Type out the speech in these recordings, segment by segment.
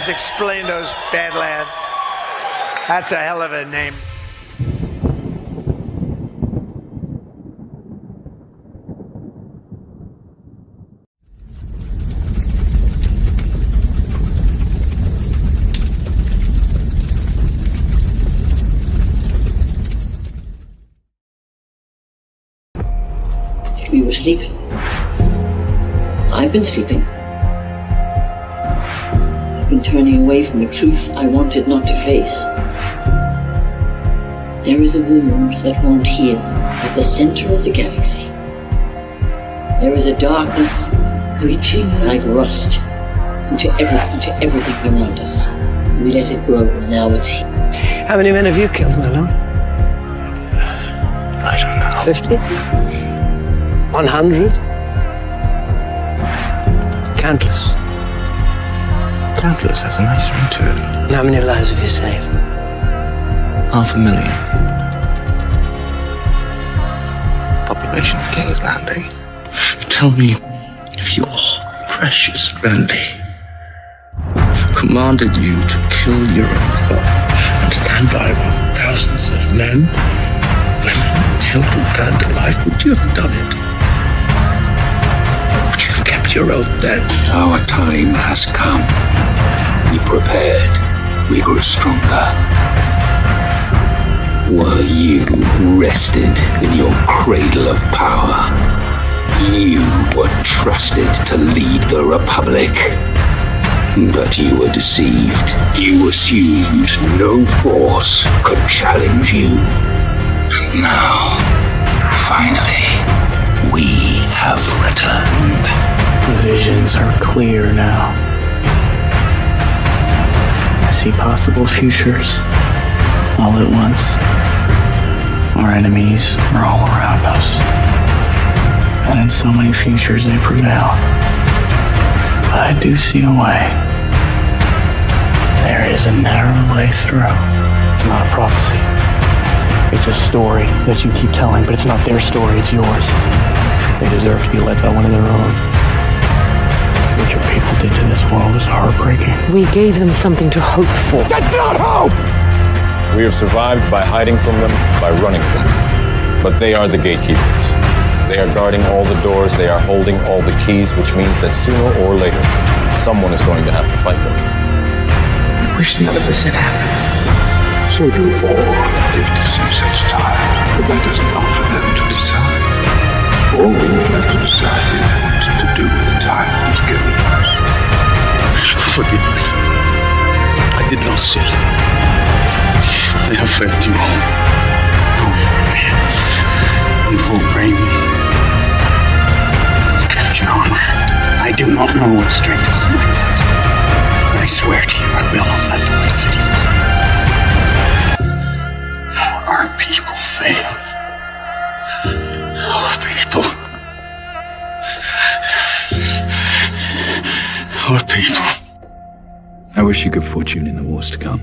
Badlands. Explain those Badlands. That's a hell of a name. We were sleeping. I've been sleeping. I've been turning away from a truth I wanted not to face. There is a wound that won't heal at the center of the galaxy. There is a darkness reaching like rust into everything around us. We let it grow, and now it's here. How many men have you killed, Merlin? I don't know. 50? 100? Countless. Countless has a nice ring to it. And how many lives have you saved? 500,000. Population of King's Landing. Tell me if your precious Randy commanded you to kill your own father and stand by while thousands of men, women, and children burned alive, would you have done it? Would you have kept your oath then? Our time has come. We prepared. We grew stronger. While you rested in your cradle of power, you were trusted to lead the Republic. But you were deceived. You assumed no force could challenge you. And now, finally, we have returned. The visions are clear now. I see possible futures all at once. Our enemies are all around us. And in so many futures they prevail. But I do see a way. There is a narrow way through. It's not a prophecy. It's a story that you keep telling, but it's not their story, it's yours. They deserve to be led by one of their own. What your people did to this world is heartbreaking. We gave them something to hope for. That's not hope! We have survived by hiding from them, by running from them. But they are the gatekeepers. They are guarding all the doors, they are holding all the keys, which means that sooner or later, someone is going to have to fight them. I wish none of this had happened. So do all who live to see such times, but that is not for them to decide. All we have to decide is what to do with the time that is given us. Forgive me. I did not see. I have failed you all. You fool-brain me. Captain Honor, I do not know what strength is in my net. But I swear to you, I will not let the White City fall. Our people failed. Our people. Our people. I wish you good fortune in the wars to come.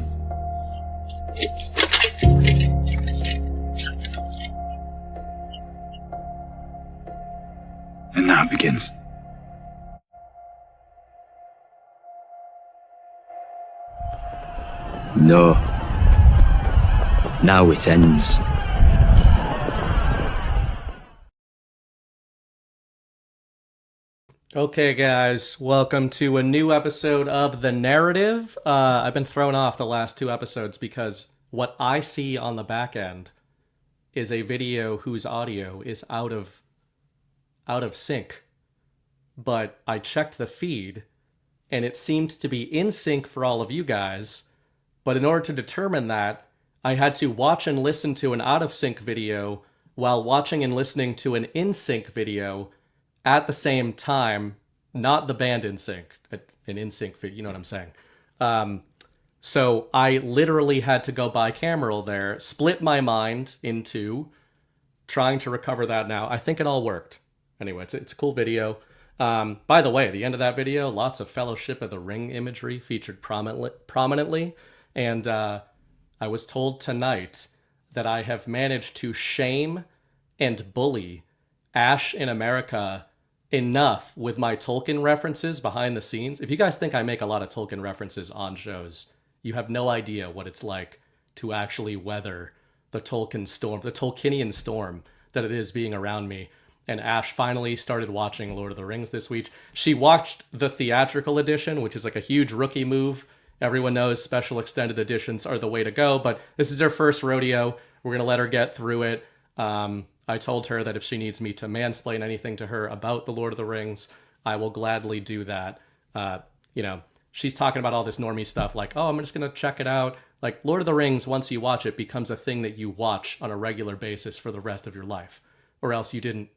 And now it begins. No. Now it ends. Okay, guys, welcome to a new episode of The Narrative. I've been thrown off the last two episodes because what I see on the back end is a video whose audio is out of sync. But I checked the feed, and it seemed to be in sync for all of you guys. But in order to determine that, I had to watch and listen to an out-of-sync video while watching and listening to an in-sync video at the same time, not the band in sync, an in sync video, you know what I'm saying. So I literally had to go bicameral there, split my mind in two, trying to recover that now. I think it all worked. Anyway, it's a cool video. By the way, at the end of that video, lots of Fellowship of the Ring imagery featured prominently. And I was told tonight that I have managed to shame and bully Ash in America enough with my Tolkien references behind the scenes. If you guys think I make a lot of Tolkien references on shows, you have no idea what it's like to actually weather the Tolkien storm, the Tolkienian storm that it is being around me. And Ash finally started watching Lord of the Rings this week. She watched the theatrical edition, which is like a huge rookie move. Everyone knows special extended editions are the way to go, but this is her first rodeo. We're going to let her get through it. I told her that if she needs me to mansplain anything to her about the Lord of the Rings, I will gladly do that. She's talking about all this normie stuff like, oh, I'm just going to check it out. Like, Lord of the Rings, once you watch it, becomes a thing that you watch on a regular basis for the rest of your life, or else you didn't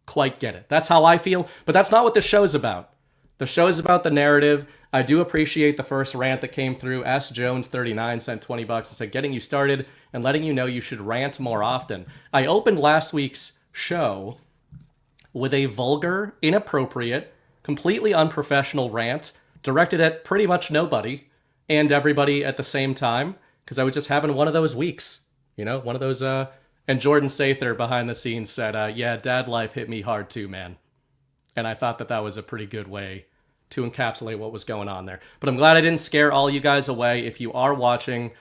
quite get it. That's how I feel, but that's not what the show's about. The show's about the narrative. I do appreciate the first rant that came through. S. Jones 39 sent $20 and said, getting you started and letting you know you should rant more often. I opened last week's show with a vulgar, inappropriate, completely unprofessional rant directed at pretty much nobody and everybody at the same time, because I was just having one of those weeks, one of those, and Jordan Sather behind the scenes said, yeah, dad life hit me hard too, man. And I thought that was a pretty good way to encapsulate what was going on there. But I'm glad I didn't scare all you guys away. If you are watching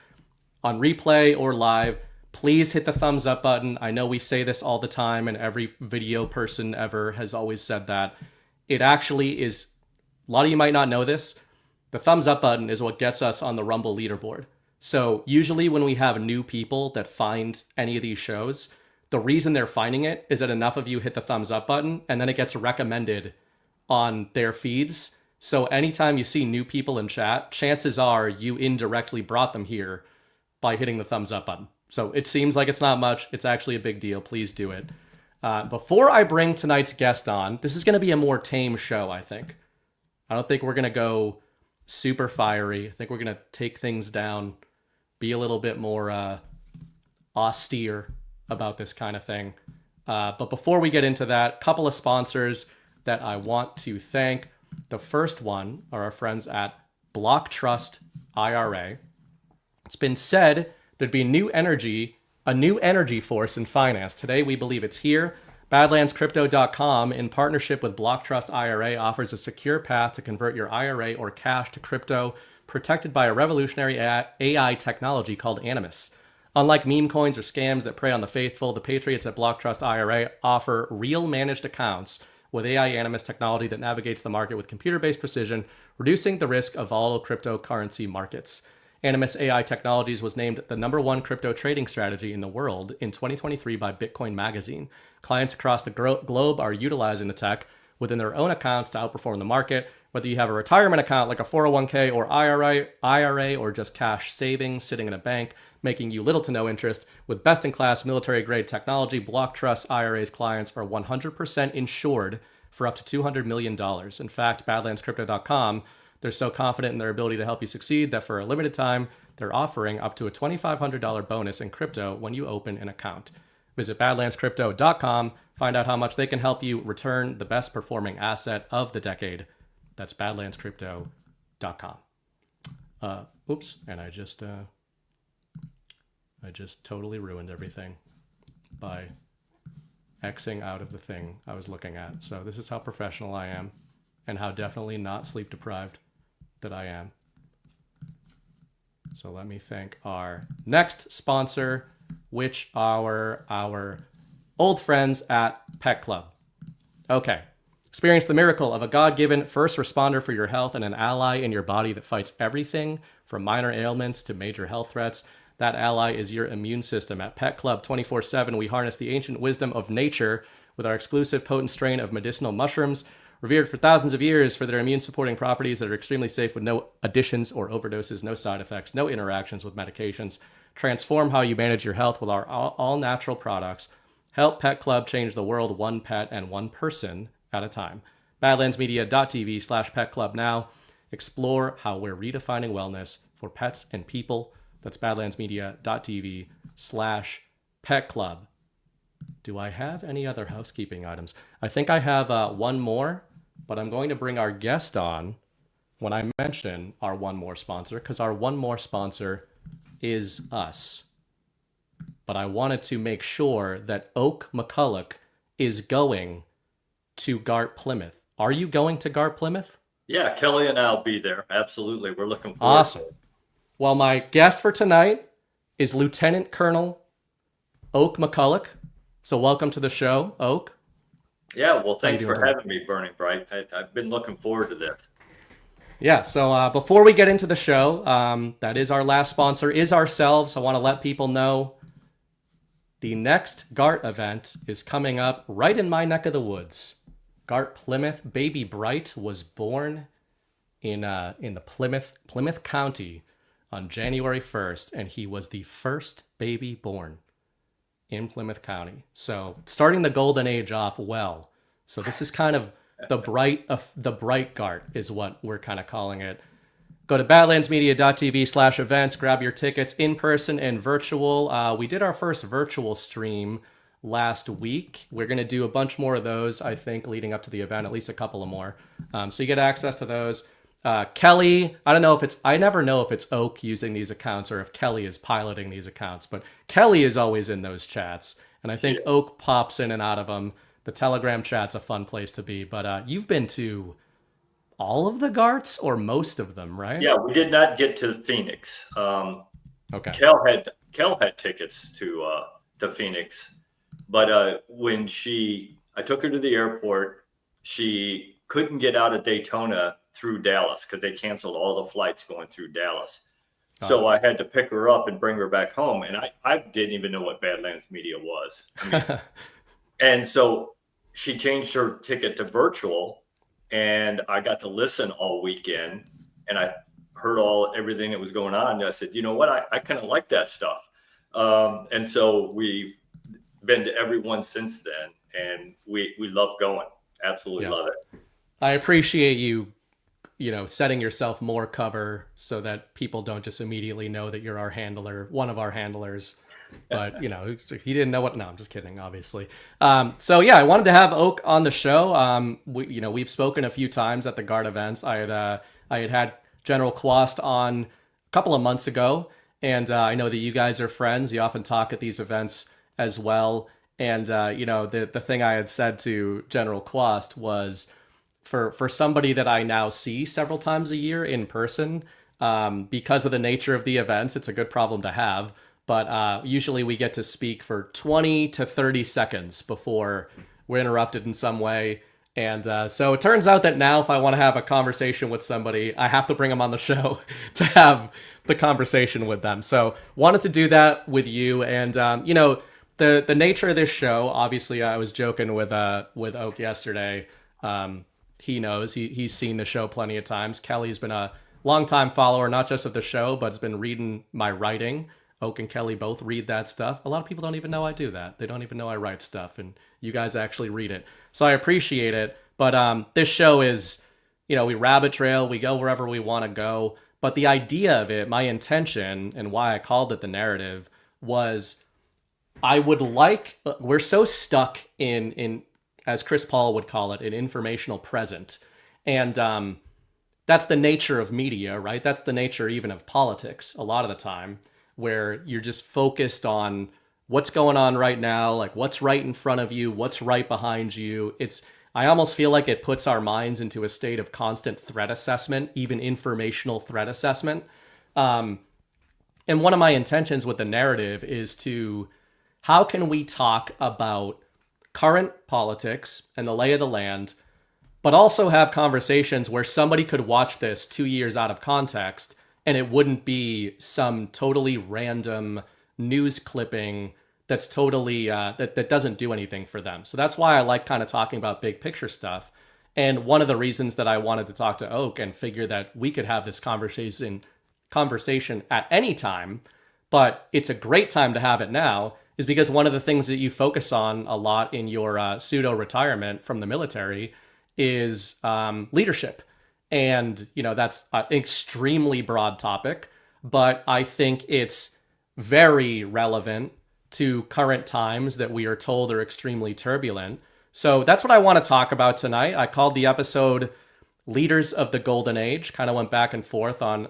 on replay or live, please hit the thumbs up button. I know we say this all the time, and every video person ever has always said that. It actually is, a lot of you might not know this, the thumbs up button is what gets us on the Rumble leaderboard. So usually when we have new people that find any of these shows, the reason they're finding it is that enough of you hit the thumbs up button, and then it gets recommended on their feeds. So anytime you see new people in chat, chances are you indirectly brought them here by hitting the thumbs up button. So it seems like it's not much. It's actually a big deal. Please do it. Before I bring tonight's guest on, this is going to be a more tame show, I think. I don't think we're going to go super fiery. I think we're going to take things down, be a little bit more austere about this kind of thing. But before we get into that, a couple of sponsors that I want to thank. The first one are our friends at Block Trust IRA. It's been said there'd be a new energy force in finance. Today, we believe it's here. BadlandsCrypto.com, in partnership with Block Trust IRA, offers a secure path to convert your IRA or cash to crypto, protected by a revolutionary AI technology called Animus. Unlike meme coins or scams that prey on the faithful, the patriots at Block Trust IRA offer real managed accounts with AI Animus technology that navigates the market with computer-based precision, reducing the risk of volatile cryptocurrency markets. Animus AI Technologies was named the #1 crypto trading strategy in the world in 2023 by Bitcoin Magazine. Clients across the globe are utilizing the tech within their own accounts to outperform the market. Whether you have a retirement account like a 401k or IRA, or just cash savings sitting in a bank, making you little to no interest, with best-in-class military-grade technology, Block Trust IRA's clients are 100% insured for up to $200 million. In fact, BadlandsCrypto.com, they're so confident in their ability to help you succeed that for a limited time, they're offering up to a $2,500 bonus in crypto when you open an account. Visit BadlandsCrypto.com, find out how much they can help you return the best performing asset of the decade. That's BadlandsCrypto.com. Oops, and I just totally ruined everything by Xing out of the thing I was looking at. So this is how professional I am, and how definitely not sleep deprived that I am. So let me thank our next sponsor, which are our old friends at Pet Club. Okay. Experience the miracle of a God-given first responder for your health and an ally in your body that fights everything from minor ailments to major health threats. That ally is your immune system. At Pet Club 24/7, we harness the ancient wisdom of nature with our exclusive potent strain of medicinal mushrooms, revered for thousands of years for their immune-supporting properties that are extremely safe with no additions or overdoses, no side effects, no interactions with medications. Transform how you manage your health with our all-natural products. Help Pet Club change the world one pet and one person at a time. Badlandsmedia.tv/petclub now. Explore how we're redefining wellness for pets and people. That's badlandsmedia.tv/petclub. Do I have any other housekeeping items? I think I have one more, but I'm going to bring our guest on when I mention our one more sponsor, because our one more sponsor is us. But I wanted to make sure that Oak McCulloch is going to Gart Plymouth. Are you going to Gart Plymouth? Yeah, Kelly and I'll be there. Absolutely. We're looking forward Awesome. to it. Well, my guest for tonight is Lieutenant Colonel Oak McCulloch. So welcome to the show, Oak. Yeah, well, thanks doing for tonight? having me, Burning Bright. I've been looking forward to this. Yeah, so before we get into the show, that is our last sponsor, is ourselves. I want to let people know the next Gart event is coming up right in my neck of the woods. Gart Plymouth. Baby Bright was born in the Plymouth County on January 1st, and he was the first baby born in Plymouth County. So starting the golden age off well. So this is kind of the bright Gart is what we're kind of calling it. Go to badlandsmedia.tv/events, grab your tickets in person and virtual. We did our first virtual stream last week. We're going to do a bunch more of those, I think, leading up to the event, at least a couple of more. So you get access to those. Kelly, I never know if it's Oak using these accounts or if Kelly is piloting these accounts, but Kelly is always in those chats. And I think Oak pops in and out of them. The Telegram chat's a fun place to be, but you've been to all of the Garts or most of them, right? Yeah, we did not get to Phoenix. Okay. Kel had tickets to Phoenix, but when I took her to the airport, she couldn't get out of Daytona through Dallas because they canceled all the flights going through Dallas. So I had to pick her up and bring her back home, and I didn't even know what Badlands Media was. And so she changed her ticket to virtual, and I got to listen all weekend, and I heard everything that was going on. And I said, you know what? I kind of like that stuff. And so we've been to everyone since then, and we love going. Absolutely love it. I appreciate you setting yourself more cover so that people don't just immediately know that you're our handler, one of our handlers. But, he didn't know what. No, I'm just kidding, obviously. So, yeah, I wanted to have Oak on the show. We've spoken a few times at the Gart events. I had General Quast on a couple of months ago, and I know that you guys are friends. You often talk at these events as well. And, the thing I had said to General Quast was for somebody that I now see several times a year in person, because of the nature of the events, it's a good problem to have. But usually we get to speak for 20 to 30 seconds before we're interrupted in some way. And so it turns out that now if I want to have a conversation with somebody, I have to bring them on the show to have the conversation with them. So wanted to do that with you. And, the nature of this show, obviously I was joking with Oak yesterday. He knows, he's seen the show plenty of times. Kelly's been a longtime follower, not just of the show, but has been reading my writing. Oak and Kelly both read that stuff. A lot of people don't even know I do that. They don't even know I write stuff, and you guys actually read it. So I appreciate it. But this show is, we rabbit trail, we go wherever we want to go. But the idea of it, my intention, and why I called it The Narrative, was we're so stuck in as Chris Paul would call it, an informational present. And that's the nature of media, right? That's the nature even of politics a lot of the time, where you're just focused on what's going on right now, like what's right in front of you, what's right behind you. I almost feel like it puts our minds into a state of constant threat assessment, even informational threat assessment. And one of my intentions with The Narrative is how can we talk about current politics and the lay of the land, but also have conversations where somebody could watch this 2 years out of context and it wouldn't be some totally random news clipping that's totally that doesn't do anything for them. So that's why I like kind of talking about big picture stuff. And one of the reasons that I wanted to talk to Oak and figure that we could have this conversation at any time, but it's a great time to have it now, is because one of the things that you focus on a lot in your pseudo-retirement from the military is leadership. And, that's an extremely broad topic, but I think it's very relevant to current times that we are told are extremely turbulent. So that's what I want to talk about tonight. I called the episode Leaders of the Golden Age, kind of went back and forth on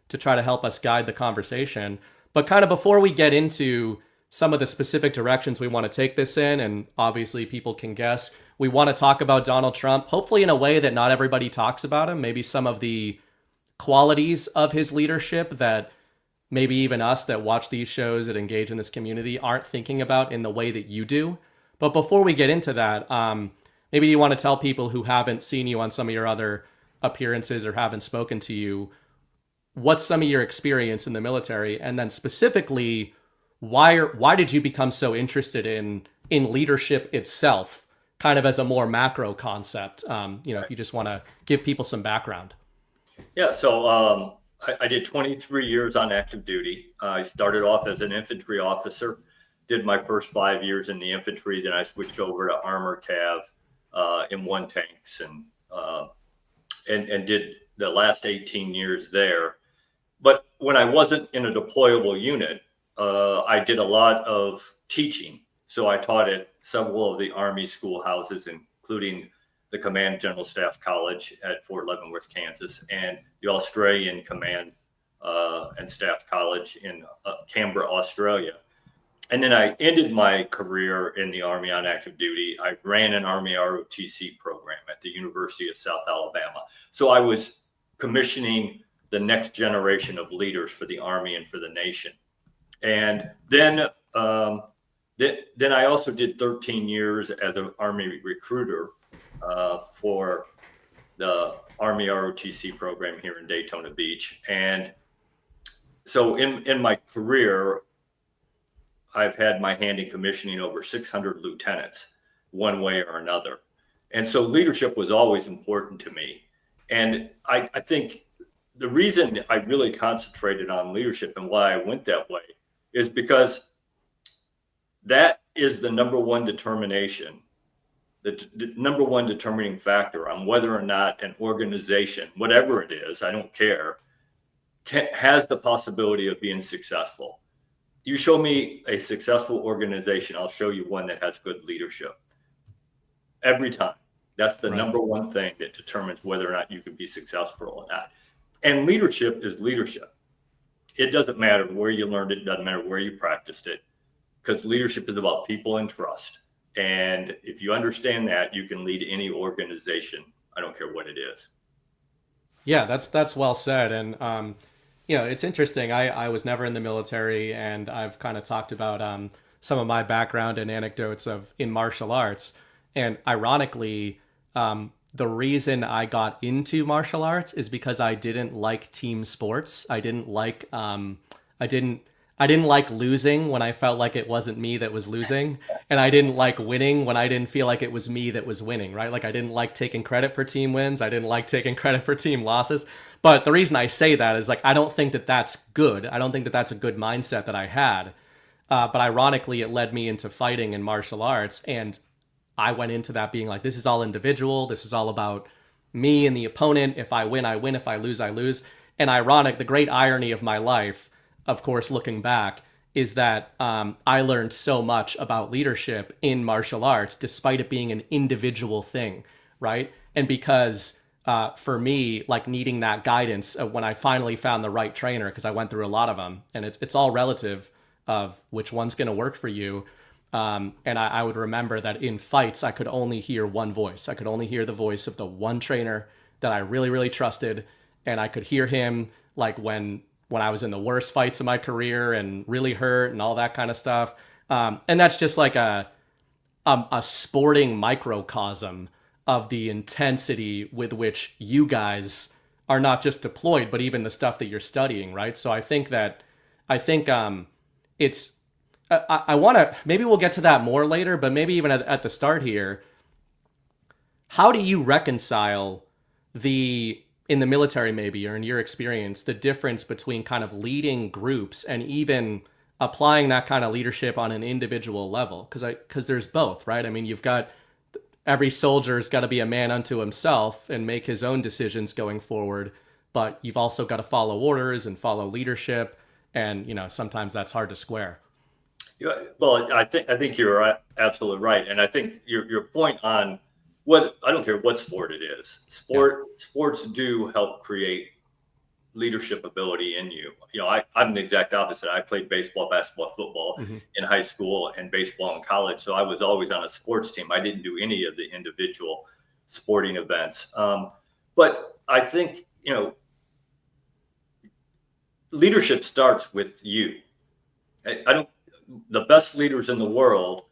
to try to help us guide the conversation. But kind of before we get into some of the specific directions we want to take this in, and obviously people can guess we want to talk about Donald Trump, hopefully in a way that not everybody talks about him. Maybe some of the qualities of his leadership that maybe even us that watch these shows that engage in this community aren't thinking about in the way that you do. But before we get into that, maybe you want to tell people who haven't seen you on some of your other appearances or haven't spoken to you, what's some of your experience in the military, and then specifically, why did you become so interested in leadership itself, kind of as a more macro concept? If you just want to give people some background. Yeah, so I did 23 years on active duty. I started off as an infantry officer, did my first 5 years in the infantry, then I switched over to armor cav M1 tanks and did the last 18 years there. But when I wasn't in a deployable unit, I did a lot of teaching. So I taught at several of the Army schoolhouses, including the Command General Staff College at Fort Leavenworth, Kansas, and the Australian Command and Staff College in Canberra, Australia. And then I ended my career in the Army on active duty. I ran an Army ROTC program at the University of South Alabama. So I was commissioning the next generation of leaders for the Army and for the nation. And then I also did 13 years as an Army recruiter for the Army ROTC program here in Daytona Beach. And so in my career, I've had my hand in commissioning over 600 lieutenants one way or another. And so leadership was always important to me. And I think the reason I really concentrated on leadership and why I went that way is because that is the number one determination, the number one determining factor on whether or not an organization, whatever it is, I don't care, has the possibility of being successful. You show me a successful organization, I'll show you one that has good leadership. Every time. That's the number one thing that determines whether or not you can be successful or not. And leadership is leadership. It doesn't matter where you learned it, doesn't matter where you practiced it, because leadership is about people and trust. And if you understand that, you can lead any organization. I don't care what it is. Yeah, that's well said. And it's interesting. I was never in the military, and I've kind of talked about some of my background and anecdotes in martial arts. And ironically, the reason I got into martial arts is because I didn't like team sports. I didn't like losing when I felt like it wasn't me that was losing, and I didn't like winning when I didn't feel like it was me that was winning, right? Like I didn't like taking credit for team wins. I didn't like taking credit for team losses. But the reason I say that is I don't think that that's good. I don't think that that's a good mindset that I had. But ironically, it led me into fighting and martial arts, and I went into that being like, this is all individual. This is all about me and the opponent. If I win, I win. If I lose, I lose. And the great irony of my life, of course, looking back, is that I learned so much about leadership in martial arts, despite it being an individual thing, right? And because for me, needing that guidance when I finally found the right trainer, because I went through a lot of them, and it's all relative of which one's going to work for you. And I would remember that in fights, I could only hear one voice. I could only hear the voice of the one trainer that I really, really trusted. And I could hear him when I was in the worst fights of my career and really hurt and all that kind of stuff. And that's just like a sporting microcosm of the intensity with which you guys are not just deployed, but even the stuff that you're studying, right? So I think it's, I want to, maybe we'll get to that more later, but maybe even at the start here, how do you reconcile in the military maybe, or in your experience, the difference between kind of leading groups and even applying that kind of leadership on an individual level? Because there's both, right? I mean, you've got every soldier's got to be a man unto himself and make his own decisions going forward, but you've also got to follow orders and follow leadership, and sometimes that's hard to square. Yeah, well, I think you're absolutely right, and I think your point on I don't care what sport it is. Sports do help create leadership ability in you. I'm the exact opposite. I played baseball, basketball, football in high school and baseball in college. So I was always on a sports team. I didn't do any of the individual sporting events. But I think, leadership starts with you. The best leaders in the world,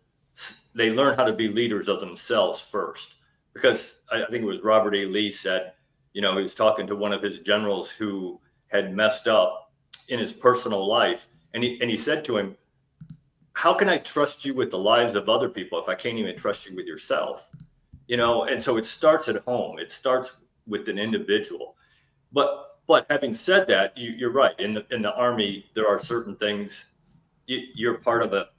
they learn how to be leaders of themselves first. Because I think it was Robert A. Lee said, he was talking to one of his generals who had messed up in his personal life. And he said to him, how can I trust you with the lives of other people if I can't even trust you with yourself? And so it starts at home. It starts with an individual. But having said that, you're right. In the Army, there are certain things, you're part of a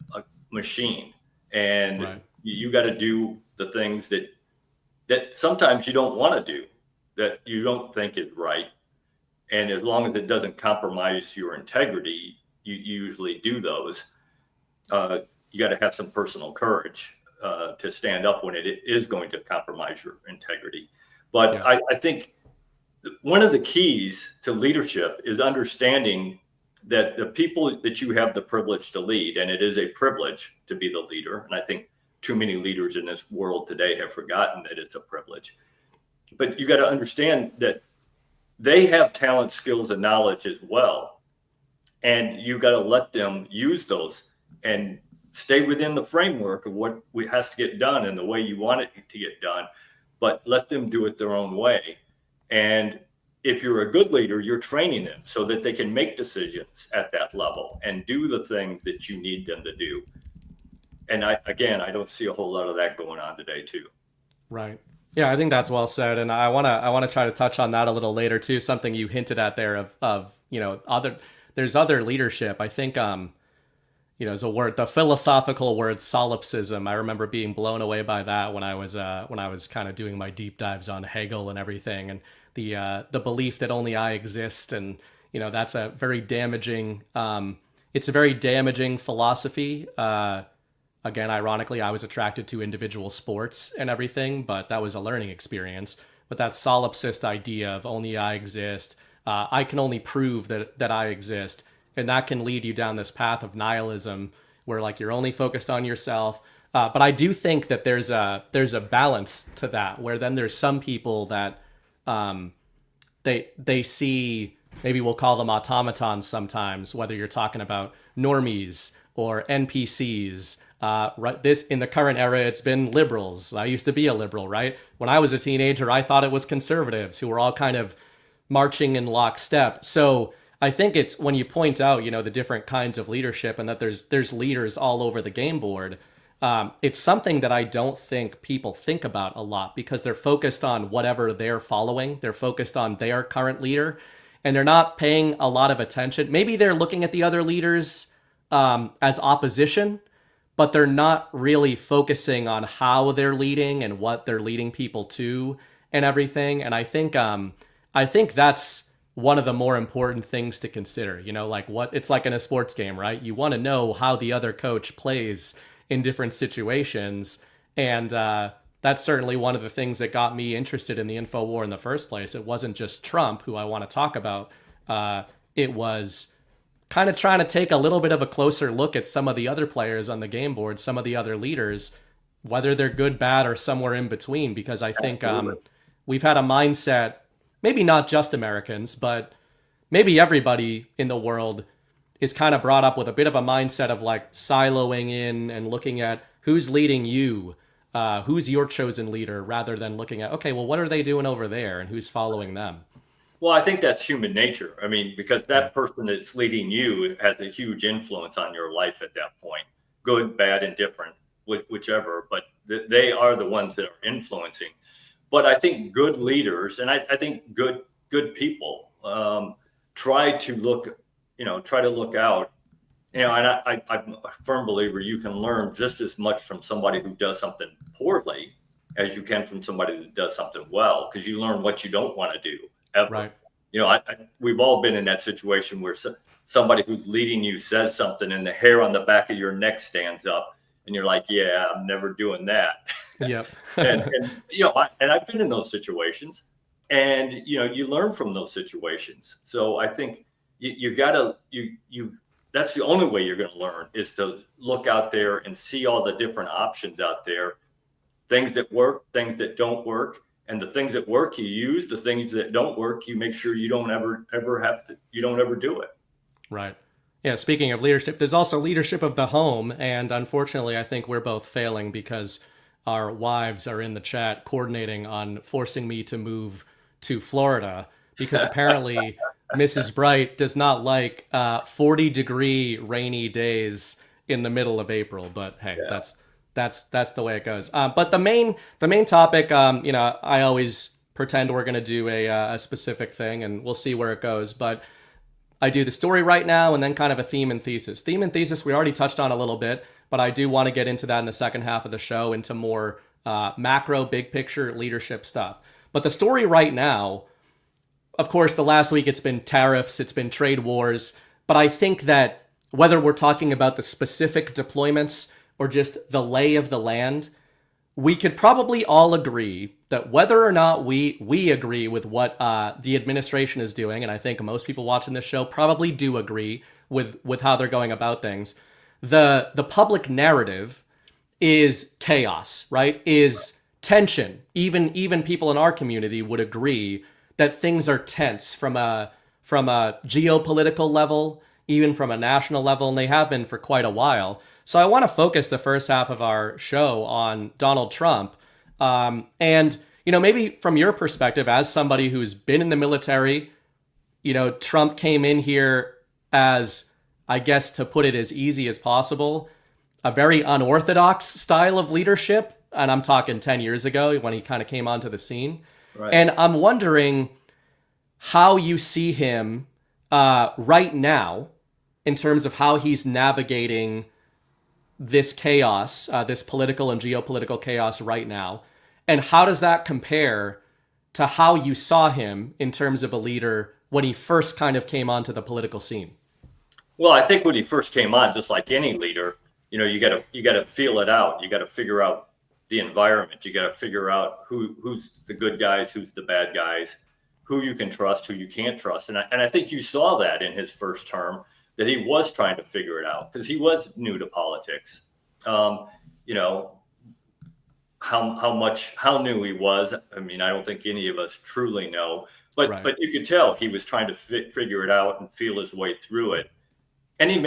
machine, and Right. you got to do the things that sometimes you don't want to do, that you don't think is right. And as long as it doesn't compromise your integrity, you usually do those. You got to have some personal courage to stand up when it is going to compromise your integrity. But Yeah. I think one of the keys to leadership is understanding that the people that you have the privilege to lead, and it is a privilege to be the leader. And I think too many leaders in this world today have forgotten that it's a privilege. But you got to understand that they have talent, skills, and knowledge as well. And you got to let them use those and stay within the framework of what has to get done and the way you want it to get done, but let them do it their own way. And if you're a good leader, you're training them so that they can make decisions at that level and do the things that you need them to do. And I don't see a whole lot of that going on today too. Right. Yeah, I think that's well said, and I wanna try to touch on that a little later too. Something you hinted at there of there's other leadership. I think there's a word, the philosophical word solipsism. I remember being blown away by that when I was kind of doing my deep dives on Hegel and everything, and the belief that only I exist, and that's a very damaging. It's a very damaging philosophy. Again, ironically, I was attracted to individual sports and everything, but that was a learning experience. But that solipsist idea of only I exist, I can only prove that I exist, and that can lead you down this path of nihilism where like you're only focused on yourself. But I do think that there's a balance to that, where then there's some people that they see, maybe we'll call them automatons sometimes, whether you're talking about normies or NPCs. Right, in the current era, it's been liberals. I used to be a liberal, right? When I was a teenager, I thought it was conservatives who were all kind of marching in lockstep. So I think it's when you point out, the different kinds of leadership and that there's leaders all over the game board. It's something that I don't think people think about a lot because they're focused on whatever they're following. They're focused on their current leader, and they're not paying a lot of attention. Maybe they're looking at the other leaders as opposition, but they're not really focusing on how they're leading and what they're leading people to and everything. And I think that's one of the more important things to consider. Like what it's like in a sports game, right? You want to know how the other coach plays in different situations. And that's certainly one of the things that got me interested in the InfoWar in the first place. It wasn't just Trump, who I want to talk about. It was kind of trying to take a little bit of a closer look at some of the other players on the game board, some of the other leaders, whether they're good, bad, or somewhere in between, because I think we've had a mindset, maybe not just Americans, but maybe everybody in the world is kind of brought up with a bit of a mindset of like siloing in and looking at who's leading you, who's your chosen leader, rather than looking at, okay, well, what are they doing over there and who's following them? Well, I think that's human nature. I mean, because that person that's leading you has a huge influence on your life at that point, good, bad, indifferent, whichever, but they are the ones that are influencing. But I think good leaders, and I think good people try to look out, and I'm a firm believer you can learn just as much from somebody who does something poorly as you can from somebody that does something well, because you learn what you don't want to do. Ever. Right. We've all been in that situation where somebody who's leading you says something and the hair on the back of your neck stands up and you're like, I'm never doing that. Yep. and I've been in those situations, and you learn from those situations. So I think you gotta that's the only way you're going to learn, is to look out there and see all the different options out there, things that work, things that don't work, and the things that work you use, the things that don't work you make sure you don't ever do it. Right. Yeah, speaking of leadership, there's also leadership of the home, and unfortunately I think we're both failing because our wives are in the chat coordinating on forcing me to move to Florida, because apparently Mrs. Bright does not like 40-degree rainy days in the middle of April. But hey, yeah. that's the way it goes. But the main topic, I always pretend we're going to do a specific thing, and we'll see where it goes. But I do the story right now, and then kind of a theme and thesis. Theme and thesis we already touched on a little bit, but I do want to get into that in the second half of the show, into more macro, big picture leadership stuff. But the story right now, of course, the last week it's been tariffs, it's been trade wars, but I think that whether we're talking about the specific deployments or just the lay of the land, we could probably all agree that whether or not we agree with what the administration is doing, and I think most people watching this show probably do agree with how they're going about things, the public narrative is chaos, right? Is tension. Even people in our community would agree that things are tense from a geopolitical level, even from a national level, and they have been for quite a while. So I want to focus the first half of our show on Donald Trump. And, maybe from your perspective, as somebody who's been in the military, Trump came in here as, I guess, to put it as easy as possible, a very unorthodox style of leadership. And I'm talking 10 years ago when he kind of came onto the scene. Right. And I'm wondering how you see him right now in terms of how he's navigating this chaos, this political and geopolitical chaos right now. And how does that compare to how you saw him in terms of a leader when he first kind of came onto the political scene? Well, I think when he first came on, just like any leader, you got to feel it out. You got to figure out the environment. You got to figure out who's the good guys, who's the bad guys, who you can trust, who you can't trust. And I think you saw that in his first term, that he was trying to figure it out because he was new to politics. How new he was. I mean, I don't think any of us truly know, but right. But you could tell he was trying to figure it out and feel his way through it. And he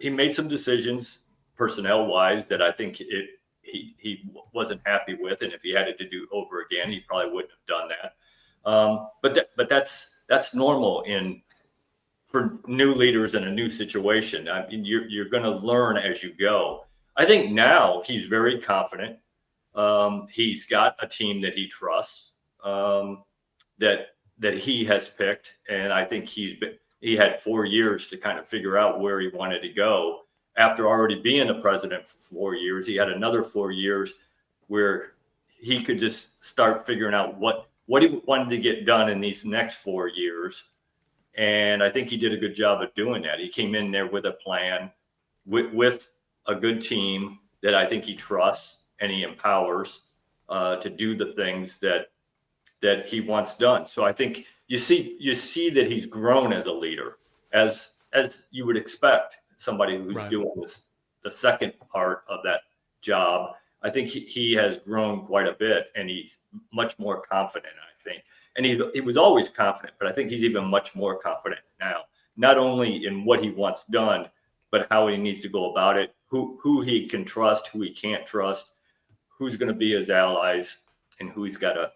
made some decisions personnel wise that I think he wasn't happy with, and if he had it to do over again, he probably wouldn't have done that. But that's normal for new leaders in a new situation. I mean, you're going to learn as you go. I think now he's very confident. He's got a team that he trusts, that he has picked, and I think he had 4 years to kind of figure out where he wanted to go. After already being a president for 4 years, he had another 4 years where he could just start figuring out what he wanted to get done in these next 4 years. And I think he did a good job of doing that. He came in there with a plan, with a good team that I think he trusts and he empowers to do the things that he wants done. So I think you see that he's grown as a leader, as you would expect. Somebody who's right. doing the second part of that job. I think he has grown quite a bit, and he's much more confident, I think. And he was always confident, but I think he's even much more confident now, not only in what he wants done, but how he needs to go about it, who he can trust, who he can't trust, who's going to be his allies, and who he's got to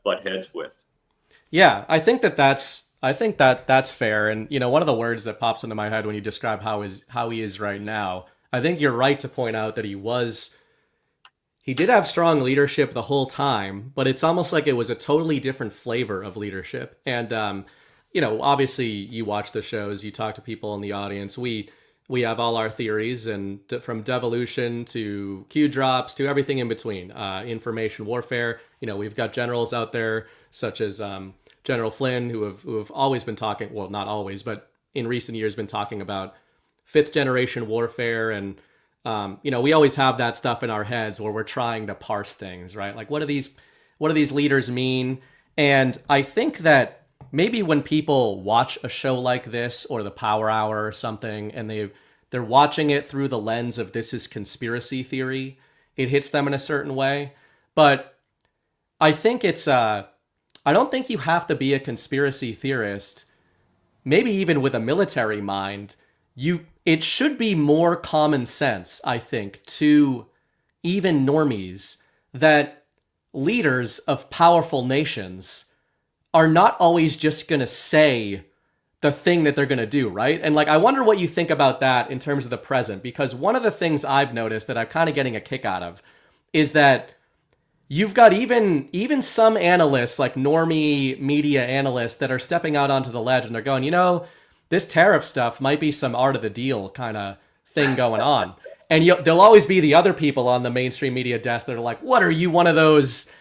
butt heads with. Yeah, I think that's fair. And, one of the words that pops into my head when you describe how he is right now, I think you're right to point out that he did have strong leadership the whole time, but it's almost like it was a totally different flavor of leadership. And, obviously you watch the shows, you talk to people in the audience. We have all our theories, and from devolution to Q drops to everything in between, information warfare. We've got generals out there such as, General Flynn, who have always been talking, well, not always, but in recent years been talking about 5th generation warfare. And, we always have that stuff in our heads where we're trying to parse things, right? Like, what do these leaders mean? And I think that maybe when people watch a show like this or the Power Hour or something, and they're watching it through the lens of this is conspiracy theory, it hits them in a certain way. But I think I don't think you have to be a conspiracy theorist, maybe even with a military mind. It should be more common sense, I think, to even normies that leaders of powerful nations are not always just going to say the thing that they're going to do, right? And like, I wonder what you think about that in terms of the present, because one of the things I've noticed that I'm kind of getting a kick out of is that you've got even some analysts, like normie media analysts, that are stepping out onto the ledge and they're going, this tariff stuff might be some art of the deal kind of thing going on. And there'll always be the other people on the mainstream media desk that are like, what are you, one of those,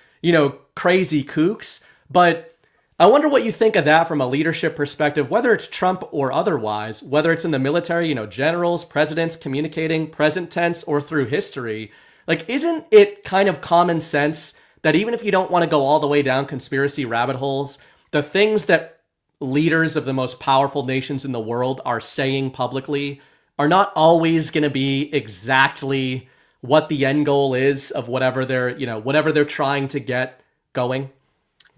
crazy kooks? But I wonder what you think of that from a leadership perspective, whether it's Trump or otherwise, whether it's in the military, generals, presidents communicating present tense or through history. Like, isn't it kind of common sense that even if you don't want to go all the way down conspiracy rabbit holes, the things that leaders of the most powerful nations in the world are saying publicly are not always going to be exactly what the end goal is of whatever they're trying to get going?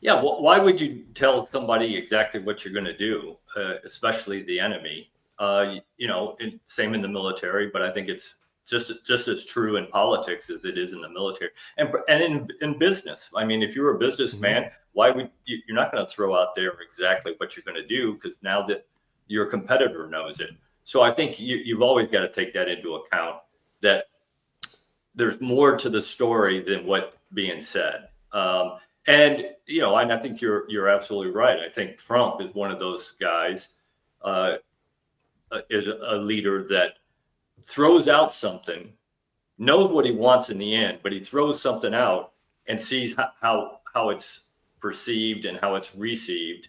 Yeah, well, why would you tell somebody exactly what you're going to do, especially the enemy? Same in the military, but I think it's just as true in politics as it is in the military and in business. I mean, if you're a businessman, why would you're not going to throw out there exactly what you're going to do, because now that your competitor knows it. So I think you've always got to take that into account, that there's more to the story than what being said. And I think you're absolutely right. I think Trump is one of those guys, is a leader that throws out something, knows what he wants in the end, but he throws something out and sees how it's perceived and how it's received.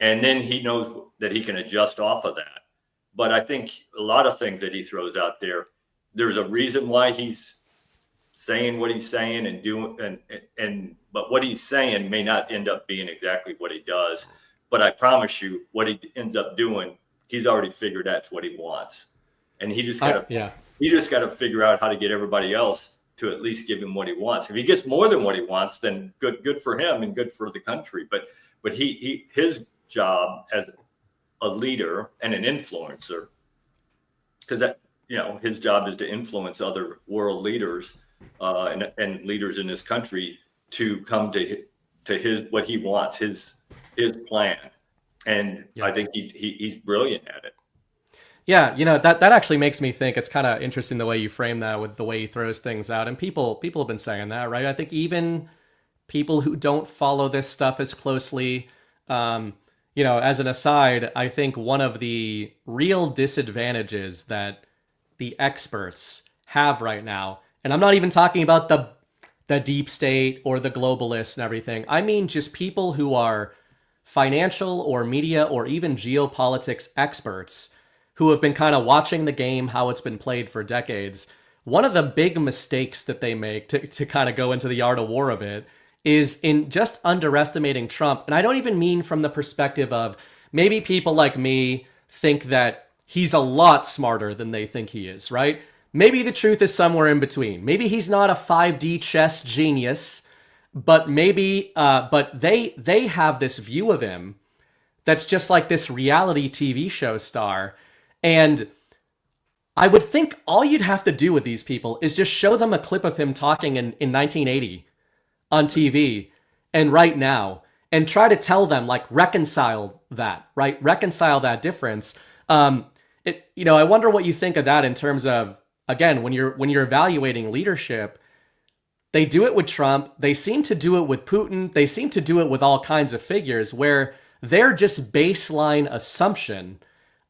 And then he knows that he can adjust off of that. But I think a lot of things that he throws out there, there's a reason why he's saying what he's saying and doing, but what he's saying may not end up being exactly what he does. But I promise you, what he ends up doing, he's already figured that's what he wants. And he just got to figure out how to get everybody else to at least give him what he wants. If he gets more than what he wants, then good for him and good for the country. But his job as a leader and an influencer, because his job is to influence other world leaders and leaders in this country to come to his what he wants, his plan. And I think he's brilliant at it. Yeah, that actually makes me think it's kind of interesting the way you frame that with the way he throws things out. And people have been saying that, right? I think even people who don't follow this stuff as closely, as an aside, I think one of the real disadvantages that the experts have right now, and I'm not even talking about the deep state or the globalists and everything. I mean, just people who are financial or media or even geopolitics experts who have been kind of watching the game, how it's been played for decades. One of the big mistakes that they make to kind of go into the art of war of it is in just underestimating Trump. And I don't even mean from the perspective of maybe people like me think that he's a lot smarter than they think he is, right? Maybe the truth is somewhere in between. Maybe he's not a 5D chess genius, but but they have this view of him that's just like this reality TV show star. And I would think all you'd have to do with these people is just show them a clip of him talking in 1980 on TV and right now, and try to tell them, like, reconcile that, right? Reconcile that difference. I wonder what you think of that in terms of, again, when you're evaluating leadership. They do it with Trump. They seem to do it with Putin. They seem to do it with all kinds of figures where their just baseline assumption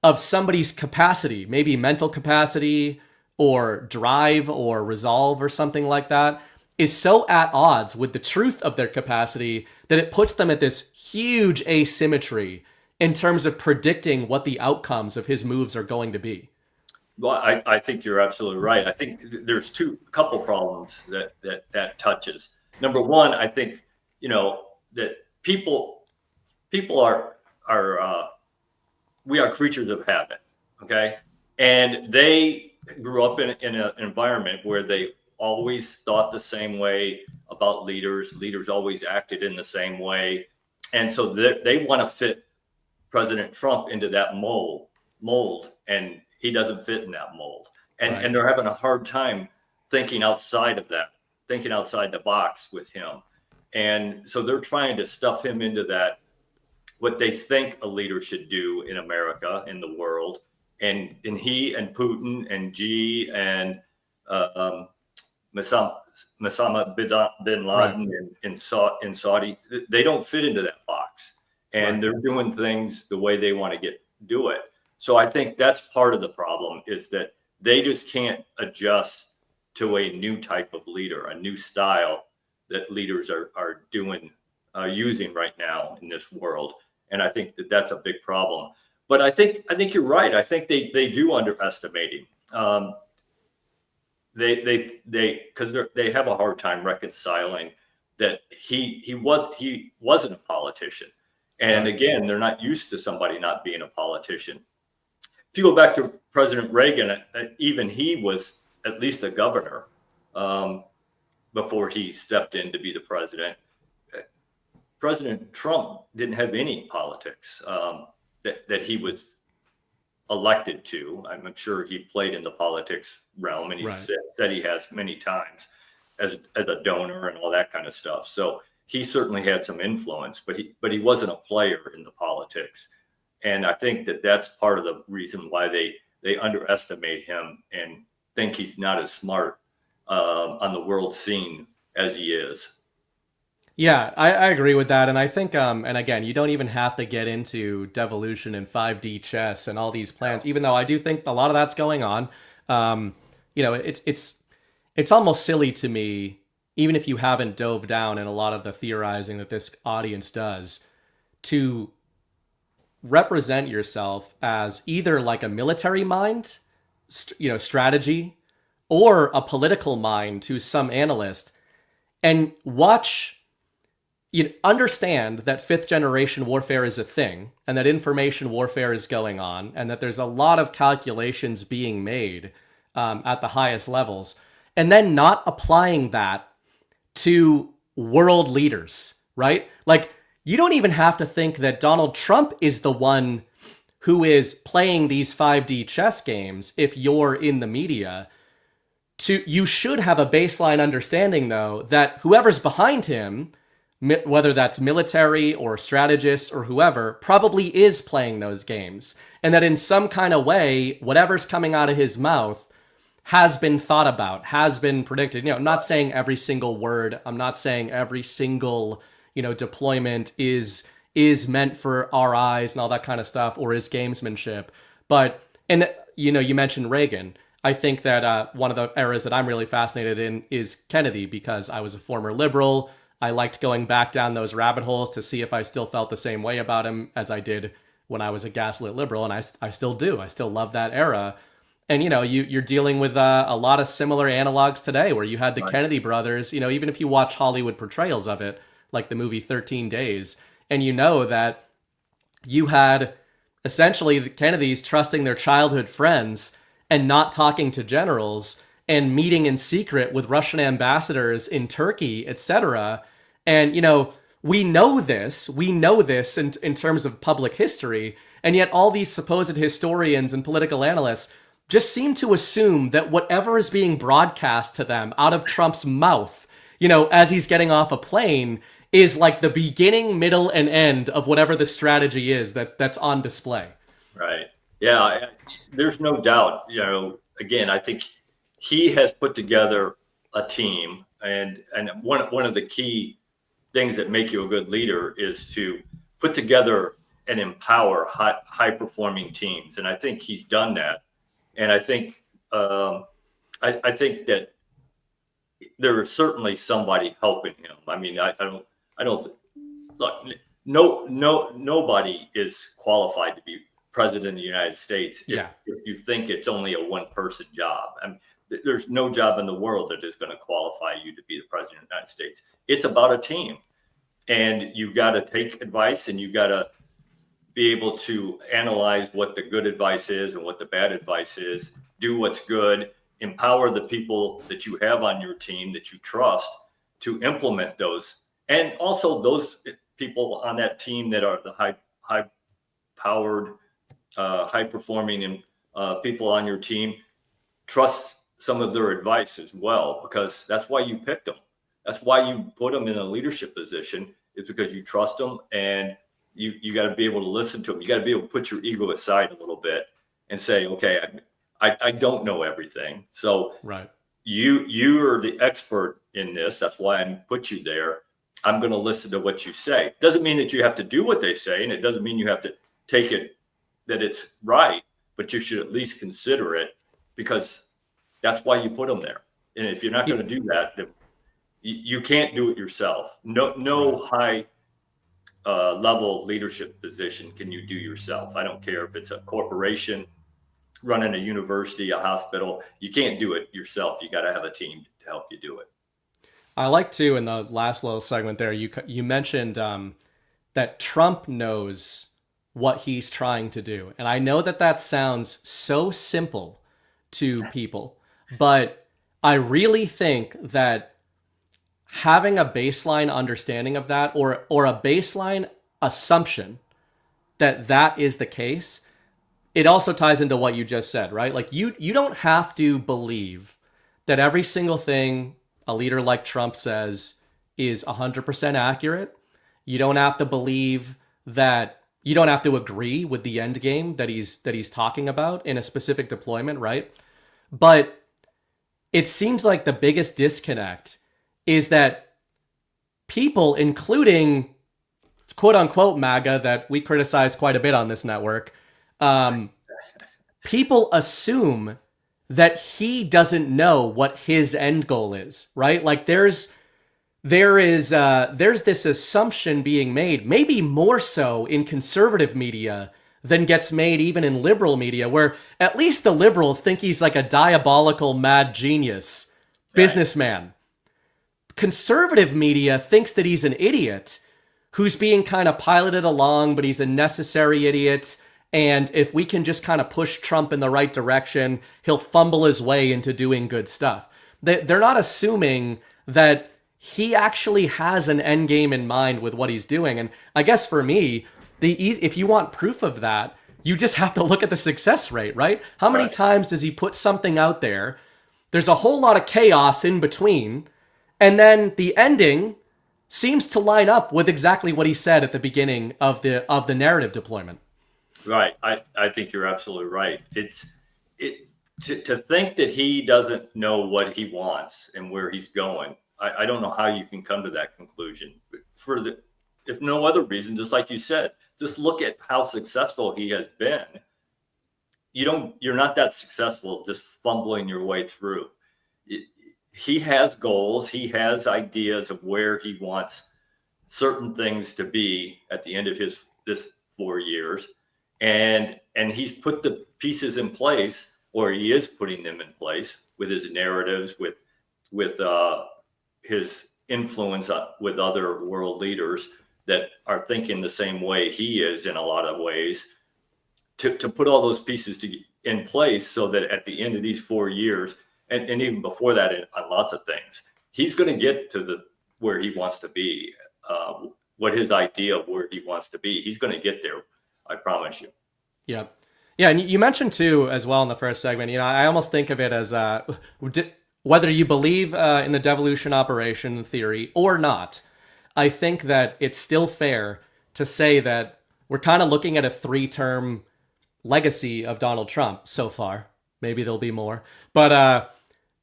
of somebody's capacity, maybe mental capacity or drive or resolve or something like that, is so at odds with the truth of their capacity that it puts them at this huge asymmetry in terms of predicting what the outcomes of his moves are going to be. Well, I think you're absolutely right. I think there's couple problems that touches. Number one, I think, that people are we are creatures of habit, okay? And they grew up in an environment where they always thought the same way about leaders. Leaders always acted in the same way. And so they want to fit President Trump into that mold, and he doesn't fit in that mold. And they're having a hard time thinking outside of that, thinking outside the box with him. And so they're trying to stuff him into that, what they think a leader should do in America, in the world. And he and Putin and Xi and Osama bin Laden in Saudi, they don't fit into that box. And they're doing things the way they want to do it. So I think that's part of the problem, is that they just can't adjust to a new type of leader, a new style that leaders are using right now in this world. And I think that's a big problem. But I think you're right. I think they do underestimate him. Because they have a hard time reconciling that he wasn't a politician. And again, they're not used to somebody not being a politician. If you go back to President Reagan, even he was at least a governor before he stepped in to be the president. President Trump didn't have any politics that he was elected to. I'm sure he played in the politics realm, and he said he has many times as a donor and all that kind of stuff. So he certainly had some influence, but he wasn't a player in the politics. And I think that's part of the reason why they underestimate him and think he's not as smart on the world scene as he is. Yeah, I agree with that. And I think, and again, you don't even have to get into devolution and 5D chess and all these plans, even though I do think a lot of that's going on. It's almost silly to me, even if you haven't dove down in a lot of the theorizing that this audience does, to represent yourself as either like a military mind, strategy, or a political mind to some analyst, and understand that fifth generation warfare is a thing, and that information warfare is going on, and that there's a lot of calculations being made at the highest levels, and then not applying that to world leaders, right? Like, you don't even have to think that Donald Trump is the one who is playing these 5D chess games if you're in the media. You should have a baseline understanding, though, that whoever's behind him, whether that's military or strategists or whoever, probably is playing those games. And that in some kind of way, whatever's coming out of his mouth has been thought about, has been predicted. I'm not saying every single word. I'm not saying every single, deployment is meant for our eyes and all that kind of stuff, or is gamesmanship. But, you mentioned Reagan. I think that one of the eras that I'm really fascinated in is Kennedy, because I was a former liberal. I liked going back down those rabbit holes to see if I still felt the same way about him as I did when I was a gaslit liberal, and I still do. I still love that era. And, you're dealing with a lot of similar analogs today, where you had the Kennedy brothers, even if you watch Hollywood portrayals of it, like the movie 13 Days, and that you had essentially the Kennedys trusting their childhood friends and not talking to generals, and meeting in secret with Russian ambassadors in Turkey, etc. And, we know this in terms of public history, and yet all these supposed historians and political analysts just seem to assume that whatever is being broadcast to them out of Trump's mouth, as he's getting off a plane, is like the beginning, middle, and end of whatever the strategy is that's on display. Right. Yeah, there's no doubt. Again, I think he has put together a team, and one of the key things that make you a good leader is to put together and empower high performing teams. And I think he's done that. And I think I think that there is certainly somebody helping him. I mean, I don't look. Nobody is qualified to be president of the United States if you think it's only a one-person job. I mean, there's no job in the world that is going to qualify you to be the president of the United States. It's about a team. and you got to take advice, and you got to be able to analyze what the good advice is and what the bad advice is, do what's good, empower the people that you have on your team that you trust to implement those. And also those people on that team that are the high powered, high performing and people on your team, trust some of their advice as well, because that's why you picked them. That's why you put them in a leadership position. It's because you trust them, and you got to be able to listen to them. You got to be able to put your ego aside a little bit and say, okay, I don't know everything. So right. You are the expert in this. That's why I put you there. I'm going to listen to what you say. Doesn't mean that you have to do what they say, and it doesn't mean you have to take it that it's right, but you should at least consider it, because that's why you put them there. And if you're not going to do that, then you can't do it yourself. No high level leadership position can you do yourself. I don't care if it's a corporation, running a university, a hospital. You can't do it yourself. You got to have a team to help you do it. I like to, in the last little segment there, you mentioned that Trump knows what he's trying to do. And I know that sounds so simple to people, but I really think that having a baseline understanding of that, or a baseline assumption that is the case, it also ties into what you just said, right? Like you don't have to believe that every single thing a leader like Trump says is 100% accurate. You don't have to believe that, you don't have to agree with the end game that he's talking about in a specific deployment, right? But it seems like the biggest disconnect is that people, including quote unquote MAGA that we criticize quite a bit on this network, people assume that he doesn't know what his end goal is, right? Like there's this assumption being made, maybe more so in conservative media than gets made even in liberal media, where at least the liberals think he's like a diabolical mad genius businessman. Conservative media thinks that he's an idiot who's being kind of piloted along, but he's a necessary idiot. And if we can just kind of push Trump in the right direction, he'll fumble his way into doing good stuff. They're not assuming that he actually has an end game in mind with what he's doing. And I guess for me, if you want proof of that, you just have to look at the success rate, right? How many times does he put something out there? There's a whole lot of chaos in between, and then the ending seems to line up with exactly what he said at the beginning of the narrative deployment. Right. I think you're absolutely right. To think that he doesn't know what he wants and where he's going. I don't know how you can come to that conclusion. If no other reason, just like you said, just look at how successful he has been. You're not that successful just fumbling your way through. He has goals. He has ideas of where he wants certain things to be at the end of this 4 years. And he's put the pieces in place, or he is putting them in place with his narratives, with his influence with other world leaders that are thinking the same way he is in a lot of ways, to put all those pieces in place so that at the end of these 4 years, and even before that, on lots of things, he's going to get to where he wants to be, what his idea of where he wants to be. He's going to get there. I promise you. Yeah. Yeah. And you mentioned too, as well in the first segment, I almost think of it as whether you believe in the devolution operation theory or not, I think that it's still fair to say that we're kind of looking at a 3-term legacy of Donald Trump so far. Maybe there'll be more, but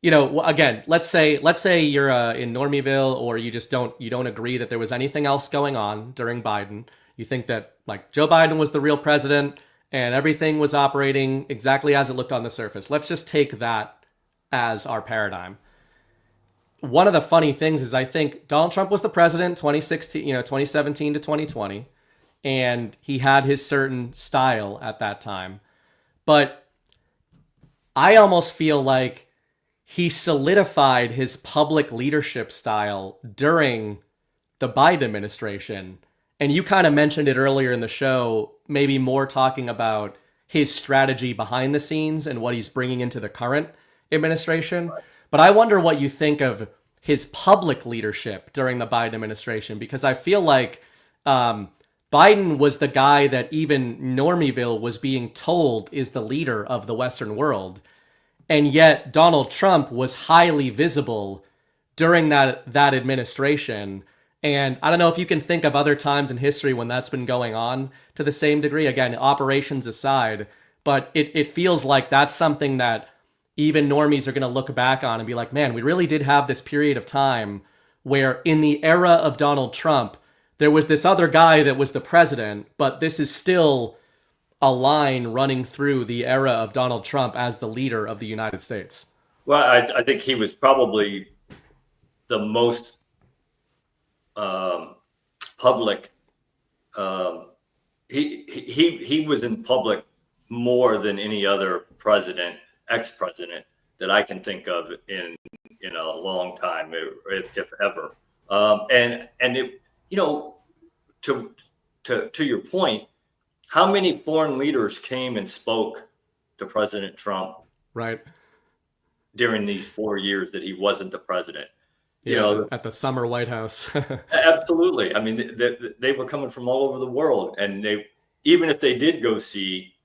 again, let's say you're in Normieville, or you don't agree that there was anything else going on during Biden. You think that like Joe Biden was the real president and everything was operating exactly as it looked on the surface. Let's just take that as our paradigm. One of the funny things is I think Donald Trump was the president 2017 to 2020, and he had his certain style at that time. But I almost feel like he solidified his public leadership style during the Biden administration. And you kind of mentioned it earlier in the show, maybe more talking about his strategy behind the scenes and what he's bringing into the current administration. But I wonder what you think of his public leadership during the Biden administration, because I feel like Biden was the guy that even Normieville was being told is the leader of the Western world. And yet Donald Trump was highly visible during that administration. And I don't know if you can think of other times in history when that's been going on to the same degree. Again, operations aside, but it feels like that's something that even normies are going to look back on and be like, man, we really did have this period of time where in the era of Donald Trump, there was this other guy that was the president, but this is still a line running through the era of Donald Trump as the leader of the United States. Well, I think he was probably the most public. He was in public more than any other president, ex-president that I can think of in a long time, if ever. And it, you know, to your point, how many foreign leaders came and spoke to President Trump right during these 4 years that he wasn't the president? You know, at the summer White House. Absolutely. I mean, they were coming from all over the world, and even if they did go see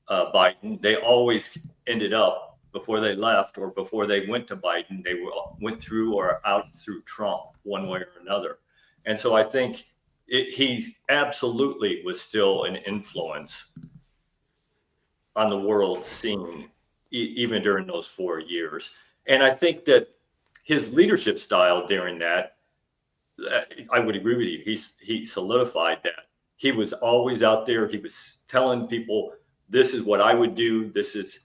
Biden, they always ended up, before they left or before they went to Biden, they went through or out through Trump one way or another. And so I think he absolutely was still an influence on the world scene, even during those 4 years. And I think that his leadership style during that, I would agree with you. He solidified that. He was always out there. He was telling people, this is what I would do. This is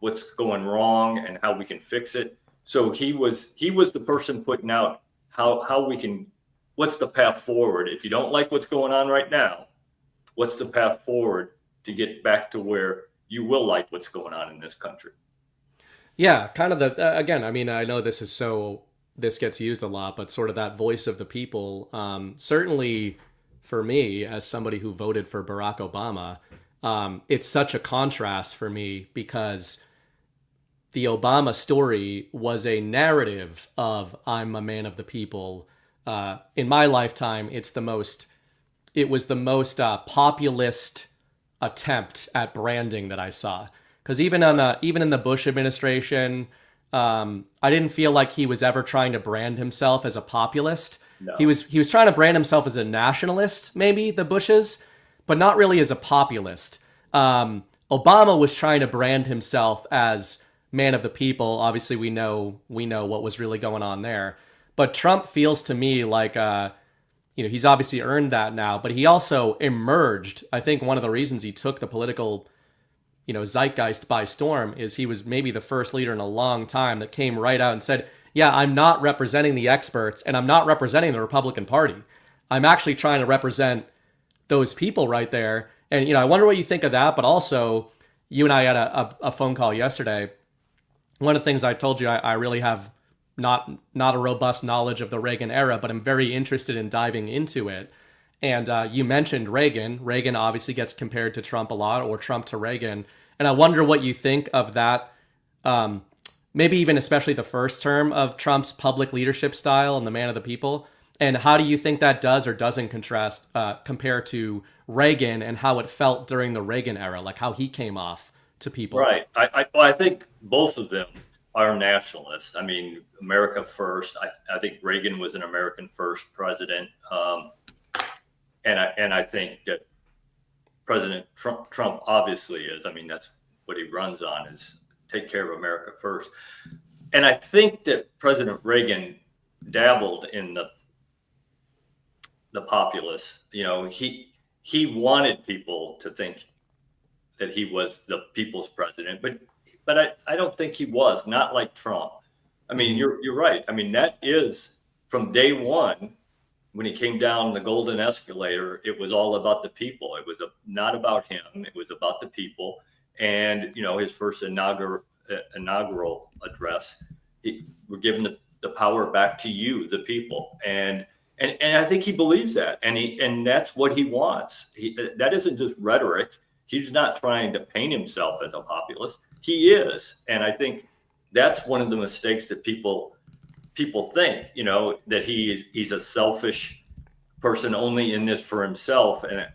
what's going wrong and how we can fix it. So he was the person putting out how we can, what's the path forward? If you don't like what's going on right now, what's the path forward to get back to where you will like what's going on in this country? Yeah, kind of again, I mean, I know this gets used a lot, but sort of that voice of the people, certainly for me, as somebody who voted for Barack Obama, it's such a contrast for me because the Obama story was a narrative of I'm a man of the people. In my lifetime, it was the most populist attempt at branding that I saw. Because even in the Bush administration, I didn't feel like he was ever trying to brand himself as a populist. No. He was trying to brand himself as a nationalist, maybe the Bushes, but not really as a populist. Obama was trying to brand himself as man of the people. Obviously, we know what was really going on there. But Trump feels to me like he's obviously earned that now, but he also emerged. I think one of the reasons he took the political zeitgeist by storm is he was maybe the first leader in a long time that came right out and said, yeah, I'm not representing the experts and I'm not representing the Republican Party. I'm actually trying to represent those people right there. And, I wonder what you think of that. But also, you and I had a phone call yesterday. One of the things I told you, I really have not a robust knowledge of the Reagan era, but I'm very interested in diving into it. And you mentioned Reagan. Reagan obviously gets compared to Trump a lot, or Trump to Reagan. And I wonder what you think of that, maybe even especially the first term of Trump's public leadership style and the man of the people. And how do you think that does or doesn't compare to Reagan and how it felt during the Reagan era, like how he came off to people? Right. I think both of them are nationalists. I mean, America first. I think Reagan was an American first president. And I think that President Trump obviously is. I mean, that's what he runs on, is take care of America first. And I think that President Reagan dabbled in the populace. He wanted people to think that he was the people's president, but I don't think he was. Not like Trump. I mean, you're right. I mean, that is from day one. When he came down the golden escalator, it was all about the people. It was not about him. It was about the people. And, his first inaugural address, we're giving the power back to you, the people. And And I think he believes that, and that's what he wants. That isn't just rhetoric. He's not trying to paint himself as a populist. He is, and I think that's one of the mistakes that people think, that he's a selfish person only in this for himself, and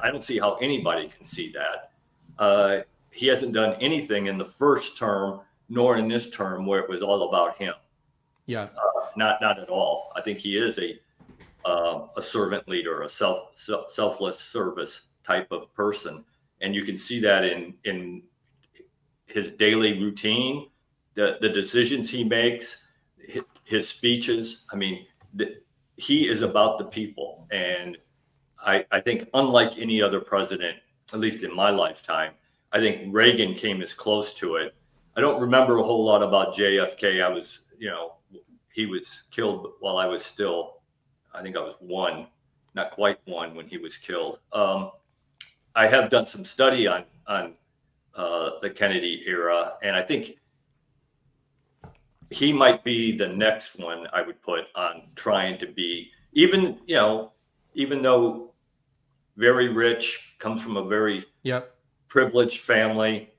I don't see how anybody can see that. He hasn't done anything in the first term nor in this term where it was all about him. Yeah, not at all. I think he is a servant leader, a selfless service type of person, and you can see that in his daily routine, the decisions he makes, his speeches. I mean, he is about the people, and I think unlike any other president, at least in my lifetime, I think Reagan came as close to it. I don't remember a whole lot about JFK. He was killed while I was still, I think I was one, not quite one when he was killed. I have done some study on the Kennedy era, and I think he might be the next one I would put on trying to be, even though very rich, comes from a very privileged family,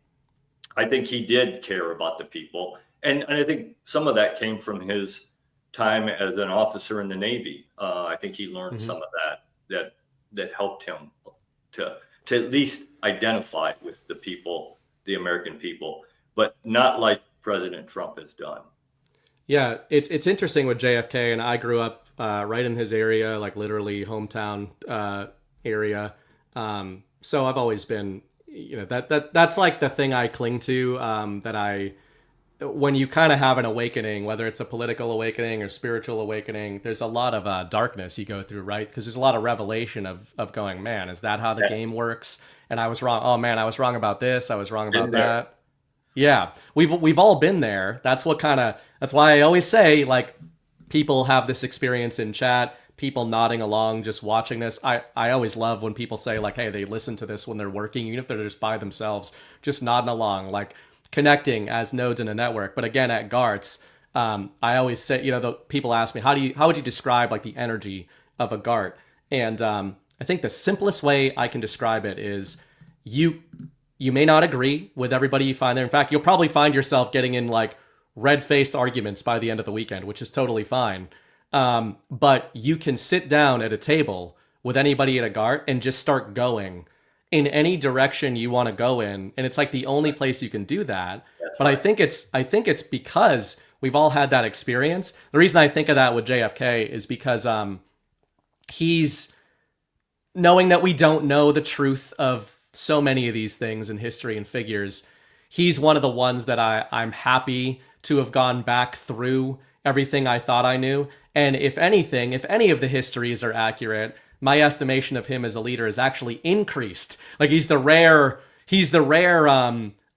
I think he did care about the people. And I think some of that came from his time as an officer in the Navy. I think he learned some of that helped him to at least identify with the people, the American people, but not like President Trump has done. Yeah, it's interesting with JFK, and I grew up right in his area, like literally hometown area. So I've always been, that's like the thing I cling to. When you kind of have an awakening, whether it's a political awakening or spiritual awakening, there's a lot of darkness you go through, right? Because there's a lot of revelation of going, man, is that how the game works? And I was wrong. Oh man, I was wrong about this. I was wrong about that. Yeah, we've all been there. That's why I always say, like, people have this experience in chat, people nodding along, just watching this. I always love when people say, like, hey, they listen to this when they're working, even if they're just by themselves, just nodding along, like connecting as nodes in a network. But again, at GARTS, I always say, the people ask me, how would you describe like the energy of a GART? And I think the simplest way I can describe it is you may not agree with everybody you find there. In fact, you'll probably find yourself getting in like red-faced arguments by the end of the weekend, which is totally fine. But you can sit down at a table with anybody at a GART and just start going in any direction you want to go in. And it's like the only place you can do that. But I think it's because we've all had that experience. The reason I think of that with JFK is because he's knowing that we don't know the truth of so many of these things in history and figures. He's one of the ones that I'm happy to have gone back through everything I thought I knew. And if anything, if any of the histories are accurate, my estimation of him as a leader is actually increased. Like he's the rare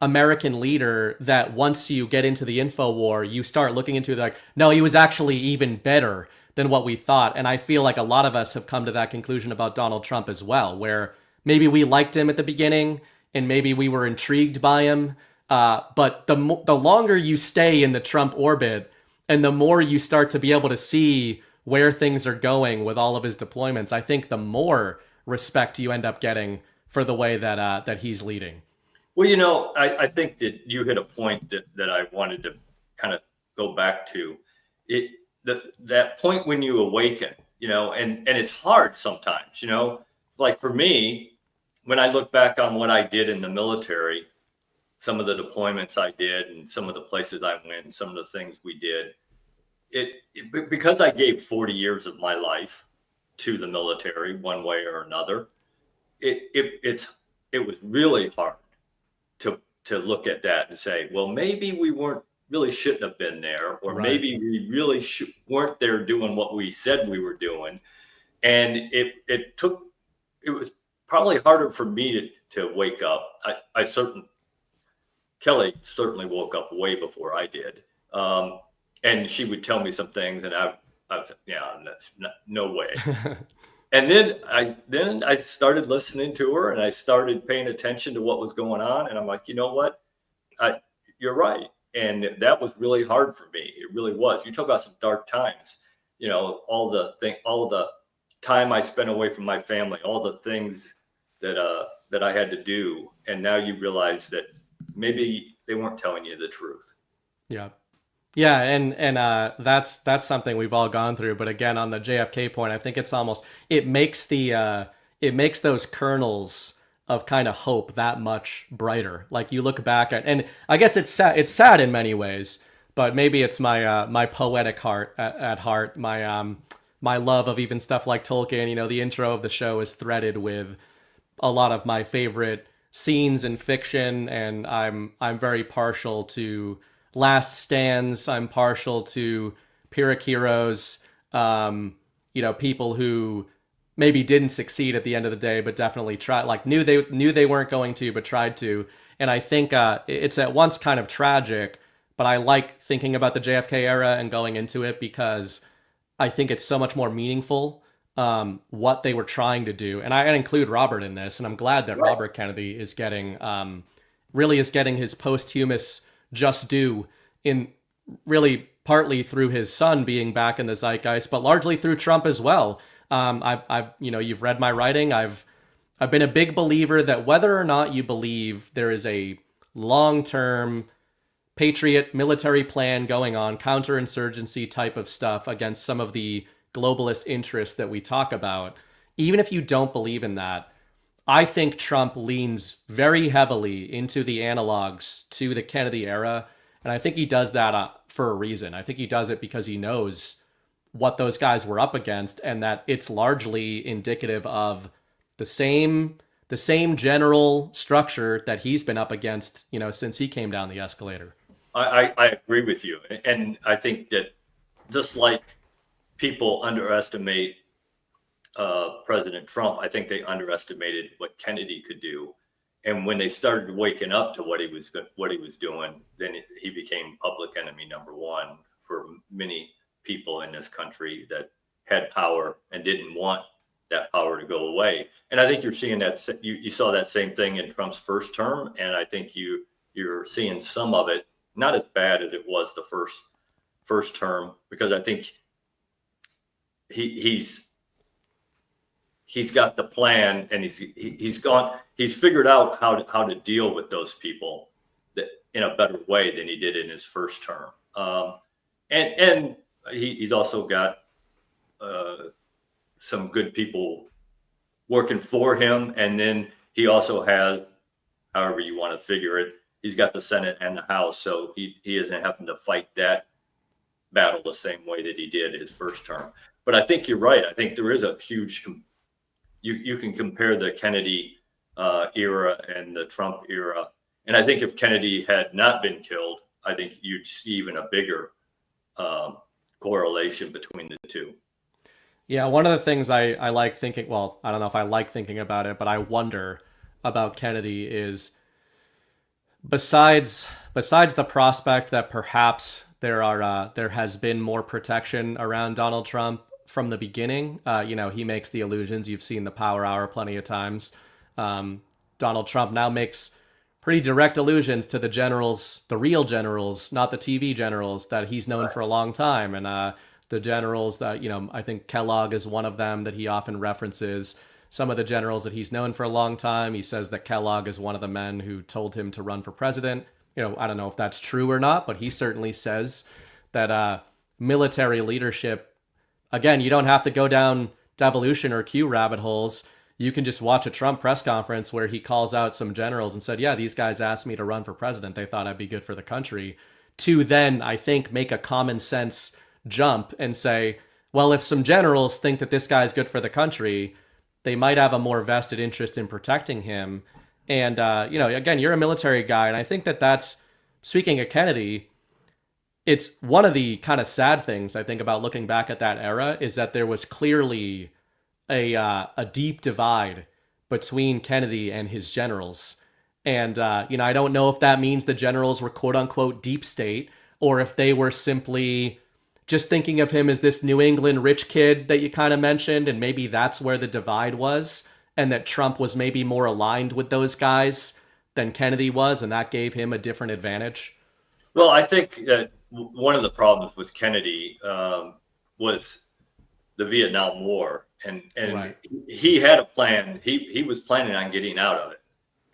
American leader that once you get into the info war, you start looking into like, no, he was actually even better than what we thought. And I feel like a lot of us have come to that conclusion about Donald Trump as well, where maybe we liked him at the beginning and maybe we were intrigued by him. But the longer you stay in the Trump orbit and the more you start to be able to see where things are going with all of his deployments, I think the more respect you end up getting for the way that he's leading. Well, I think that you hit a point that I wanted to kind of go back to. That point when you awaken, and it's hard sometimes, like for me, when I look back on what I did in the military, some of the deployments I did and some of the places I went and some of the things we did, because I gave 40 years of my life to the military one way or another, it was really hard to look at that and say, well, maybe we shouldn't have been there, or maybe we really weren't there doing what we said we were doing. And it was probably harder for me to wake up. Kelly certainly woke up way before I did. And she would tell me some things and I was, that's no way. And then I started listening to her and I started paying attention to what was going on. And I'm like, you know what? You're right. And that was really hard for me. It really was. You talk about some dark times. you know, all the time I spent away from my family, all the things that I had to do. And now you realize that maybe they weren't telling you the truth. Yeah. Yeah, and that's something we've all gone through. But again, on the JFK point, I think it's almost it makes those kernels of kind of hope that much brighter. Like you look back at, and I guess it's sad in many ways, but maybe it's my poetic heart at heart, my love of even stuff like Tolkien. You know, the intro of the show is threaded with a lot of my favorite scenes in fiction, and I'm very partial to Last Stands. I'm partial to Pyrrhic heroes. You know, people who maybe didn't succeed at the end of the day, but definitely tried. Like knew they weren't going to, but tried to. And I think it's at once kind of tragic, but I like thinking about the JFK era and going into it because I think it's so much more meaningful what they were trying to do. And I include Robert in this, and I'm glad that Robert Kennedy is getting his posthumous just due, in really partly through his son being back in the zeitgeist, but largely through Trump as well. I've you know, you've read my writing. I've been a big believer that whether or not you believe there is a long-term patriot military plan going on, counterinsurgency type of stuff against some of the globalist interests that we talk about, even if you don't believe in that, I think Trump leans very heavily into the analogs to the Kennedy era. And I think he does that for a reason. I think he does it because he knows what those guys were up against, and that it's largely indicative of the same general structure that he's been up against, you know, since he came down the escalator. I agree with you. And I think that just like people underestimate President Trump, I think they underestimated what Kennedy could do. And when they started waking up to what he was doing, then he became public enemy number one for many people in this country that had power and didn't want that power to go away. And I think you're seeing that you saw that same thing in Trump's first term, and I think you're seeing some of it, not as bad as it was the first term, because I think he's got the plan, and he's figured out how to deal with those people that in a better way than he did in his first term. And he's also got some good people working for him. And then he also has, however you want to figure it, he's got the Senate and the House. So he isn't having to fight that battle the same way that he did his first term. But I think you're right. I think there is a huge, you can compare the Kennedy era and the Trump era. And I think if Kennedy had not been killed, I think you'd see even a bigger correlation between the two. Yeah, one of the things I like thinking, well, I don't know if I like thinking about it, but I wonder about Kennedy is besides the prospect that perhaps there has been more protection around Donald Trump from the beginning. You know, he makes the allusions. You've seen the Power Hour plenty of times. Donald Trump now makes pretty direct allusions to the generals, the real generals, not the TV generals that he's known for a long time. And the generals that, you know, I think Kellogg is one of them that he often references. Some of the generals that he's known for a long time. He says that Kellogg is one of the men who told him to run for president. You know, I don't know if that's true or not, but he certainly says that military leadership, again, you don't have to go down devolution or Q rabbit holes. You can just watch a Trump press conference where he calls out some generals and said, yeah, these guys asked me to run for president. They thought I'd be good for the country. To then, I think, make a common sense jump and say, well, if some generals think that this guy's good for the country, they might have a more vested interest in protecting him. And, you know, again, you're a military guy. And I think that's, speaking of Kennedy, it's one of the kind of sad things I think about looking back at that era is that there was clearly a deep divide between Kennedy and his generals. And, you know, I don't know if that means the generals were quote unquote deep state, or if they were simply just thinking of him as this New England rich kid that you kind of mentioned. And maybe that's where the divide was, and that Trump was maybe more aligned with those guys than Kennedy was. And that gave him a different advantage. Well, I think that one of the problems with Kennedy was the Vietnam War, and Right. he had a plan. He was planning on getting out of it,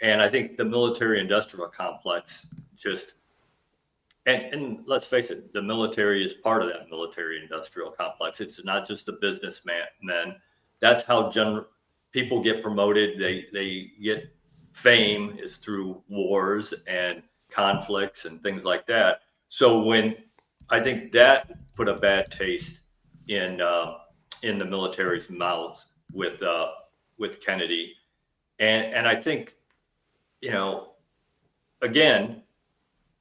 and I think the military-industrial complex just and let's face it, the military is part of that military-industrial complex. It's not just the businessmen. That's how people get promoted. They get fame is through wars and conflicts and things like that. So when I think that put a bad taste in the military's mouth with Kennedy, and I think, you know, again,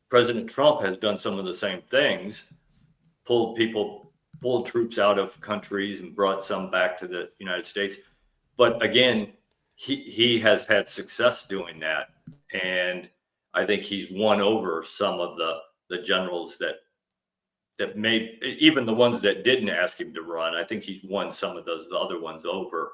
President Trump has done some of the same things, pulled troops out of countries and brought some back to the United States. But again, he has had success doing that, and I think he's won over some of the generals that may, even the ones that didn't ask him to run. I think he's won some of those other ones over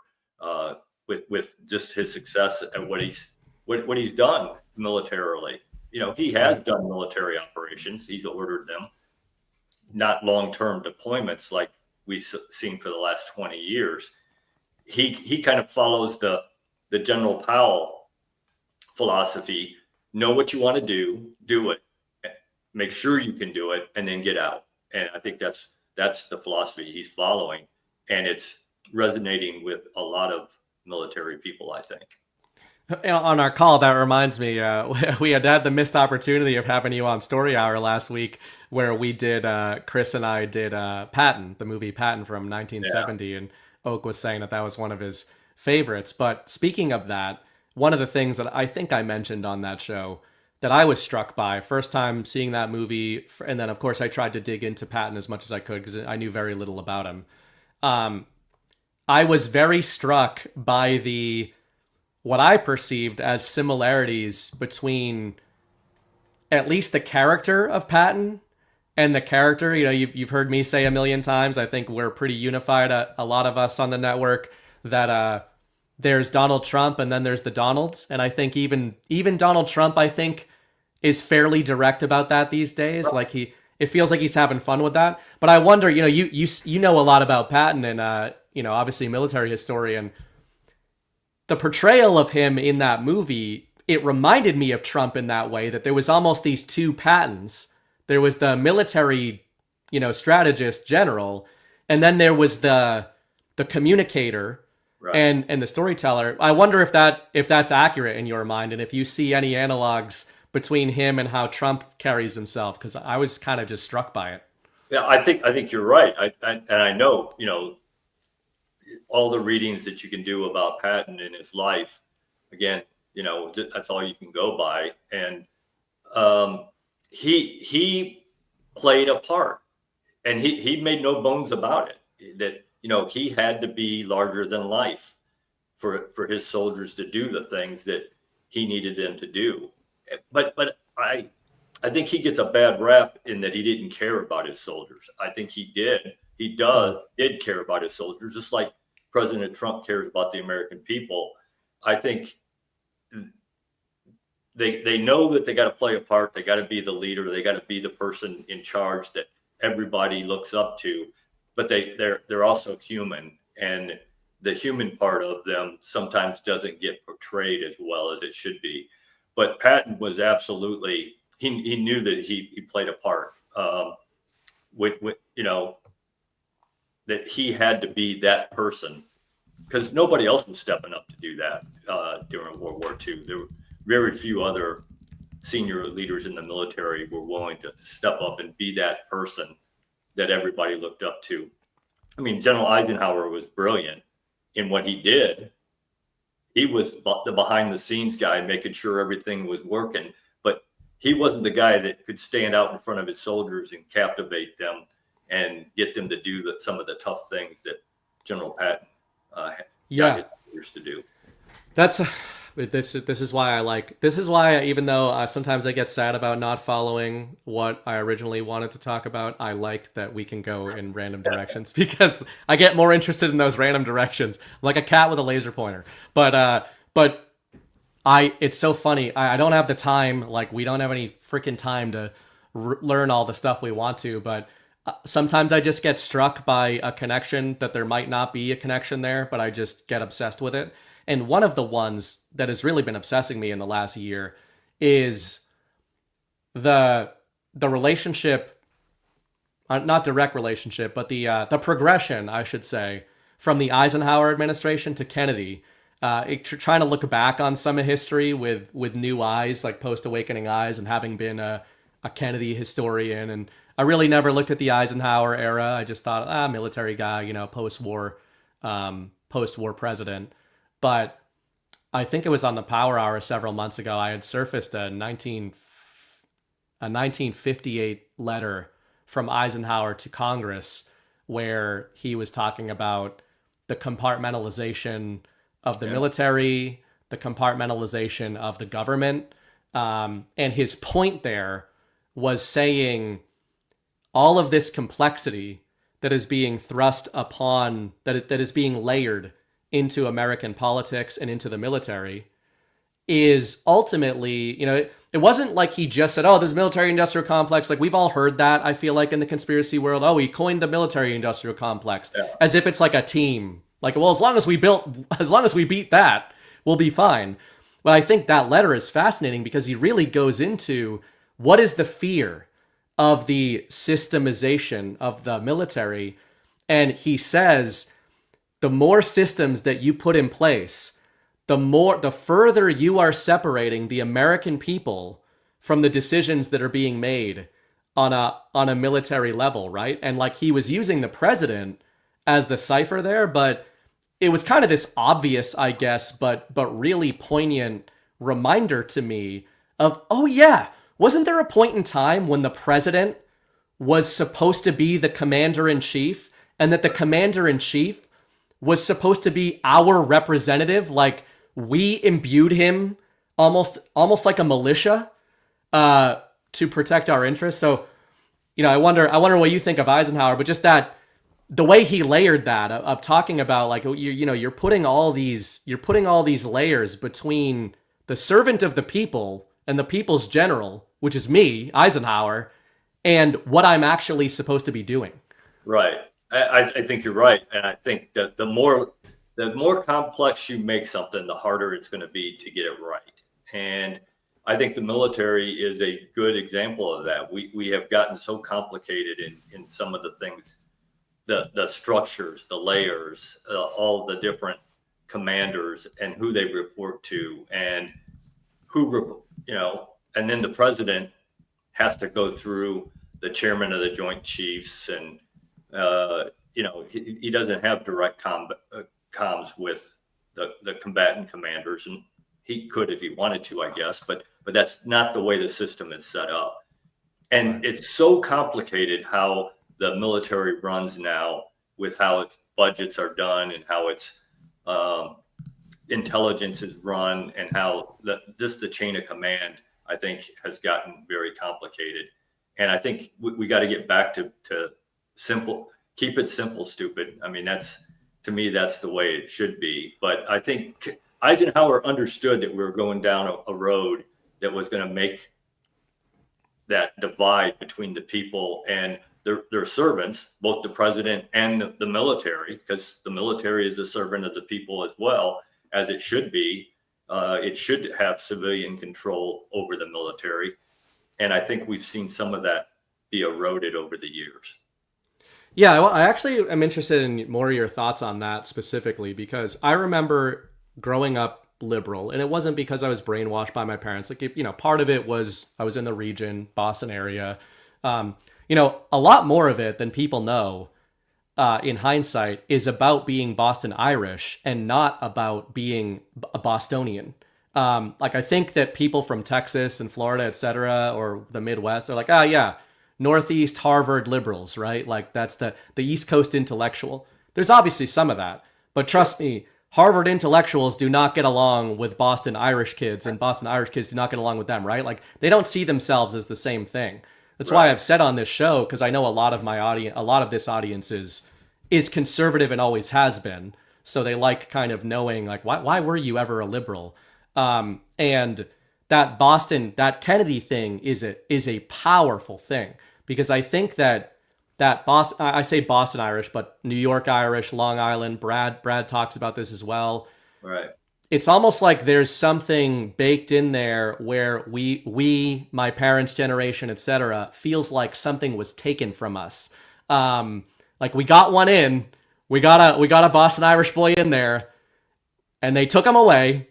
with just his success at what he's done militarily. You know, he has done military operations. He's ordered them, not long-term deployments like we've seen for the last 20 years. He kind of follows the General Powell philosophy. Know what you want to do it, make sure you can do it, and then get out. And I think that's the philosophy he's following, and it's resonating with a lot of military people, I think. On our call, that reminds me, we had the missed opportunity of having you on Story Hour last week, where we did, Chris and I did Patton, the movie Patton from 1970, and Oak was saying that was one of his favorites. But speaking of that, one of the things that I think I mentioned on that show that I was struck by, first time seeing that movie, and then of course I tried to dig into Patton as much as I could because I knew very little about him. I was very struck by what I perceived as similarities between at least the character of Patton and the character. You know, you've heard me say a million times, I think we're pretty unified, a lot of us on the network, that there's Donald Trump and then there's the Donalds. And I think even Donald Trump, I think, is fairly direct about that these days. Like it feels like he's having fun with that. But I wonder, you know, you know a lot about Patton and, you know, obviously a military historian. The portrayal of him in that movie, it reminded me of Trump in that way, that there was almost these two Pattons. There was the military, you know, strategist general, and then there was the communicator, right, and the storyteller. I wonder if that's accurate in your mind, and if you see any analogs between him and how Trump carries himself, because I was kind of just struck by it. Yeah, I think you're right. I know, you know, all the readings that you can do about Patton in his life, again, you know, that's all you can go by. And he played a part, and he made no bones about it, that, you know, he had to be larger than life for his soldiers to do the things that he needed them to do. But I think he gets a bad rap in that he didn't care about his soldiers. I think he did care about his soldiers, just like President Trump cares about the American people. I think they know that they got to play a part. They got to be the leader. They got to be the person in charge that everybody looks up to. But they're also human, and the human part of them sometimes doesn't get portrayed as well as it should be. But Patton was absolutely, he knew that he played a part. With you know, that he had to be that person, because nobody else was stepping up to do that during World War II. There were very few other senior leaders in the military were willing to step up and be that person that everybody looked up to. I mean, General Eisenhower was brilliant in what he did. He was the behind the scenes guy, making sure everything was working, but he wasn't the guy that could stand out in front of his soldiers and captivate them and get them to do some of the tough things that General Patton got his to do. This is why even though sometimes I get sad about not following what I originally wanted to talk about, I like that we can go in random directions, because I get more interested in those random directions. I'm like a cat with a laser pointer. But it's so funny. I don't have the time. Like, we don't have any freaking time to learn all the stuff we want to. But sometimes I just get struck by a connection that there might not be a connection there, but I just get obsessed with it. And one of the ones that has really been obsessing me in the last year is the relationship, not direct relationship, but the progression, I should say, from the Eisenhower administration to Kennedy. Trying to look back on some of history with new eyes, like post-awakening eyes, and having been a Kennedy historian. And I really never looked at the Eisenhower era. I just thought, military guy, post-war president. But I think it was on the Power Hour several months ago, I had surfaced a 1958 letter from Eisenhower to Congress where he was talking about the compartmentalization of the military, the compartmentalization of the government. And his point there was saying all of this complexity that is being thrust upon, that is being layered into American politics and into the military is ultimately, it wasn't like he just said, this military industrial complex. Like we've all heard that, I feel like, in the conspiracy world. Oh, he coined the military industrial complex as if it's like a team. Like, well, as long as we beat that, we'll be fine. But I think that letter is fascinating because he really goes into what is the fear of the systemization of the military. And he says, the more systems that you put in place, the further you are separating the American people from the decisions that are being made on a military level, right? And like he was using the president as the cipher there, but it was kind of this obvious, I guess, but really poignant reminder to me of, wasn't there a point in time when the president was supposed to be the commander-in-chief, and that the commander-in-chief was supposed to be our representative? Like we imbued him almost like a militia to protect our interests. So, I wonder what you think of Eisenhower, but just that, the way he layered that of talking about like, you're putting all these layers between the servant of the people and the people's general, which is me, Eisenhower, and what I'm actually supposed to be doing. Right. I think you're right. And I think that the more complex you make something, the harder it's going to be to get it right. And I think the military is a good example of that. We have gotten so complicated in some of the things, the structures, the layers, all the different commanders and who they report to, and and then the president has to go through the chairman of the Joint Chiefs, and he doesn't have direct comms with the combatant commanders, and he could if he wanted to, I guess, but that's not the way the system is set up. And it's so complicated how the military runs now, with how its budgets are done and how its intelligence is run, and how the chain of command, I think, has gotten very complicated. And I think we got to get back to simple, keep it simple, stupid. I mean, to me, that's the way it should be. But I think Eisenhower understood that we were going down a road that was going to make that divide between the people and their servants, both the president and the military, because the military is a servant of the people as well, as it should be. It should have civilian control over the military. And I think we've seen some of that be eroded over the years. Yeah, well, I actually am interested in more of your thoughts on that specifically, because I remember growing up liberal, and it wasn't because I was brainwashed by my parents. Like, part of it was I was in the region, Boston area. A lot more of it than people know, in hindsight, is about being Boston Irish and not about being a Bostonian. I think that people from Texas and Florida, etc., or the Midwest, are like, Northeast Harvard liberals, right? Like that's the East Coast intellectual. There's obviously some of that, but trust me, Harvard intellectuals do not get along with Boston Irish kids, and Boston Irish kids do not get along with them, right? Like they don't see themselves as the same thing. That's why I've said on this show, because I know a lot of this audience is conservative and always has been. So they like kind of knowing, like, why were you ever a liberal? And that Kennedy thing is a powerful thing, because I think that that Boston, I say Boston Irish, but New York Irish, Long Island, Brad talks about this as well. Right. It's almost like there's something baked in there where we, my parents' generation, etc., feels like something was taken from us. Like we got one in, we got a Boston Irish boy in there, and they took him away,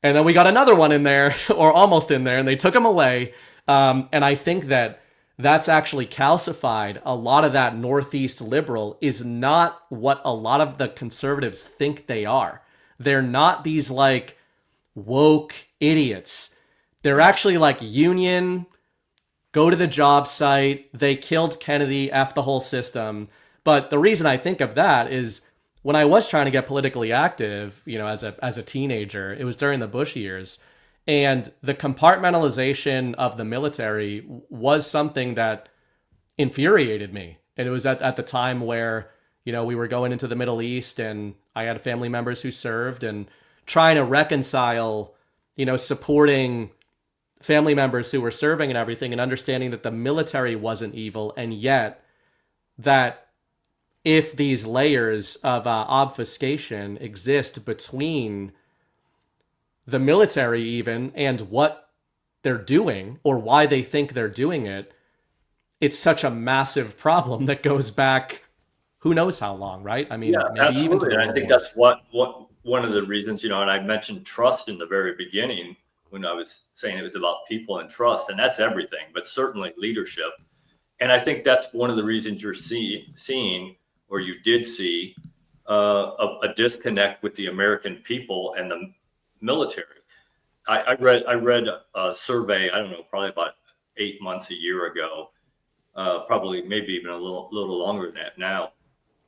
and then we got another one in there, or almost in there, and they took him away. And I think that's actually calcified. A lot of that Northeast liberal is not what a lot of the conservatives think they are. They're not these like woke idiots. They're actually like union, go to the job site. They killed Kennedy, F the whole system. But the reason I think of that is when I was trying to get politically active, as a teenager, it was during the Bush years. And the compartmentalization of the military was something that infuriated me. And it was at the time where, we were going into the Middle East and I had family members who served, and trying to reconcile, supporting family members who were serving and everything, and understanding that the military wasn't evil. And yet that if these layers of obfuscation exist between the military even and what they're doing or why they think they're doing it, it's such a massive problem that goes back who knows how long, right? I mean, yeah, maybe absolutely. even to the And I World think Wars. that's what one of the reasons, and I mentioned trust in the very beginning when I was saying it was about people and trust, and that's everything, but certainly leadership. And I think that's one of the reasons you're seeing, or you did see, a disconnect with the American people and the military. I read a survey, I don't know, probably about 8 months, a year ago, probably maybe even a little longer than that now,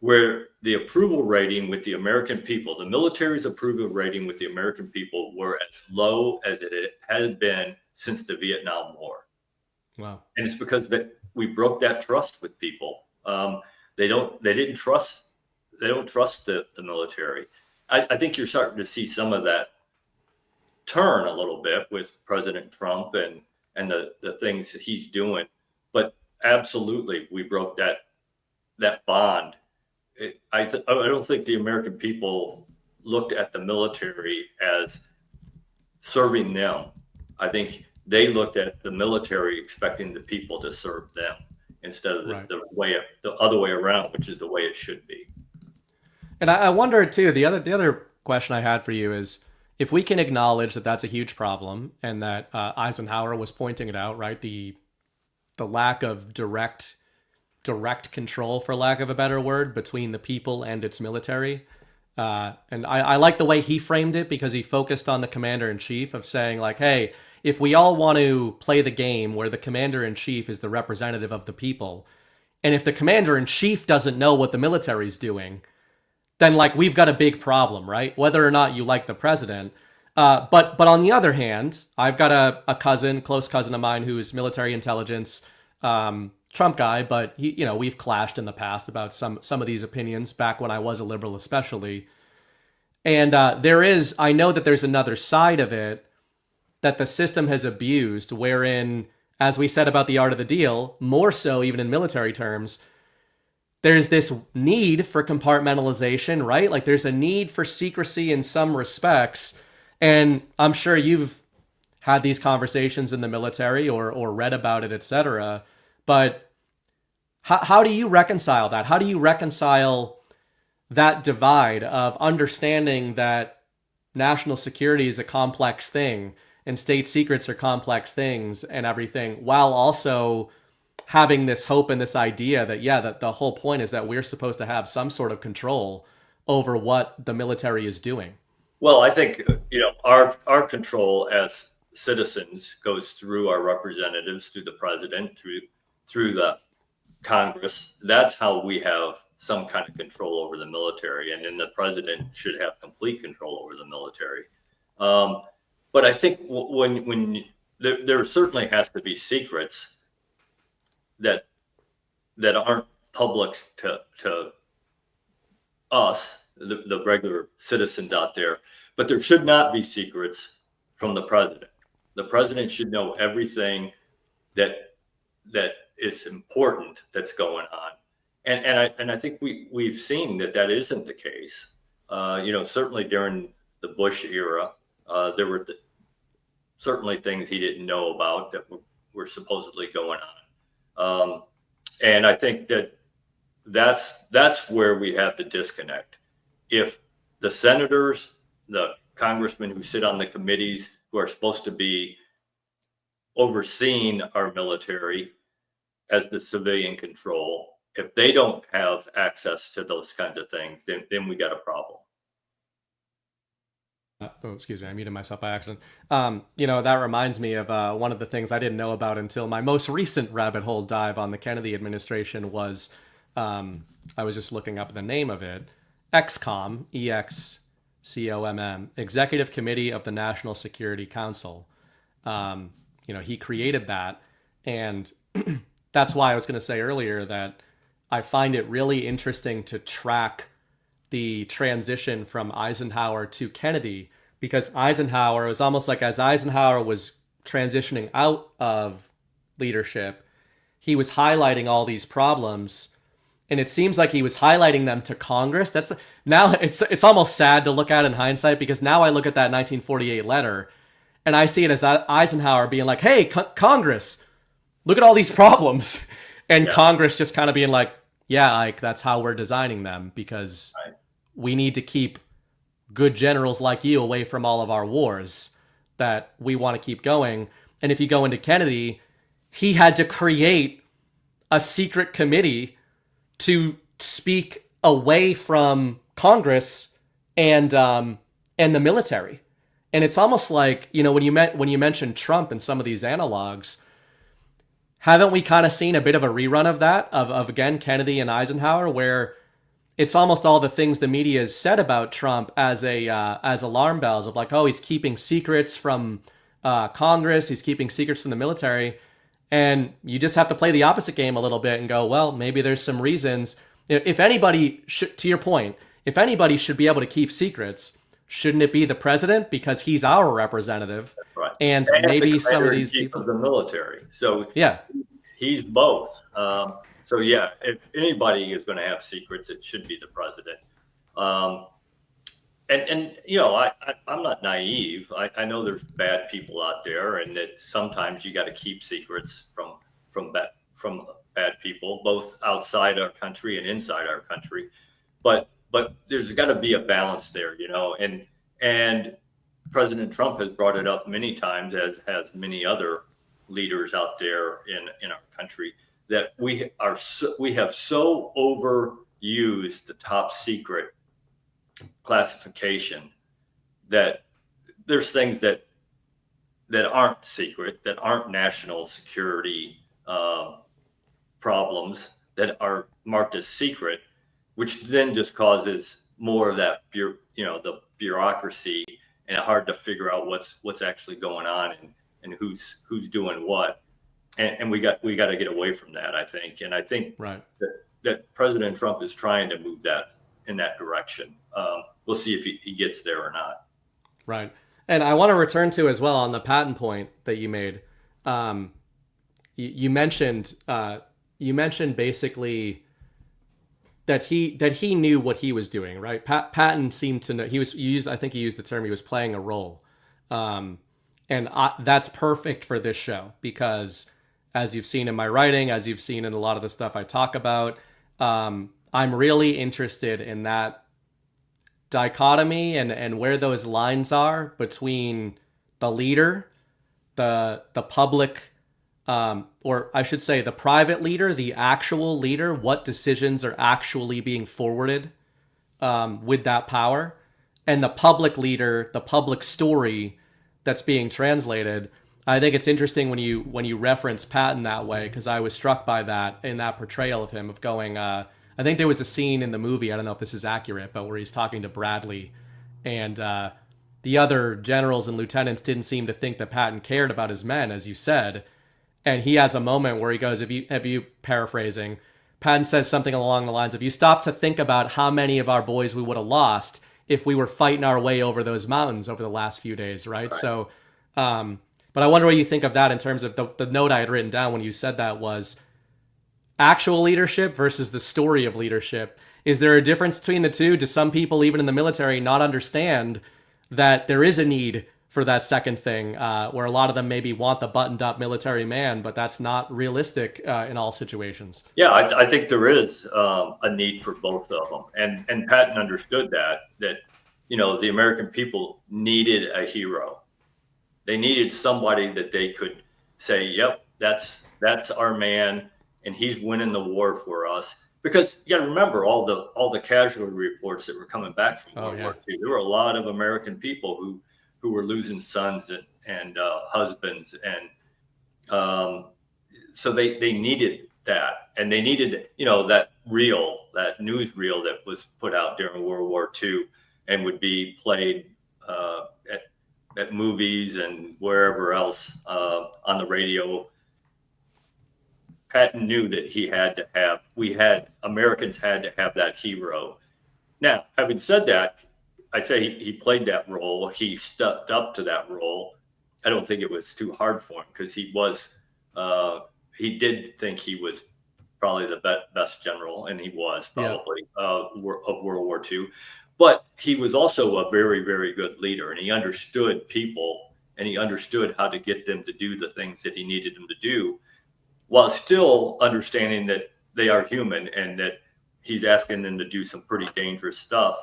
where the approval rating with the American people, the military's approval rating with the American people, were as low as it had been since the Vietnam War. Wow. And it's because that we broke that trust with people. They don't trust the military. I think you're starting to see some of that turn a little bit with President Trump and the things that he's doing. But absolutely, we broke that bond. I don't think the American people looked at the military as serving them. I think they looked at the military expecting the people to serve them instead of the other way around, which is the way it should be. And I wonder too, the other question I had for you is, if we can acknowledge that that's a huge problem and that Eisenhower was pointing it out, right? The lack of direct control, for lack of a better word, between the people and its military. And I like the way he framed it, because he focused on the commander-in-chief of saying like, hey, if we all want to play the game where the commander-in-chief is the representative of the people, and if the commander-in-chief doesn't know what the military's doing, then like we've got a big problem, right? Whether or not you like the president. But on the other hand, I've got a close cousin of mine who's military intelligence, Trump guy, but he, we've clashed in the past about some of these opinions back when I was a liberal, especially. And I know that there's another side of it that the system has abused, wherein, as we said about the art of the deal, more so even in military terms, there's this need for compartmentalization, right? Like there's a need for secrecy in some respects. And I'm sure you've had these conversations in the military or read about it, etc. But how do you reconcile that? How do you reconcile that divide of understanding that national security is a complex thing and state secrets are complex things and everything, while also having this hope and this idea that, that the whole point is that we're supposed to have some sort of control over what the military is doing? Well, I think, our control as citizens goes through our representatives, through the president, through the Congress. That's how we have some kind of control over the military. And then the president should have complete control over the military. But I think when there certainly has to be secrets that aren't public to us, the regular citizens out there, but there should not be secrets from the president. The president should know everything that is important that's going on. And I think we've seen that isn't the case. Certainly during the Bush era, there were certainly things he didn't know about that were supposedly going on. And I think that's where we have the disconnect. If the senators, the congressmen who sit on the committees who are supposed to be overseeing our military as the civilian control, if they don't have access to those kinds of things, then we got a problem. Excuse me, I muted myself by accident. That reminds me of one of the things I didn't know about until my most recent rabbit hole dive on the Kennedy administration was, I was just looking up the name of it, EXCOMM, EXCOMM, Executive Committee of the National Security Council. He created that, and that's why I was going to say earlier that I find it really interesting to track the transition from Eisenhower to Kennedy, because Eisenhower was almost like, as Eisenhower was transitioning out of leadership, he was highlighting all these problems, and it seems like he was highlighting them to Congress. Now it's almost sad to look at in hindsight, because now I look at that 1948 letter and I see it as Eisenhower being like, hey, Congress, look at all these problems. And Congress just kind of being like, yeah, Ike, that's how we're designing them, because we need to keep good generals like you away from all of our wars that we want to keep going. And if you go into Kennedy, he had to create a secret committee to speak away from Congress and the military. And it's almost like, when you mentioned Trump and some of these analogs, haven't we kind of seen a bit of a rerun of that, of again, Kennedy and Eisenhower, where it's almost all the things the media has said about Trump as alarm bells of like, oh, he's keeping secrets from Congress, he's keeping secrets from the military. And you just have to play the opposite game a little bit and go, well, maybe there's some reasons. If anybody should, to your point, if anybody should be able to keep secrets, shouldn't it be the president, because he's our representative? Right. And maybe some of these people of the military. So yeah, he's both. So yeah, if anybody is going to have secrets, it should be the president. I'm not naive. I know there's bad people out there, and that sometimes you got to keep secrets from bad people, both outside our country and inside our country. But there's got to be a balance there, and President Trump has brought it up many times, as has many other leaders out there in our country, that we have so overused the top secret classification that there's things that aren't secret, that aren't national security problems, that are marked as secret, which then just causes more of that the bureaucracy, and it's hard to figure out what's actually going on and who's doing what. And we got to get away from that, I think. And I think that President Trump is trying to move that in that direction. We'll see if he gets there or not. Right. And I want to return to as well on the Patton point that you made. You mentioned basically that he knew what he was doing, right? Patton seemed to know. I think he used the term, he was playing a role. And that's perfect for this show, because as you've seen in my writing, as you've seen in a lot of the stuff I talk about, I'm really interested in that dichotomy and where those lines are between the leader, the public, or I should say the private leader, the actual leader, what decisions are actually being forwarded with that power, and the public leader, the public story that's being translated. I think it's interesting when you reference Patton that way, because I was struck by that in that portrayal of him, of going, I think there was a scene in the movie, I don't know if this is accurate, but where he's talking to Bradley, and the other generals and lieutenants didn't seem to think that Patton cared about his men, as you said. And he has a moment where he goes, if you paraphrasing, Patton says something along the lines of, you stop to think about how many of our boys we would have lost if we were fighting our way over those mountains over the last few days, right? So, but I wonder what you think of that in terms of the note I had written down when you said that was, actual leadership versus the story of leadership. Is there a difference between the two? Do some people, even in the military, not understand that there is a need for that second thing, where a lot of them maybe want the buttoned-up military man, but that's not realistic in all situations? Yeah, I think there is a need for both of them, and Patton understood that the American people needed a hero. They needed somebody that they could say, "Yep, that's our man, and he's winning the war for us." Because you got to remember all the casualty reports that were coming back from World War II. There were a lot of American people who were losing sons and husbands, and so they needed that, and they needed that newsreel that was put out during World War II and would be played at movies and wherever else on the radio. Patton knew that Americans had to have that hero. Now, having said that, I say he played that role. He stepped up to that role. I don't think it was too hard for him because he did think he was probably the best general, and he was probably of World War II. But he was also a very, very good leader, and he understood people, and he understood how to get them to do the things that he needed them to do, while still understanding that they are human and that he's asking them to do some pretty dangerous stuff.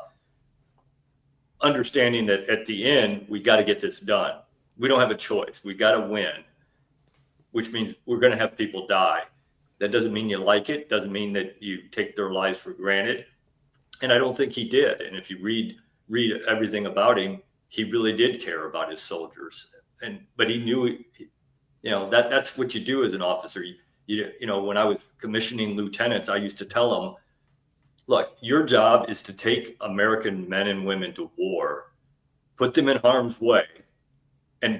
Understanding that at the end, we got to get this done. We don't have a choice. We got to win, which means we're going to have people die. That doesn't mean you like it. Doesn't mean that you take their lives for granted. And I don't think he did. And if you read everything about him, he really did care about his soldiers. But he knew, that's what you do as an officer. When I was commissioning lieutenants, I used to tell them, look, your job is to take American men and women to war, put them in harm's way, and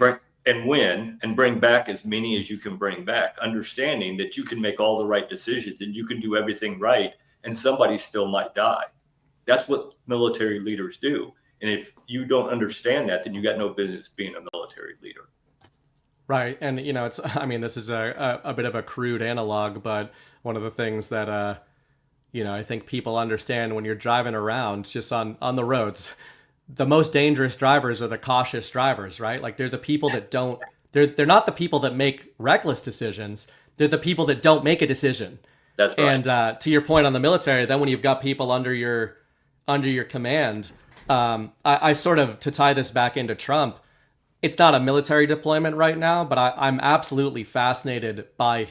win, and bring back as many as you can bring back, understanding that you can make all the right decisions and you can do everything right, and somebody still might die. That's what military leaders do. And if you don't understand that, then you got no business being a military leader. Right. And, this is a bit of a crude analog, but one of the things that, I think people understand when you're driving around just on the roads, the most dangerous drivers are the cautious drivers, right? Like they're the people that they're not the people that make reckless decisions. They're the people that don't make a decision. That's right. And to your point on the military, then when you've got people under your command, I sort of, to tie this back into Trump, it's not a military deployment right now, but I'm absolutely fascinated by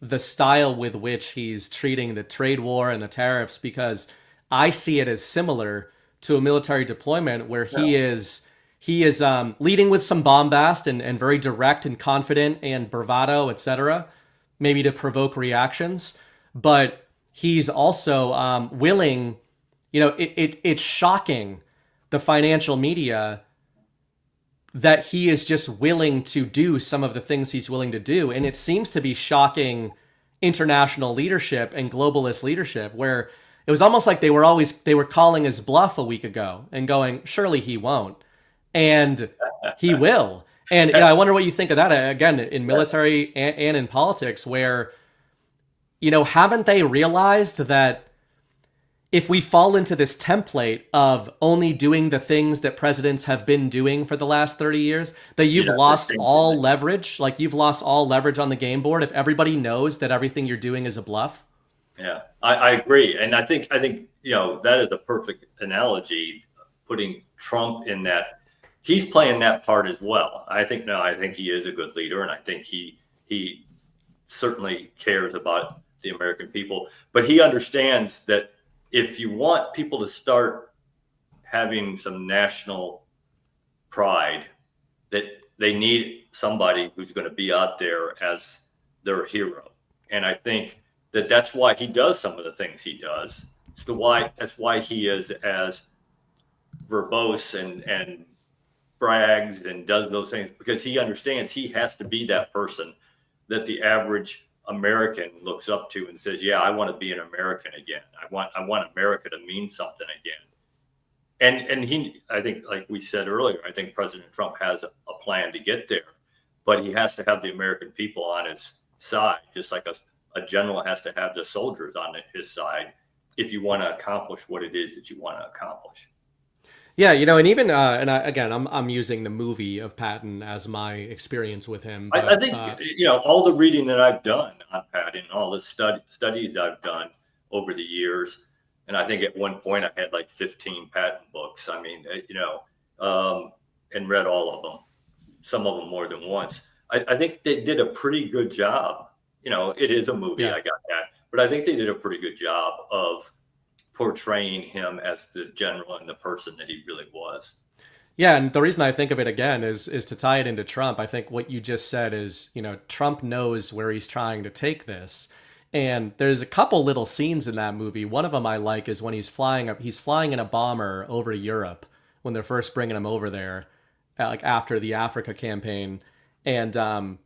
the style with which he's treating the trade war and the tariffs, because I see it as similar to a military deployment where he is leading with some bombast and very direct and confident and bravado, etc., maybe to provoke reactions, but he's also willing. It's shocking, the financial media, that he is just willing to do some of the things he's willing to do. And it seems to be shocking international leadership and globalist leadership, where it was almost like they were calling his bluff a week ago and going, surely he won't. And he will. And I wonder what you think of that, again, in military and in politics, where, haven't they realized that if we fall into this template of only doing the things that presidents have been doing for the last 30 years, that you've lost all leverage? Like you've lost all leverage on the game board if everybody knows that everything you're doing is a bluff? Yeah, I agree. And I think that is a perfect analogy, putting Trump in that. He's playing that part as well. I think he is a good leader, and I think he certainly cares about the American people. But he understands that if you want people to start having some national pride, that they need somebody who's going to be out there as their hero. And I think that's why he does some of the things he does. That's why he is as verbose and brags and does those things, because he understands he has to be that person that the average American looks up to and says, yeah, I want to be an American again. I want America to mean something again. And I think, like we said earlier, I think President Trump has a plan to get there, but he has to have the American people on his side, just like a a general has to have the soldiers on his side if you want to accomplish what it is that you want to accomplish. Yeah, and even again, I'm using the movie of Patton as my experience with him. But, I think all the reading that I've done on Patton, all the studies I've done over the years, and I think at one point I had like 15 Patton books. I mean, and read all of them, some of them more than once. I think they did a pretty good job. It is a movie, I got that, but I think they did a pretty good job of portraying him as the general and the person that he really was. Yeah, and the reason I think of it again is to tie it into Trump. I think what you just said is, Trump knows where he's trying to take this. And there's a couple little scenes in that movie. One of them I like is when he's flying in a bomber over to Europe when they're first bringing him over there, like after the Africa campaign. And,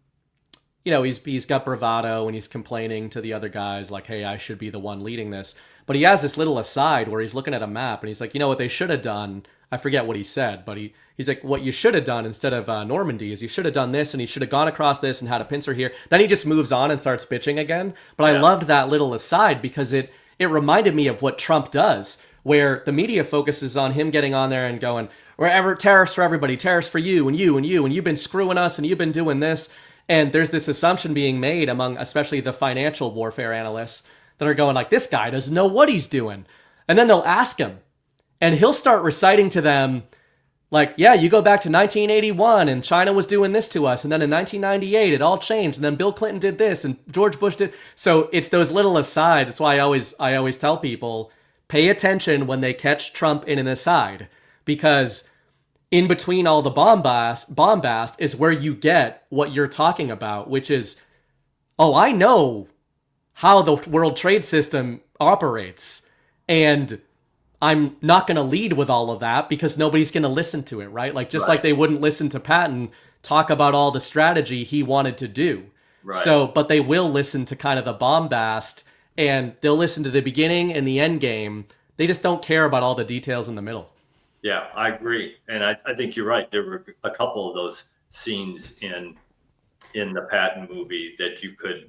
he's got bravado and he's complaining to the other guys like, hey, I should be the one leading this. But he has this little aside where he's looking at a map and he's like, what they should have done, I forget what he said, but he's like, what you should have done instead of Normandy is you should have done this and he should have gone across this and had a pincer here. Then he just moves on and starts bitching again. But I loved that little aside because it reminded me of what Trump does, where the media focuses on him getting on there and going, wherever tariffs for everybody, tariffs for you and you and you, and you've been screwing us and you've been doing this. And there's this assumption being made among especially the financial warfare analysts that are going like, this guy doesn't know what he's doing. And then they'll ask him and he'll start reciting to them like, yeah, you go back to 1981 and China was doing this to us. And then in 1998, it all changed. And then Bill Clinton did this and George Bush did. So it's those little asides. That's why I always tell people, pay attention when they catch Trump in an aside, because in between all the bombast is where you get what you're talking about, which is, oh, I know how the World Trade System operates, and I'm not going to lead with all of that because nobody's going to listen to it, right? Like, just like they wouldn't listen to Patton talk about all the strategy he wanted to do. Right. So, but they will listen to kind of the bombast, and they'll listen to the beginning and the end game. They just don't care about all the details in the middle. Yeah, I agree. And I think you're right. There were a couple of those scenes in the Patton movie that you could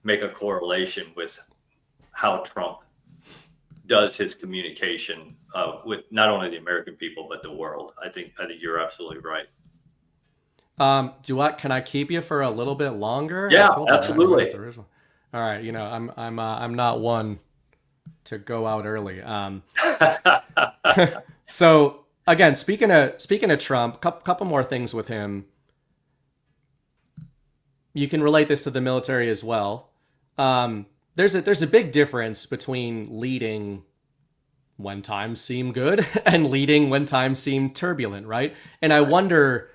make a correlation with how Trump does his communication with not only the American people, but the world. I think you're absolutely right. Can I keep you for a little bit longer? Yeah, absolutely. All right. I'm not one to go out early. So again, speaking of Trump, couple more things with him. You can relate this to the military as well. There's a big difference between leading when times seem good and leading when times seem turbulent, right? And I wonder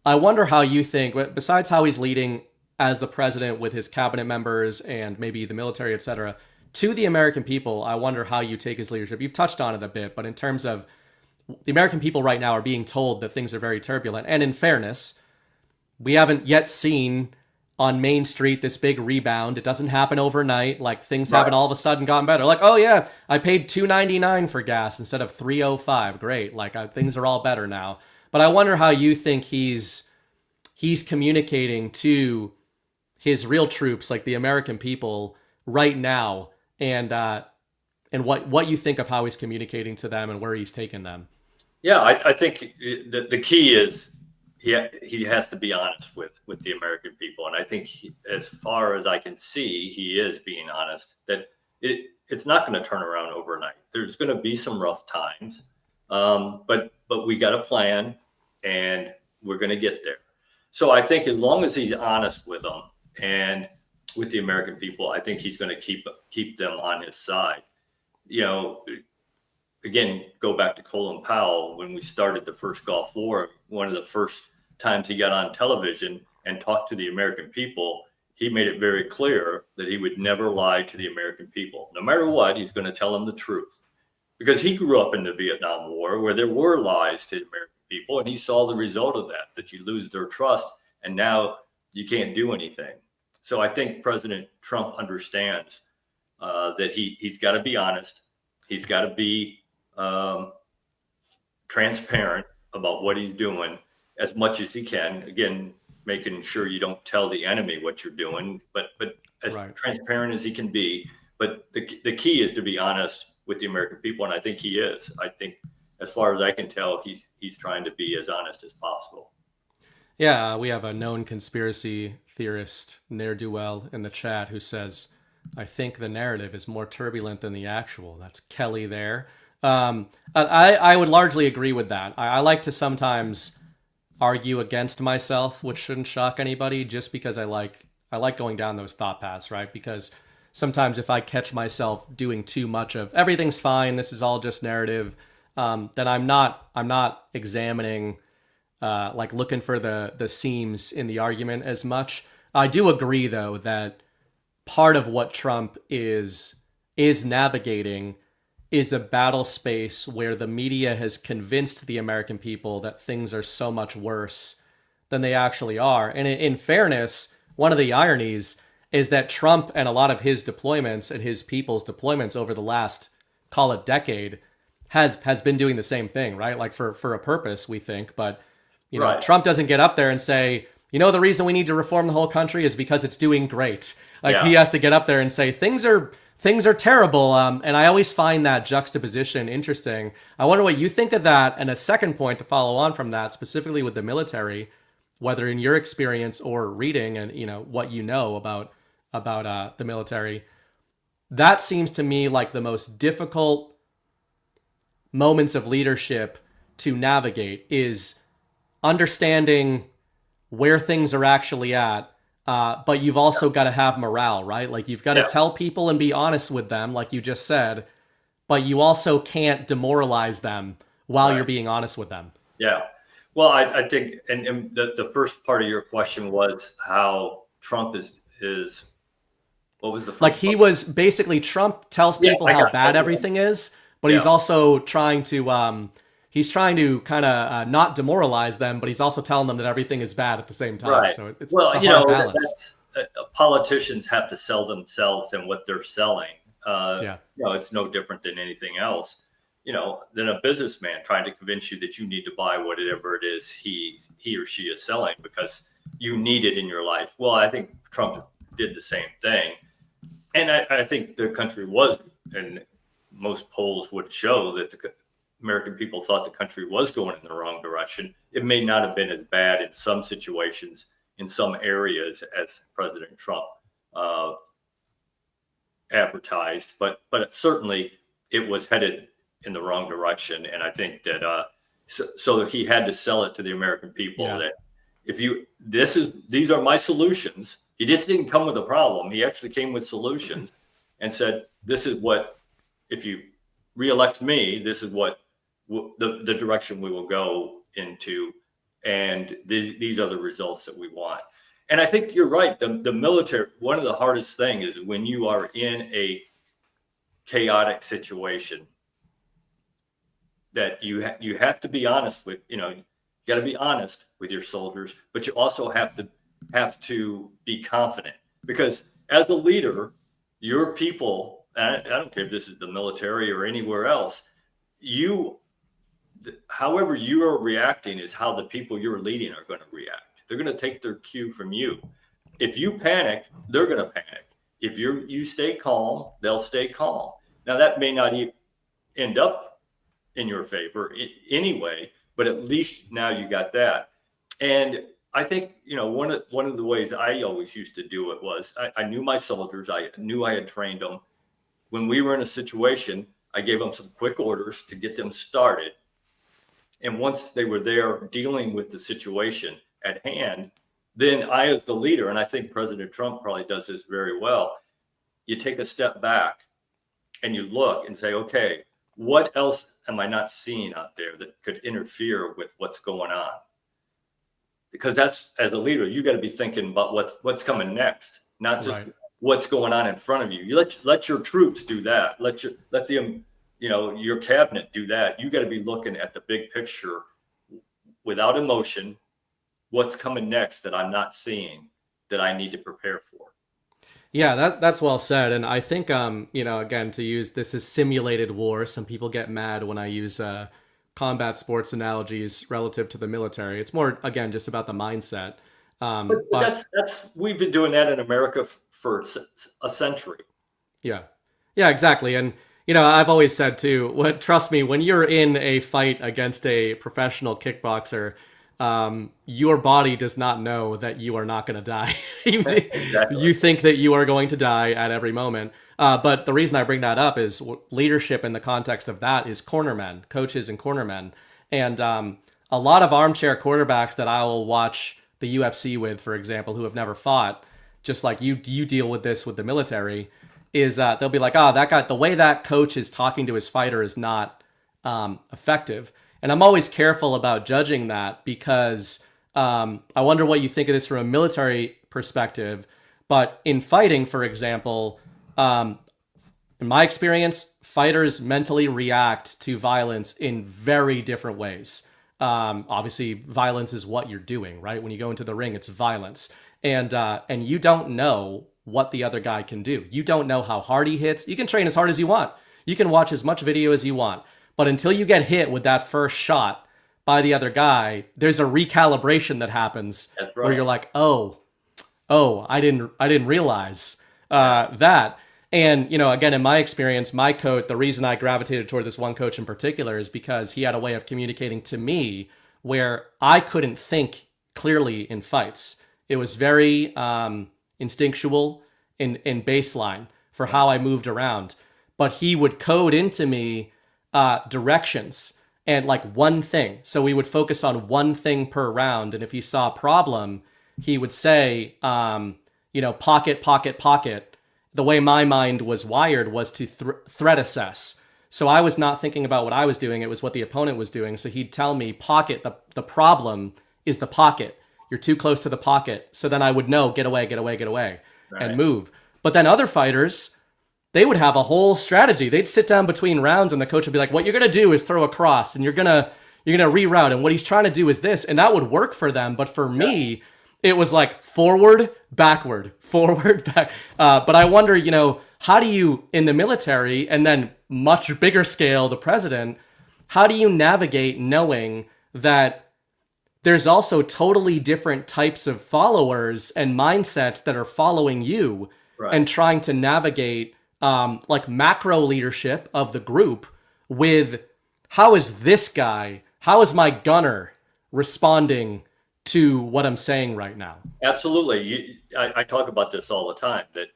how you think, besides how he's leading as the president with his cabinet members and maybe the military, etc., to the American people, I wonder how you take his leadership. You've touched on it a bit, but in terms of the American people right now are being told that things are very turbulent. And in fairness, we haven't yet seen on Main Street this big rebound. It doesn't happen overnight. Like, things haven't all of a sudden gotten better. Like, oh yeah, I paid $2.99 for gas instead of $3.05. Great. Like, things are all better now. But I wonder how you think he's communicating to his real troops, like the American people right now, and what you think of how he's communicating to them and where he's taking them. Yeah, I think the key is he has to be honest with the American people. And I think as far as I can see, he is being honest that it's not going to turn around overnight. There's going to be some rough times, but we got a plan and we're going to get there. So I think as long as he's honest with them and with the American people, I think he's going to keep them on his side. Again, go back to Colin Powell. When we started the first Gulf War, one of the first times he got on television and talked to the American people, he made it very clear that he would never lie to the American people. No matter what, he's going to tell them the truth. Because he grew up in the Vietnam War where there were lies to the American people, and he saw the result of that you lose their trust, and now you can't do anything. So I think President Trump understands that he's got to be honest. He's got to be transparent about what he's doing as much as he can. Again, making sure you don't tell the enemy what you're doing, but as transparent as he can be. But the key is to be honest with the American people, and I think he is. I think, as far as I can tell, he's trying to be as honest as possible. Yeah, we have a known conspiracy theorist, ne'er-do-well, in the chat who says, I think the narrative is more turbulent than the actual. That's Kelly there. I would largely agree with that. I like to sometimes argue against myself, which shouldn't shock anybody, just because I like going down those thought paths, right? Because sometimes if I catch myself doing too much of everything's fine, this is all just narrative, then I'm not examining, like looking for the seams in the argument as much. I do agree, though, that part of what Trump is navigating is a battle space where the media has convinced the American people that things are so much worse than they actually are. And in fairness, one of the ironies is that Trump and a lot of his deployments and his people's deployments over the last, call it decade, has been doing the same thing, right? Like for a purpose, we think. But, you know, Trump doesn't get up there and say, you know, the reason we need to reform the whole country is because it's doing great. Like he has to get up there and say, things are terrible. And I always find that juxtaposition interesting. I wonder what you think of that. And a second point to follow on from that, specifically with the military, whether in your experience or reading and, you know, what you know about the military, that seems to me like the most difficult moments of leadership to navigate is understanding where things are actually at. But you've also got to have morale, right? Like you've got to tell people and be honest with them, like you just said, but you also can't demoralize them while you're being honest with them. Yeah. Well, I think, and the first part of your question was how Trump is what was the first like he part? was basically Trump tells people how bad everything is, but he's also trying to kind of not demoralize them, but he's also telling them that everything is bad at the same time. Right. So it's well, a you hard know, balance. Politicians have to sell themselves and what they're selling. Yeah. You know, it's no different than anything else. You know, than a businessman trying to convince you that you need to buy whatever it is he or she is selling because you need it in your life. Well, I think Trump did the same thing. And I think the country was, and most polls would show that the American people thought the country was going in the wrong direction. It may not have been as bad in some situations, in some areas, as President Trump advertised, but certainly it was headed in the wrong direction. And I think that so he had to sell it to the American people that these are my solutions. He just didn't come with a problem. He actually came with solutions and said, this is what, if you reelect me, this is what the direction we will go into. And these are the results that we want. And I think you're right. The military, one of the hardest things is when you are in a chaotic situation that you have to be honest with, you got to be honest with your soldiers, but you also have to be confident, because as a leader, your people, I don't care if this is the military or anywhere else, however you are reacting is how the people you're leading are going to react. They're going to take their cue from you. If you panic, they're going to panic. If you stay calm, they'll stay calm. Now that may not end up in your favor anyway, but at least now you got that. And I think, one of the ways I always used to do it was I knew my soldiers. I knew I had trained them. When we were in a situation, I gave them some quick orders to get them started. And once they were there dealing with the situation at hand, then I, as the leader, and I think President Trump probably does this very well, you take a step back and you look and say, okay, what else am I not seeing out there that could interfere with what's going on? Because that's, as a leader, you got to be thinking about what's coming next, not just what's going on in front of you. You let your troops do that. Let them, your cabinet do that. You got to be looking at the big picture without emotion. What's coming next that I'm not seeing that I need to prepare for? Yeah, that's well said. And I think, again, to use this as simulated war, some people get mad when I use combat sports analogies relative to the military. It's more, again, just about the mindset. But that's we've been doing that in America for a century. Yeah. Yeah, exactly. And, I've always said too, trust me, when you're in a fight against a professional kickboxer, your body does not know that you are not going to die. Exactly. You think that you are going to die at every moment. But the reason I bring that up is leadership in the context of that is cornermen, coaches and cornermen. And a lot of armchair quarterbacks that I will watch the UFC with, for example, who have never fought, just like you deal with this with the military, is they'll be like, that guy, the way that coach is talking to his fighter is not effective. And I'm always careful about judging that because I wonder what you think of this from a military perspective. But in fighting, for example, in my experience, fighters mentally react to violence in very different ways. Obviously, violence is what you're doing, right? When you go into the ring, it's violence. And you don't know what the other guy can do. You don't know how hard he hits. You can train as hard as you want. You can watch as much video as you want. But until you get hit with that first shot by the other guy, there's a recalibration that happens. That's right. Where you're like, oh, I didn't realize that. And, again, in my experience, my coach, the reason I gravitated toward this one coach in particular is because he had a way of communicating to me where I couldn't think clearly in fights. It was very instinctual in baseline for how I moved around. But he would code into me directions and like one thing. So we would focus on one thing per round. And if he saw a problem, he would say, pocket, pocket, pocket. The way my mind was wired was to threat assess. So I was not thinking about what I was doing. It was what the opponent was doing. So he'd tell me, pocket, the problem is the pocket. You're too close to the pocket. So then I would know, get away, get away, get away, right, and move. But then other fighters, they would have a whole strategy. They'd sit down between rounds and the coach would be like, what you're going to do is throw a cross and you're going to reroute. And what he's trying to do is this. And that would work for them. But for me, it was like forward, backward, forward, back. But I wonder, how do you, in the military and then much bigger scale, the president, how do you navigate knowing that there's also totally different types of followers and mindsets that are following you, right, and trying to navigate like macro leadership of the group with how is my gunner responding to what I'm saying right now? Absolutely. I talk about this all the time that,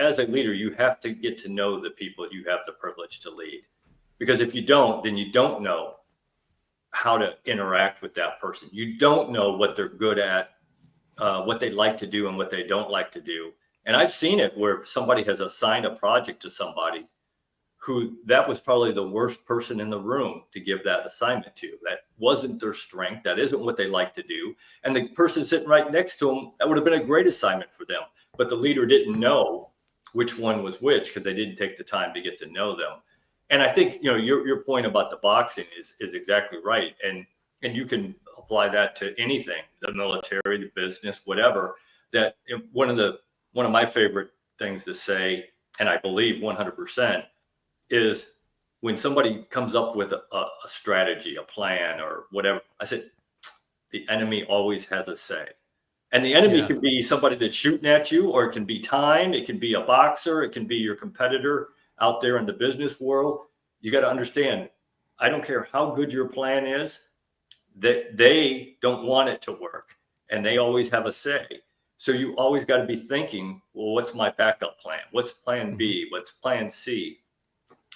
as a leader, you have to get to know the people you have the privilege to lead, because if you don't, then you don't know how to interact with that person. You don't know what they're good at, what they like to do and what they don't like to do. And I've seen it where somebody has assigned a project to somebody who that was probably the worst person in the room to give that assignment to. That wasn't their strength. That isn't what they like to do. And the person sitting right next to them, that would have been a great assignment for them. But the leader didn't know which one was which because they didn't take the time to get to know them. And I think, your point about the boxing is exactly right. And you can apply that to anything, the military, the business, whatever. That one of my favorite things to say, and I believe 100%, is when somebody comes up with a strategy, a plan, or whatever, I said, the enemy always has a say. And the enemy can be somebody that's shooting at you, or it can be time. It can be a boxer. It can be your competitor out there in the business world. You got to understand, I don't care how good your plan is, that they don't want it to work, and they always have a say. So you always got to be thinking, well, what's my backup plan? What's plan B? What's plan C?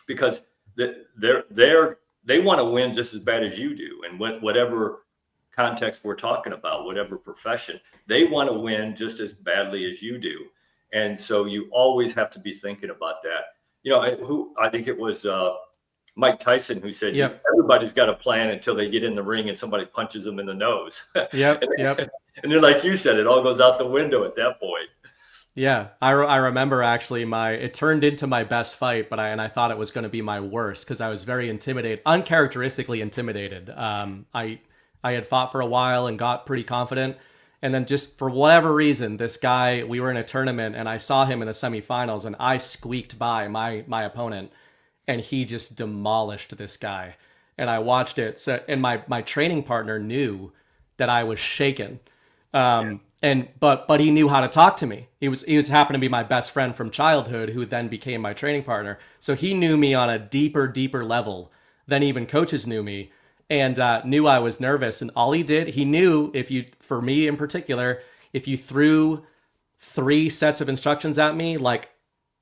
Because they want to win just as bad as you do. And whatever context we're talking about, whatever profession, they want to win just as badly as you do. And so you always have to be thinking about that. I think it was Mike Tyson who said, everybody's got a plan until they get in the ring and somebody punches them in the nose. Yep. And then, like you said, it all goes out the window at that point. Yeah, I remember actually it turned into my best fight, but I thought it was going to be my worst because I was very intimidated, uncharacteristically intimidated. I had fought for a while and got pretty confident. And then just for whatever reason, this guy, we were in a tournament and I saw him in the semifinals and I squeaked by my opponent and he just demolished this guy. And I watched it. So, and my training partner knew that I was shaken. But he knew how to talk to me. He was happened to be my best friend from childhood, who then became my training partner. So he knew me on a deeper level than even coaches knew me, and knew I was nervous. And all he knew, for me in particular, if you threw 3 sets of instructions at me, like,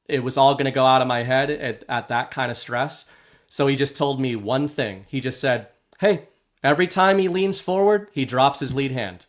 it was all going to go out of my head at that kind of stress. So he just told me one thing. He just said, hey, every time he leans forward, he drops his lead hand.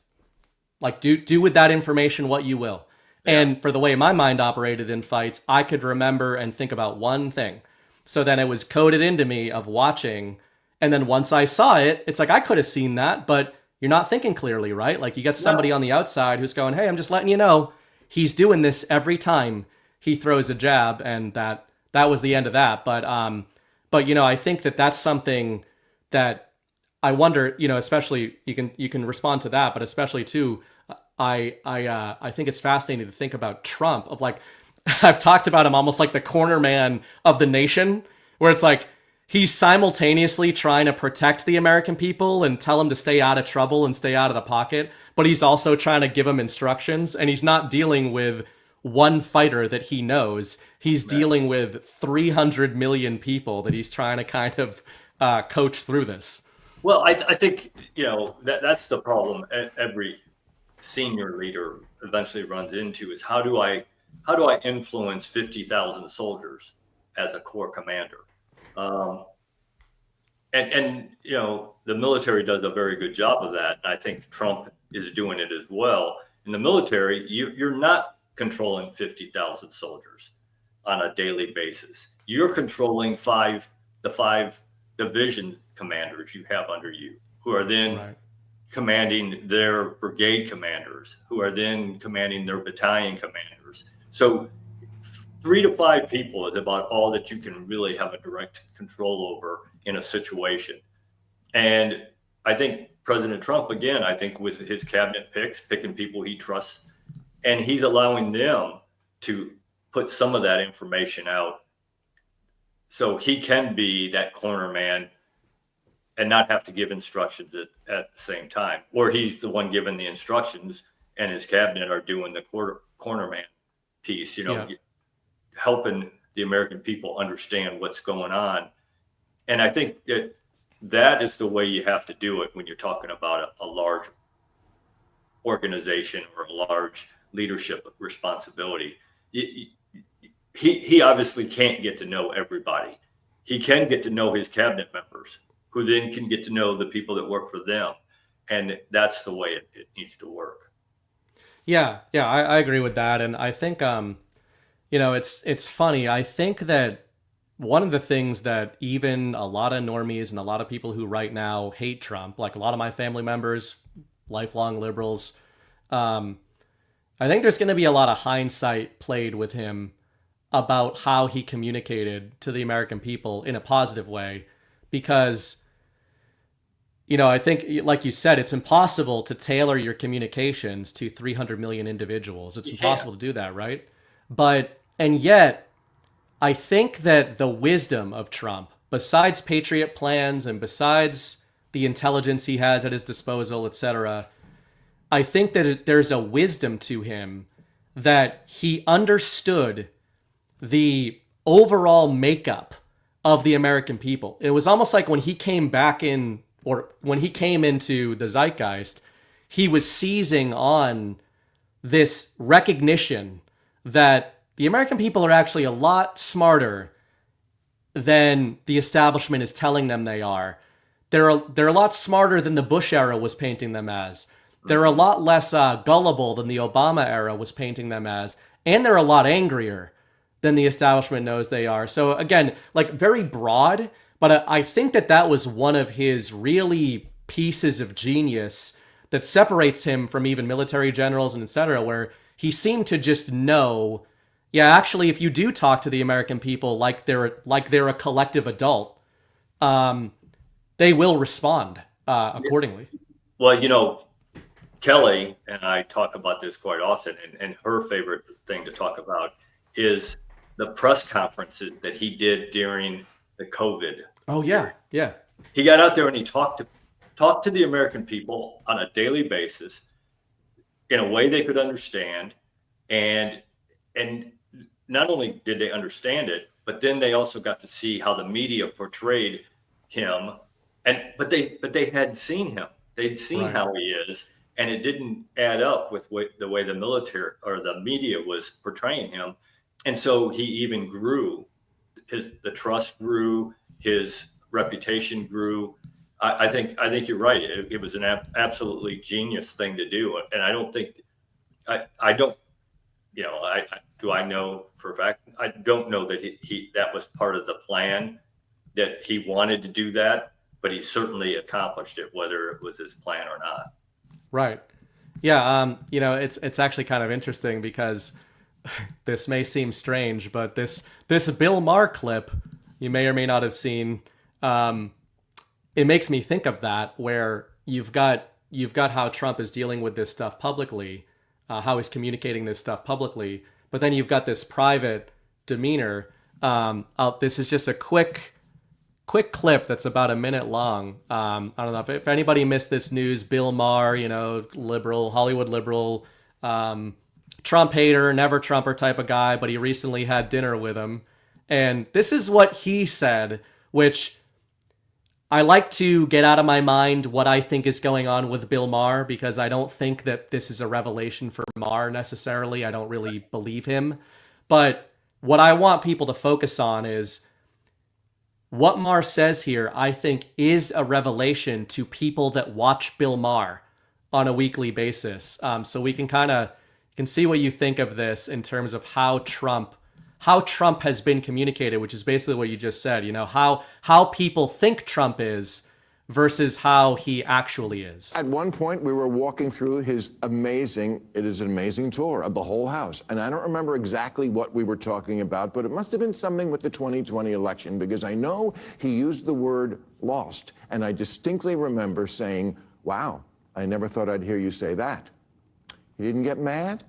Like, do with that information what you will. Yeah. And for the way my mind operated in fights, I could remember and think about one thing. So then it was coded into me of watching. And then once I saw it, it's like, I could have seen that, but you're not thinking clearly, right? Like, you get somebody on the outside who's going, hey, I'm just letting you know, he's doing this every time he throws a jab. And that was the end of that. But I think that's something that I wonder, especially you can respond to that, but especially too, I think it's fascinating to think about Trump, of like, I've talked about him almost like the corner man of the nation, where it's like, he's simultaneously trying to protect the American people and tell them to stay out of trouble and stay out of the pocket, but he's also trying to give them instructions, and he's not dealing with one fighter that he knows. He's dealing with 300 million people that he's trying to kind of coach through this. Well, I think, that's the problem every senior leader eventually runs into, is how do I influence 50,000 soldiers as a corps commander? And the military does a very good job of that. I think Trump is doing it as well. In the military, you're not controlling 50,000 soldiers on a daily basis. You're controlling the five division commanders you have under you, who are then commanding their brigade commanders, who are then commanding their battalion commanders. So 3 to 5 people is about all that you can really have a direct control over in a situation. And I think President Trump, again, with his cabinet picking people he trusts, and he's allowing them to put some of that information out so he can be that corner man and not have to give instructions at the same time, or he's the one giving the instructions and his cabinet are doing the corner man piece, helping the American people understand what's going on. And I think that is the way you have to do it when you're talking about a large organization or a large leadership responsibility. He obviously can't get to know everybody. He can get to know his cabinet members, who then can get to know the people that work for them. And that's the way it needs to work. Yeah, I agree with that. And I think, it's funny. I think that one of the things that even a lot of normies and a lot of people who right now hate Trump, like a lot of my family members, lifelong liberals, I think there's going to be a lot of hindsight played with him about how he communicated to the American people in a positive way, because I think, like you said, it's impossible to tailor your communications to 300 million individuals. It's impossible to do that, right? And yet, I think that the wisdom of Trump, besides Patriot plans and besides the intelligence he has at his disposal, etc., I think that there's a wisdom to him that he understood the overall makeup of the American people. It was almost like when he came back in, or when he came into the zeitgeist, he was seizing on this recognition that the American people are actually a lot smarter than the establishment is telling them they are. They're a lot smarter than the Bush era was painting them as. They're a lot less gullible than the Obama era was painting them as. And they're a lot angrier than the establishment knows they are. So again, like, very broad, but I think that was one of his really pieces of genius that separates him from even military generals and etc., where he seemed to just know, actually, if you do talk to the American people like they're a collective adult, they will respond accordingly. Well, Kelly and I talk about this quite often, and her favorite thing to talk about is the press conferences that he did during the COVID. Oh yeah, yeah. He got out there and he talked talk to the American people on a daily basis in a way they could understand. And not only did they understand it, but then they also got to see how the media portrayed him. But they had seen him. They'd seen how he is, and it didn't add up with the way the military or the media was portraying him. And so he even grew. The trust grew, his reputation grew. I think you're right. It was an absolutely genius thing to do, and I don't think do I know for a fact? I don't know that that was part of the plan, that he wanted to do that, but he certainly accomplished it, whether it was his plan or not. Right. Yeah. It's actually kind of interesting because this may seem strange, but this Bill Maher clip you may or may not have seen, it makes me think of that, where you've got how Trump is dealing with this stuff publicly, how he's communicating this stuff publicly, but then you've got this private demeanor. This is just a quick clip that's about a minute long. I don't know if anybody missed this news. Bill Maher, liberal, Hollywood liberal, Trump hater, never Trumper type of guy, but he recently had dinner with him. And this is what he said, which I like to get out of my mind what I think is going on with Bill Maher, because I don't think that this is a revelation for Maher necessarily. I don't really believe him. But what I want people to focus on is what Maher says here, I think, is a revelation to people that watch Bill Maher on a weekly basis. So we can can see what you think of this in terms of how Trump has been communicated, which is basically what you just said, how people think Trump is versus how he actually is. At one point, we were walking through it is an amazing tour of the whole house. And I don't remember exactly what we were talking about, but it must have been something with the 2020 election, because I know he used the word lost. And I distinctly remember saying, wow, I never thought I'd hear you say that. He didn't get mad.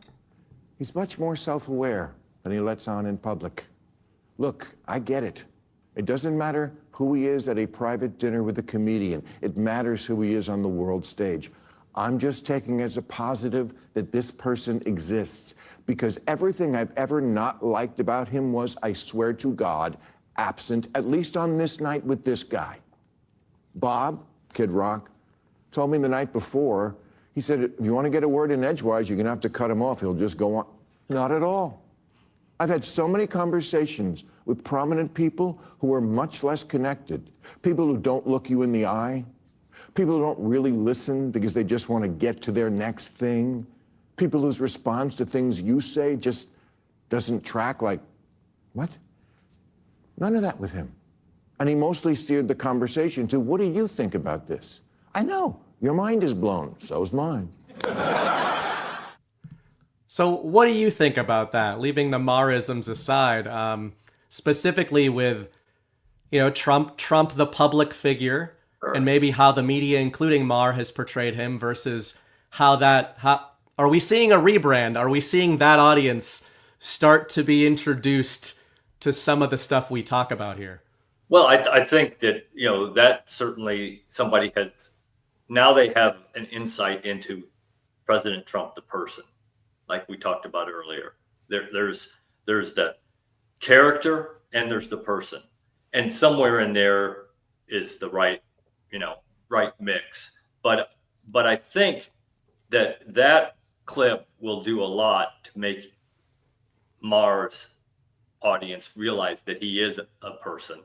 He's much more self-aware than he lets on in public. Look, I get it. It doesn't matter who he is at a private dinner with a comedian. It matters who he is on the world stage. I'm just taking as a positive that this person exists, because everything I've ever not liked about him was, I swear to God, absent, at least on this night with this guy. Bob, Kid Rock, told me the night before, he said, if you want to get a word in edgewise, you're going to have to cut him off. He'll just go on. Not at all. I've had so many conversations with prominent people who are much less connected, people who don't look you in the eye, people who don't really listen because they just want to get to their next thing, people whose response to things you say just doesn't track, like, what? None of that with him. And he mostly steered the conversation to, what do you think about this? I know, your mind is blown, so's mine. So what do you think about that, leaving the Maherisms aside, specifically with, Trump the public figure, and maybe how the media, including Maher, has portrayed him versus how are we seeing a rebrand? Are we seeing that audience start to be introduced to some of the stuff we talk about here? Well, I think that, that certainly somebody has, now they have an insight into President Trump, the person, like we talked about earlier. There's the character and there's the person. And somewhere in there is the right mix. But I think that clip will do a lot to make Maher's audience realize that he is a person.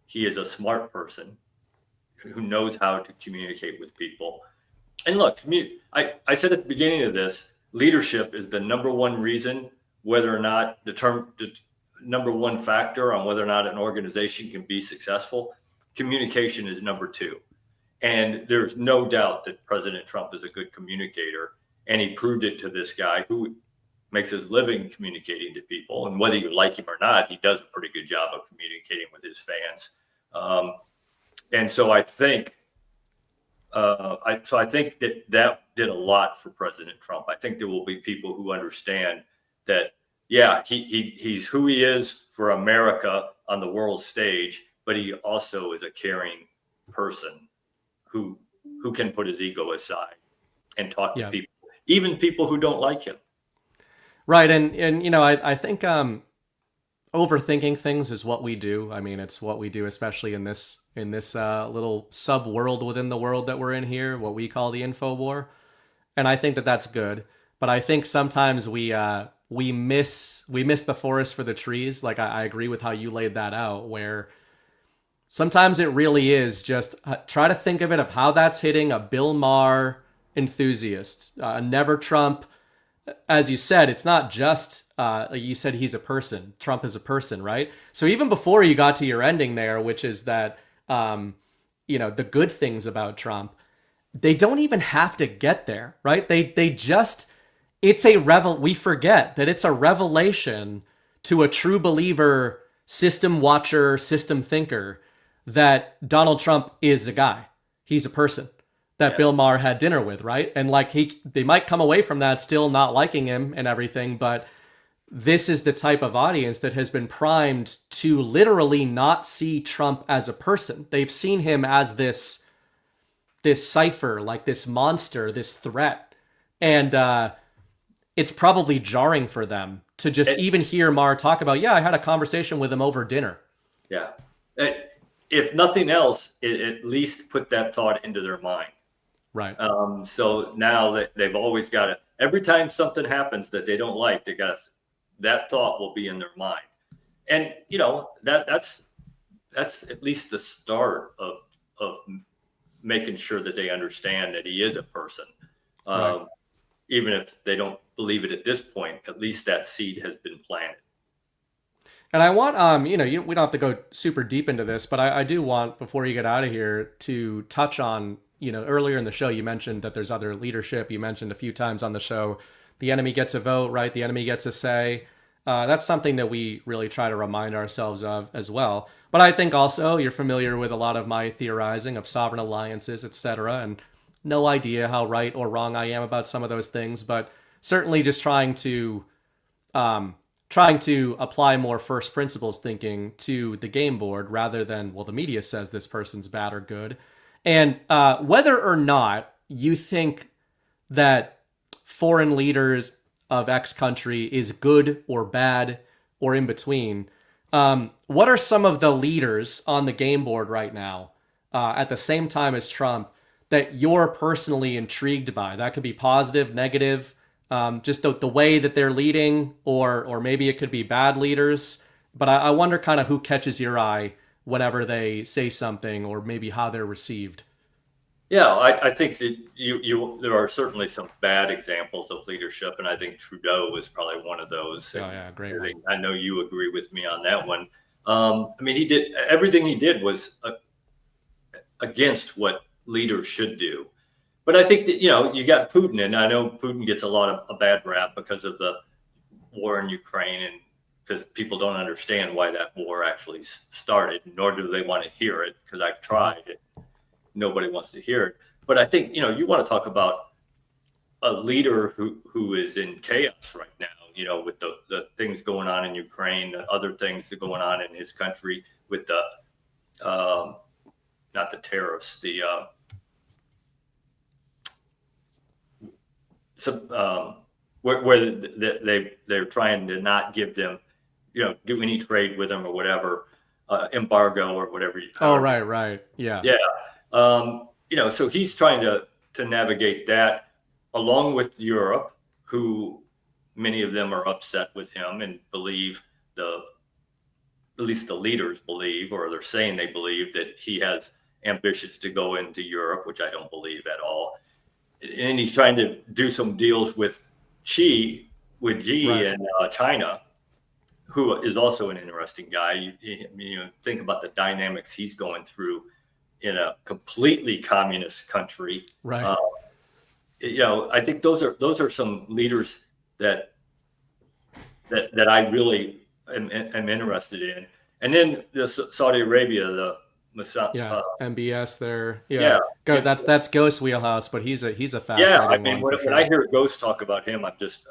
He is a smart person who knows how to communicate with people. And look, I said at the beginning of this, leadership is the number one reason whether or not the number one factor on whether or not an organization can be successful. Communication is number two. And there's no doubt that President Trump is a good communicator. And he proved it to this guy who makes his living communicating to people. And whether you like him or not, he does a pretty good job of communicating with his fans. And so I think, I think that did a lot for President Trump. I think there will be people who understand that, yeah, he's who he is for America on the world stage, but he also is a caring person who who can put his ego aside and talk to Yeah. people, even people who don't like him. Right. And you know, I think overthinking things is what we do. I mean, it's what we do, especially in this little sub world within the world that we're in here, what we call the info war. And I think that that's good. But I think sometimes we miss the forest for the trees. Like I agree with how you laid that out, where sometimes it really is just try to think of it of how that's hitting a Bill Maher enthusiast, never Trump. As you said, it's not just, you said he's a person. Trump is a person, right? So even before you got to your ending there, which is that, the good things about Trump, they don't even have to get there, right? They just, we forget that it's a revelation to a true believer, system watcher, system thinker, that Donald Trump is a guy. He's a person that Bill Maher had dinner with, right? And like they might come away from that still not liking him and everything, but this is the type of audience that has been primed to literally not see Trump as a person. They've seen him as this cipher, like this monster, this threat. And it's probably jarring for them to just even hear Maher talk about, I had a conversation with him over dinner. Yeah. If nothing else, it at least put that thought into their mind. Right. So now that they've always got it, every time something happens that they don't like, that thought will be in their mind. And, that's at least the start of making sure that they understand that he is a person. Right. Even if they don't believe it at this point, at least that seed has been planted. And I want, we don't have to go super deep into this, but I do want, before you get out of here, to touch on, earlier in the show, you mentioned that there's other leadership. You mentioned a few times on the show, the enemy gets a vote, right? The enemy gets a say. That's something that we really try to remind ourselves of as well. But I think also you're familiar with a lot of my theorizing of sovereign alliances, etc. And no idea how right or wrong I am about some of those things, but certainly just trying to apply more first principles thinking to the game board rather than, well, the media says this person's bad or good. And whether or not you think that foreign leaders of X country is good or bad or in between, what are some of the leaders on the game board right now at the same time as Trump that you're personally intrigued by? That could be positive, negative, just the way that they're leading, or maybe it could be bad leaders. But I wonder kind of who catches your eye whenever they say something, or maybe how they're received. Yeah, I think that there are certainly some bad examples of leadership, and I think Trudeau was probably one of those. Oh yeah, great. I know you agree with me on that one. I mean, everything he did was against what leaders should do. But I think that, you got Putin, and I know Putin gets a lot of a bad rap because of the war in Ukraine, and because people don't understand why that war actually started, nor do they want to hear it, because I've tried it. Nobody wants to hear it. But I think, you want to talk about a leader who is in chaos right now, with the things going on in Ukraine, the other things that are going on in his country with the, not the tariffs, where they're trying to not give them, do any trade with them or whatever, embargo or whatever. Right. Yeah. So he's trying to navigate that along with Europe, who many of them are upset with him and believe at least the leaders believe, or they're saying they believe, that he has ambitions to go into Europe, which I don't believe at all. And he's trying to do some deals with Xi Right. and China, who is also an interesting guy. You think about the dynamics he's going through in a completely communist country. Right. I think those are some leaders that I really am interested in. And then the Saudi Arabia, MBS there. Yeah. That's Ghost's wheelhouse, but he's a fascinating Yeah, I mean, one for when sure. I hear Ghost talk about him, I'm just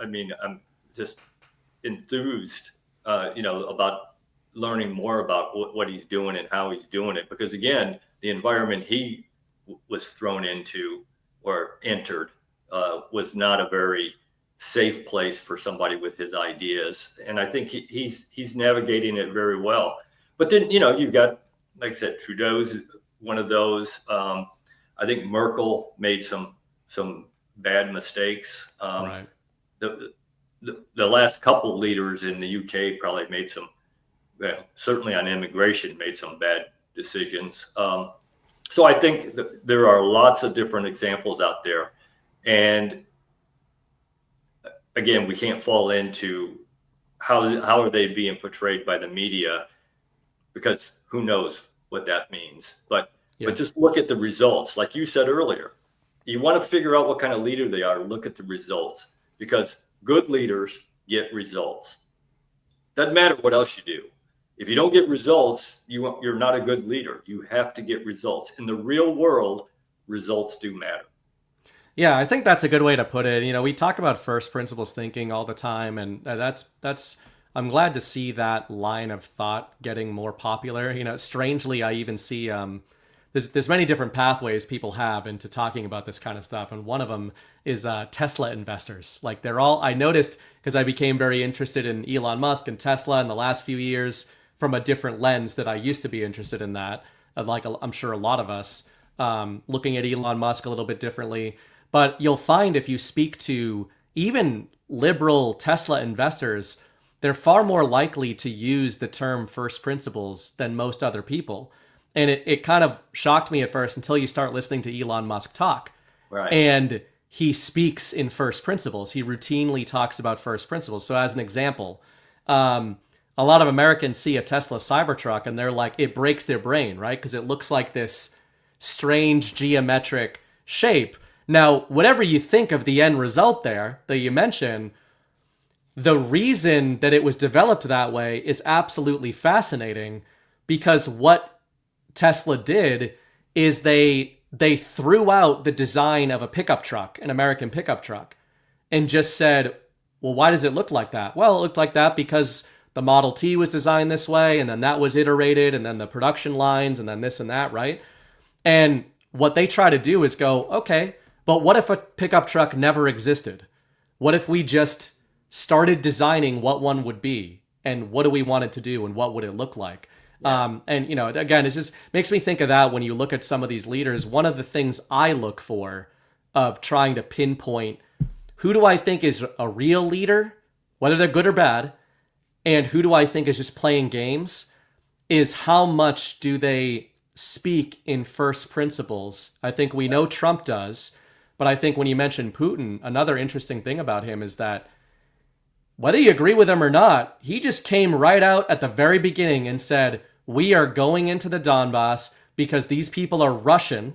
enthused, about learning more about what he's doing and how he's doing it. Because again, the environment he was thrown into or entered was not a very safe place for somebody with his ideas. And I think he's navigating it very well. But then, you've got, like I said, Trudeau's one of those. I think Merkel made some bad mistakes. Right. The last couple leaders in the UK probably made some, certainly on immigration, made some bad decisions. So I think there are lots of different examples out there. And again, we can't fall into how are they being portrayed by the media, because who knows what that means. But just look at the results. Like you said earlier, you want to figure out what kind of leader they are, look at the results, because good leaders get results. Doesn't matter what else you do. If you don't get results, you're not a good leader. You have to get results. In the real world, results do matter. Yeah, I think that's a good way to put it. We talk about first principles thinking all the time, and that's I'm glad to see that line of thought getting more popular. Strangely, I even see there's many different pathways people have into talking about this kind of stuff, and one of them is Tesla investors. Like I noticed, because I became very interested in Elon Musk and Tesla in the last few years from a different lens that I used to be interested in that. Like I'm sure a lot of us looking at Elon Musk a little bit differently. But you'll find if you speak to even liberal Tesla investors, they're far more likely to use the term first principles than most other people. And it kind of shocked me at first until you start listening to Elon Musk talk. Right. And he speaks in first principles. He routinely talks about first principles. So as an example, a lot of Americans see a Tesla Cybertruck and they're like, it breaks their brain, right? Because it looks like this strange geometric shape. Now, whatever you think of the end result there that you mentioned, the reason that it was developed that way is absolutely fascinating, because what Tesla did is they threw out the design of a pickup truck, an American pickup truck, and just said, well, why does it look like that? Well, it looked like that because the Model T was designed this way, and then that was iterated, and then the production lines, and then this and that, right? And what they try to do is go, okay, but what if a pickup truck never existed? What if we just started designing what one would be, and what do we want it to do, and what would it look like? Yeah. And again, it just makes me think of that when you look at some of these leaders. One of the things I look for of trying to pinpoint who do I think is a real leader, whether they're good or bad, and who do I think is just playing games, is how much do they speak in first principles. I think we know Trump does, but I think when you mention Putin, another interesting thing about him is that whether you agree with him or not, he just came right out at the very beginning and said, we are going into the Donbass because these people are Russian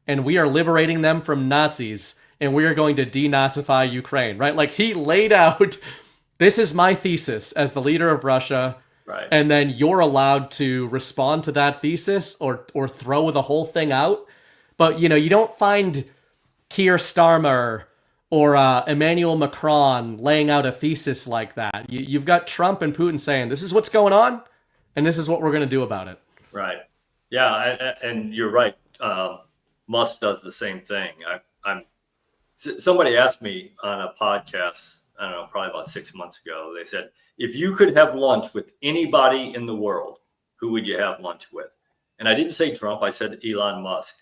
and we are liberating them from Nazis and we are going to denazify Ukraine, right? Like he laid out, this is my thesis as the leader of Russia. Right. And then you're allowed to respond to that thesis or throw the whole thing out. But, you don't find Keir Starmer or Emmanuel Macron laying out a thesis like that. You've got Trump and Putin saying, this is what's going on, and this is what we're going to do about it. Right. Yeah, and you're right. Musk does the same thing. Somebody asked me on a podcast, I don't know, probably about 6 months ago, they said, if you could have lunch with anybody in the world, who would you have lunch with? And I didn't say Trump, I said Elon Musk.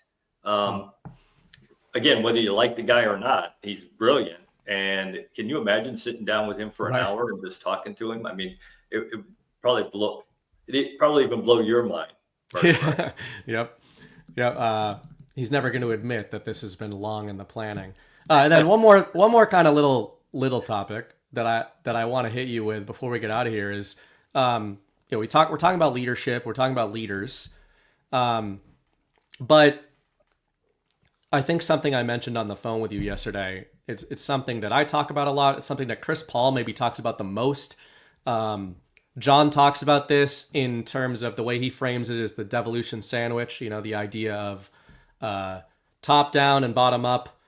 Again, whether you like the guy or not, he's brilliant. And can you imagine sitting down with him for an hour and just talking to him? I mean, it probably even blow your mind. Yep. He's never going to admit that this has been long in the planning. And then one more kind of little topic that I want to hit you with before we get out of here is, we're talking about leadership, we're talking about leaders, but I think something I mentioned on the phone with you yesterday, it's something that I talk about a lot. It's something that Chris Paul maybe talks about the most. John talks about this in terms of the way he frames it as the devolution sandwich, the idea of top down and bottom up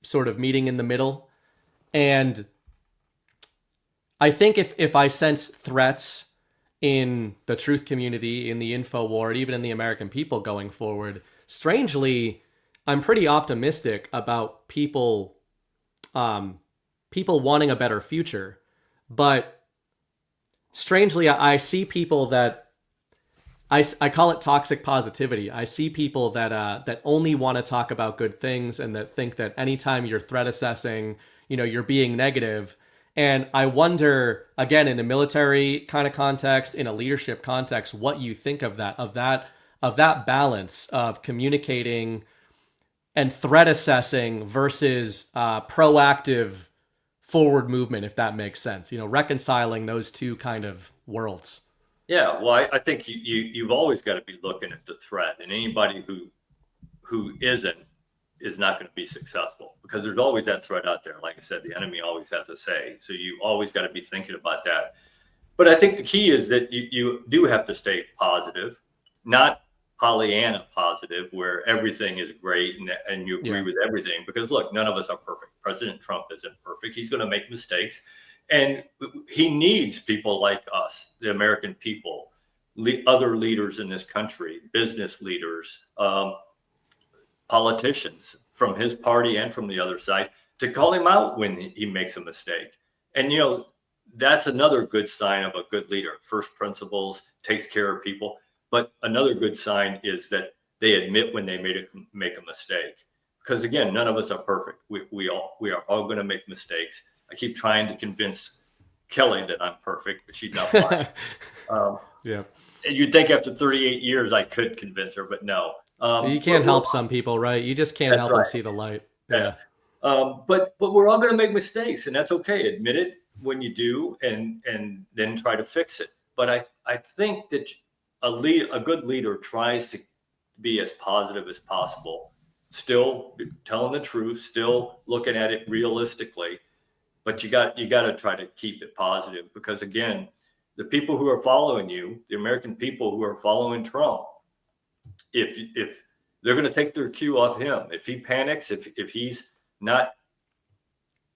sort of meeting in the middle. And I think if I sense threats in the truth community, in the info war, even in the American people going forward, strangely, I'm pretty optimistic about people wanting a better future. But strangely, I see people that I call it toxic positivity. I see people that only want to talk about good things and that think that anytime you're threat assessing, you're being negative. And I wonder, again, in a military kind of context, in a leadership context, what you think of that balance of communicating and threat assessing versus proactive forward movement, if that makes sense. Reconciling those two kind of worlds. Yeah, well, I think you've always got to be looking at the threat, and anybody who isn't is not going to be successful, because there's always that threat out there. Like I said, the enemy always has a say, so you always got to be thinking about that. But I think the key is that you do have to stay positive, not Pollyanna positive, where everything is great and you agree with everything. Because look, none of us are perfect. President Trump isn't perfect. He's going to make mistakes. And he needs people like us, the American people, other leaders in this country, business leaders, politicians from his party and from the other side, to call him out when he makes a mistake. And, that's another good sign of a good leader. First principles, takes care of people. But another good sign is that they admit when they make a mistake. Because again, none of us are perfect. We are all going to make mistakes. I keep trying to convince Kelly that I'm perfect, but she's not fine. Yeah. And you'd think after 38 years I could convince her, but no. You can't help some people, right? You just can't help them see the light. Yeah. But we're all going to make mistakes, and that's okay. Admit it when you do, and then try to fix it. But I think that a good leader tries to be as positive as possible, still telling the truth, still looking at it realistically. But you got to try to keep it positive, because again, the people who are following you, the American people who are following Trump, if they're going to take their cue off him, if he panics, if he's not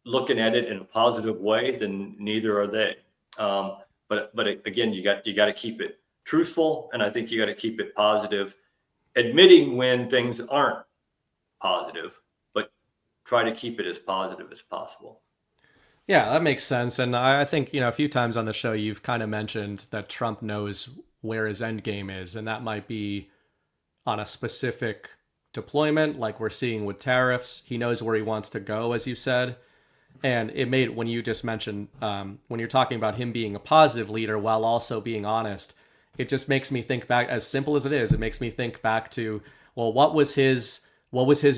looking at it in a positive way, then neither are they. But again, you got to keep it truthful, and I think you got to keep it positive, admitting when things aren't positive, but try to keep it as positive as possible. Yeah, that makes sense. And I think, a few times on the show, you've kind of mentioned that Trump knows where his end game is. And that might be on a specific deployment, like we're seeing with tariffs. He knows where he wants to go, as you said. And it made, when you just mentioned, when you're talking about him being a positive leader while also being honest, it just makes me think back, as simple as it is, it makes me think back to, well, what was his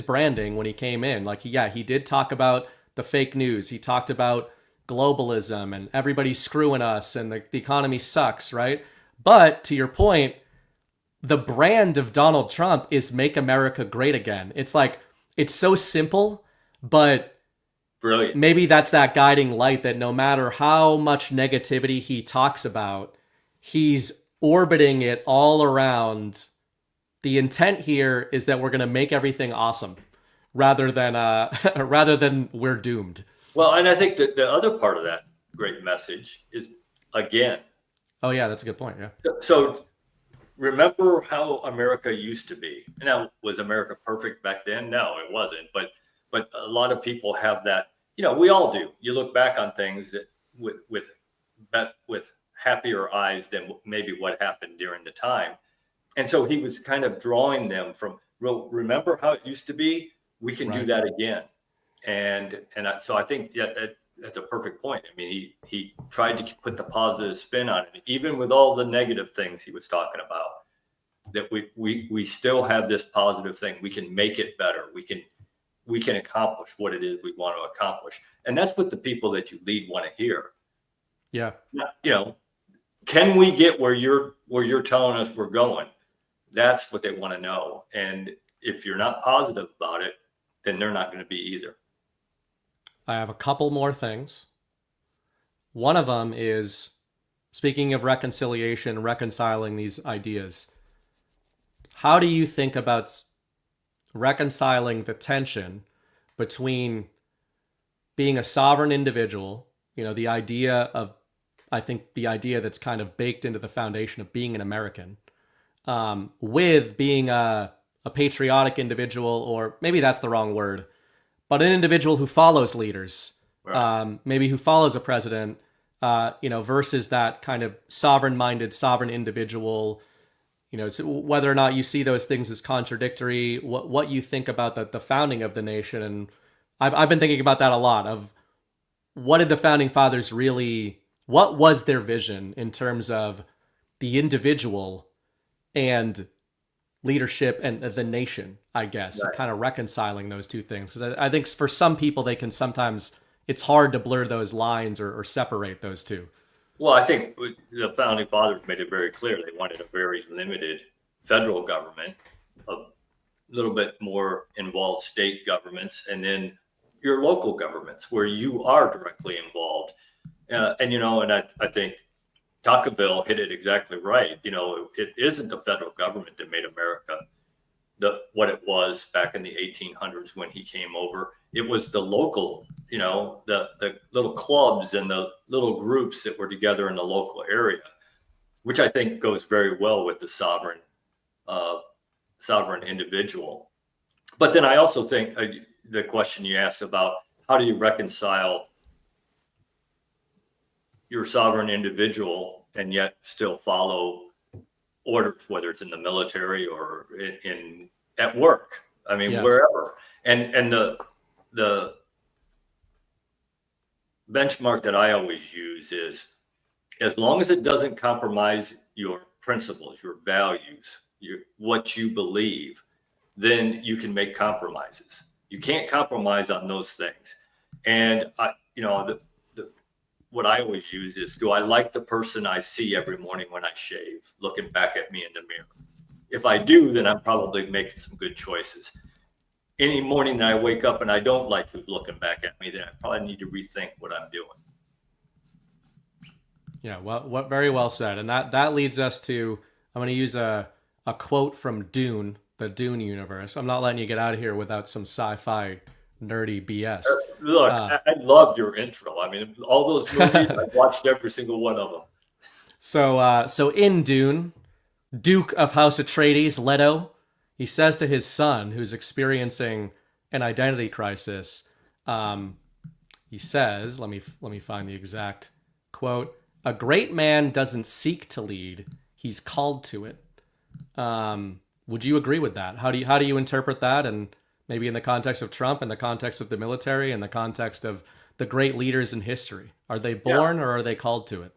branding when he came in? Like, yeah, he did talk about the fake news. He talked about globalism and everybody screwing us and the economy sucks, right? But to your point, the brand of Donald Trump is make America great again. It's like, it's so simple, but brilliant. Maybe that's that guiding light that no matter how much negativity he talks about, he's orbiting it all around. The intent here is that we're going to make everything awesome, rather than we're doomed. Well, and I think that the other part of that great message is, again. Oh yeah, that's a good point. Yeah. So remember how America used to be. Now, was America perfect back then? No, it wasn't. But a lot of people have that. We all do. You look back on things that with happier eyes than maybe what happened during the time. And so he was kind of drawing them from, remember how it used to be? We can do that again. So I think that's a perfect point. I mean, he tried to put the positive spin on it, even with all the negative things he was talking about, that we still have this positive thing. We can make it better. We can accomplish what it is we want to accomplish. And that's what the people that you lead want to hear. Yeah. Can we get where you're telling us we're going? That's what they want to know. And if you're not positive about it, then they're not going to be either. I have a couple more things. One of them is, speaking of reconciliation, reconciling these ideas, how do you think about reconciling the tension between being a sovereign individual, the idea that's kind of baked into the foundation of being an American, with being a a patriotic individual, or maybe that's the wrong word, but an individual who follows leaders, Right. maybe who follows a president, versus that kind of sovereign-minded, sovereign individual. It's whether or not you see those things as contradictory, what you think about the founding of the nation. And I've been thinking about that a lot, of what did the founding fathers really, what was their vision in terms of the individual and leadership and the nation, I guess, Right. kind of reconciling those two things. Because I think for some people, they can sometimes, it's hard to blur those lines or separate those two. Well, I think the founding fathers made it very clear they wanted a very limited federal government, a little bit more involved state governments, and then your local governments where you are directly involved. And I think Tocqueville hit it exactly right. It isn't the federal government that made America what it was back in the 1800s when he came over. It was the local, the little clubs and the little groups that were together in the local area, which I think goes very well with the sovereign individual. But then I also think the question you asked about how do you reconcile your sovereign individual and yet still follow orders, whether it's in the military or at work. I mean, wherever. And the benchmark that I always use is, as long as it doesn't compromise your principles, your values, what you believe, then you can make compromises. You can't compromise on those things. And what I always use is, do I like the person I see every morning when I shave, looking back at me in the mirror? If I do, then I'm probably making some good choices. Any morning that I wake up and I don't like who's looking back at me, then I probably need to rethink what I'm doing. Yeah, well, very well said. And that leads us to, I'm going to use a quote from Dune, the Dune universe. I'm not letting you get out of here without some sci-fi nerdy BS. Look, I love your intro. I mean, all those movies, I've watched every single one of them. So in Dune, Duke of House Atreides, Leto, he says to his son, who's experiencing an identity crisis, he says, let me find the exact quote, "A great man doesn't seek to lead, he's called to it." Would you agree with that? How do you interpret that? And maybe in the context of Trump, in the context of the military, in the context of the great leaders in history, are they born or are they called to it?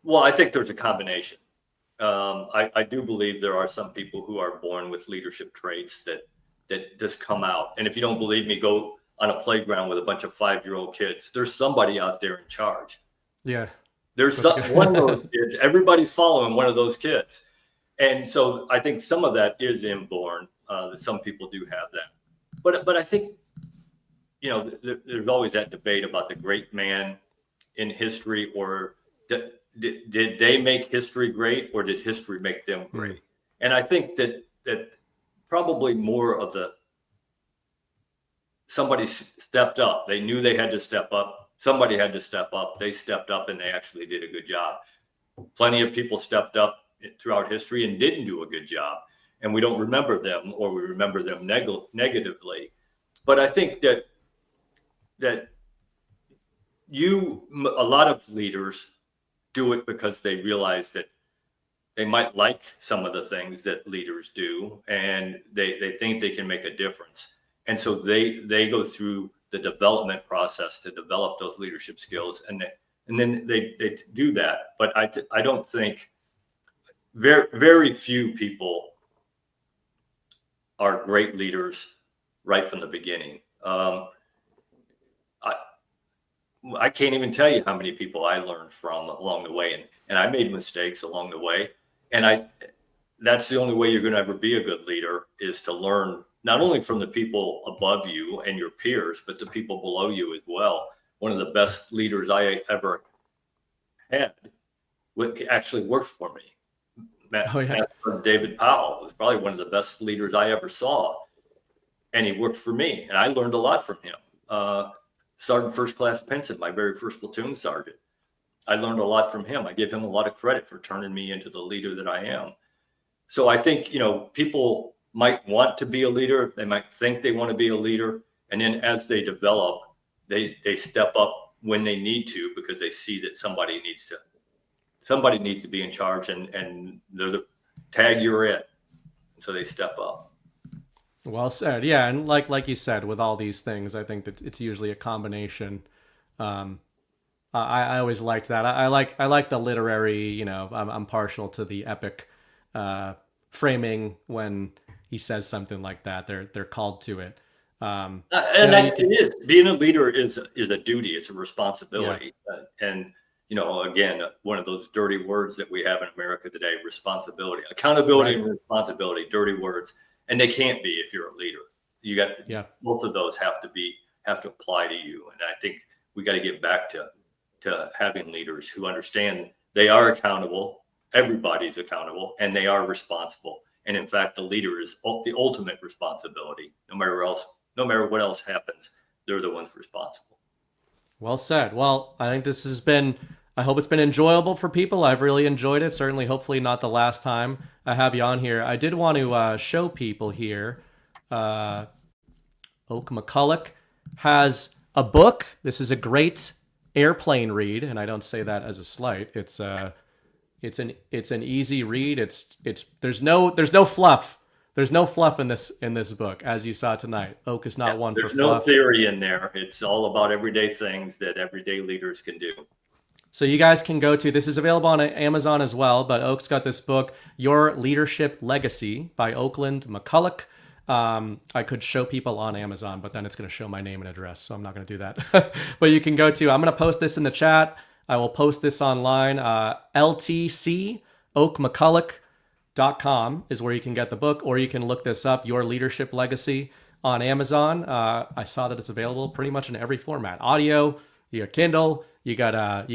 Well, I think there's a combination. I do believe there are some people who are born with leadership traits that just come out. And if you don't believe me, go on a playground with a bunch of 5-year-old kids. There's somebody out there in charge. Yeah. There's one of those kids. Everybody's following one of those kids. And so I think some of that is inborn. Some people do have that. But I think, there's always that debate about the great man in history, or did they make history great, or did history make them great? Mm-hmm. And I think that probably more of somebody stepped up. They knew they had to step up. Somebody had to step up. They stepped up and they actually did a good job. Plenty of people stepped up throughout history and didn't do a good job. And we don't remember them, or we remember them negatively. But I think that a lot of leaders do it because they realize that they might like some of the things that leaders do, and they think they can make a difference. And so they go through the development process to develop those leadership skills, and then they do that. But I don't think very, very few people are great leaders right from the beginning. I can't even tell you how many people I learned from along the way, and I made mistakes along the way. And that's the only way you're going to ever be a good leader, is to learn not only from the people above you and your peers, but the people below you as well. One of the best leaders I ever had actually worked for me. David Powell was probably one of the best leaders I ever saw, and he worked for me, and I learned a lot from him. Sergeant First Class Pinson, my very first platoon sergeant, I learned a lot from him. I give him a lot of credit for turning me into the leader that I am. So I think, people might want to be a leader. They might think they want to be a leader. And then as they develop, they step up when they need to, because they see that somebody needs to be in charge, and they're the tag, you're it. So they step up. Well said. Yeah, and like you said, with all these things, I think that it's usually a combination. I always liked that. I like the literary. I'm partial to the epic framing when he says something like that. They're called to it. It is, being a leader is a duty. It's a responsibility. Yeah. And again, one of those dirty words that we have in America today: responsibility, accountability, right. And responsibility. Dirty words. And they can't be if you're a leader. You got both of those have to apply to you. And I think we got to get back to having leaders who understand they are accountable. Everybody's accountable, and they are responsible. And in fact, the leader is the ultimate responsibility. No matter what else happens, they're the ones responsible. Well said. Well, I think this has been. I hope it's been enjoyable for people. I've really enjoyed it. Certainly, hopefully not the last time I have you on here. I did want to show people here. Oak McCulloch has a book. This is a great airplane read, and I don't say that as a slight. It's an easy read. There's no fluff. There's no fluff in this book, as you saw tonight. Oak is not one for fluff. There's no theory in there. It's all about everyday things that everyday leaders can do. So you guys can go to, this is available on Amazon as well, but Oak's got this book, Your Leadership Legacy by Oakland McCulloch. I could show people on Amazon, but then it's going to show my name and address, so I'm not going to do that. But you can go to, I'm going to post this in the chat. I will post this online. LTCOakMcCulloch.com is where you can get the book, or you can look this up, Your Leadership Legacy, on Amazon. I saw that it's available pretty much in every format. Audio, you got Kindle, you got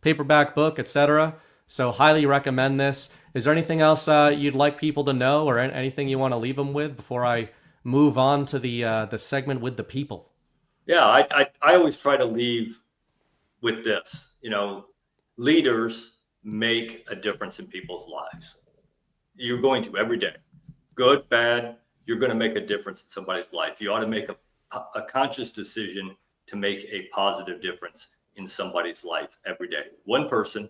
paperback book, etc. So highly recommend this. Is there anything else you'd like people to know, or anything you want to leave them with before I move on to the segment with the people? Yeah, I always try to leave with this. Leaders make a difference in people's lives. You're going to every day, good, bad. You're going to make a difference in somebody's life. You ought to make a conscious decision to make a positive difference in somebody's life every day. One person,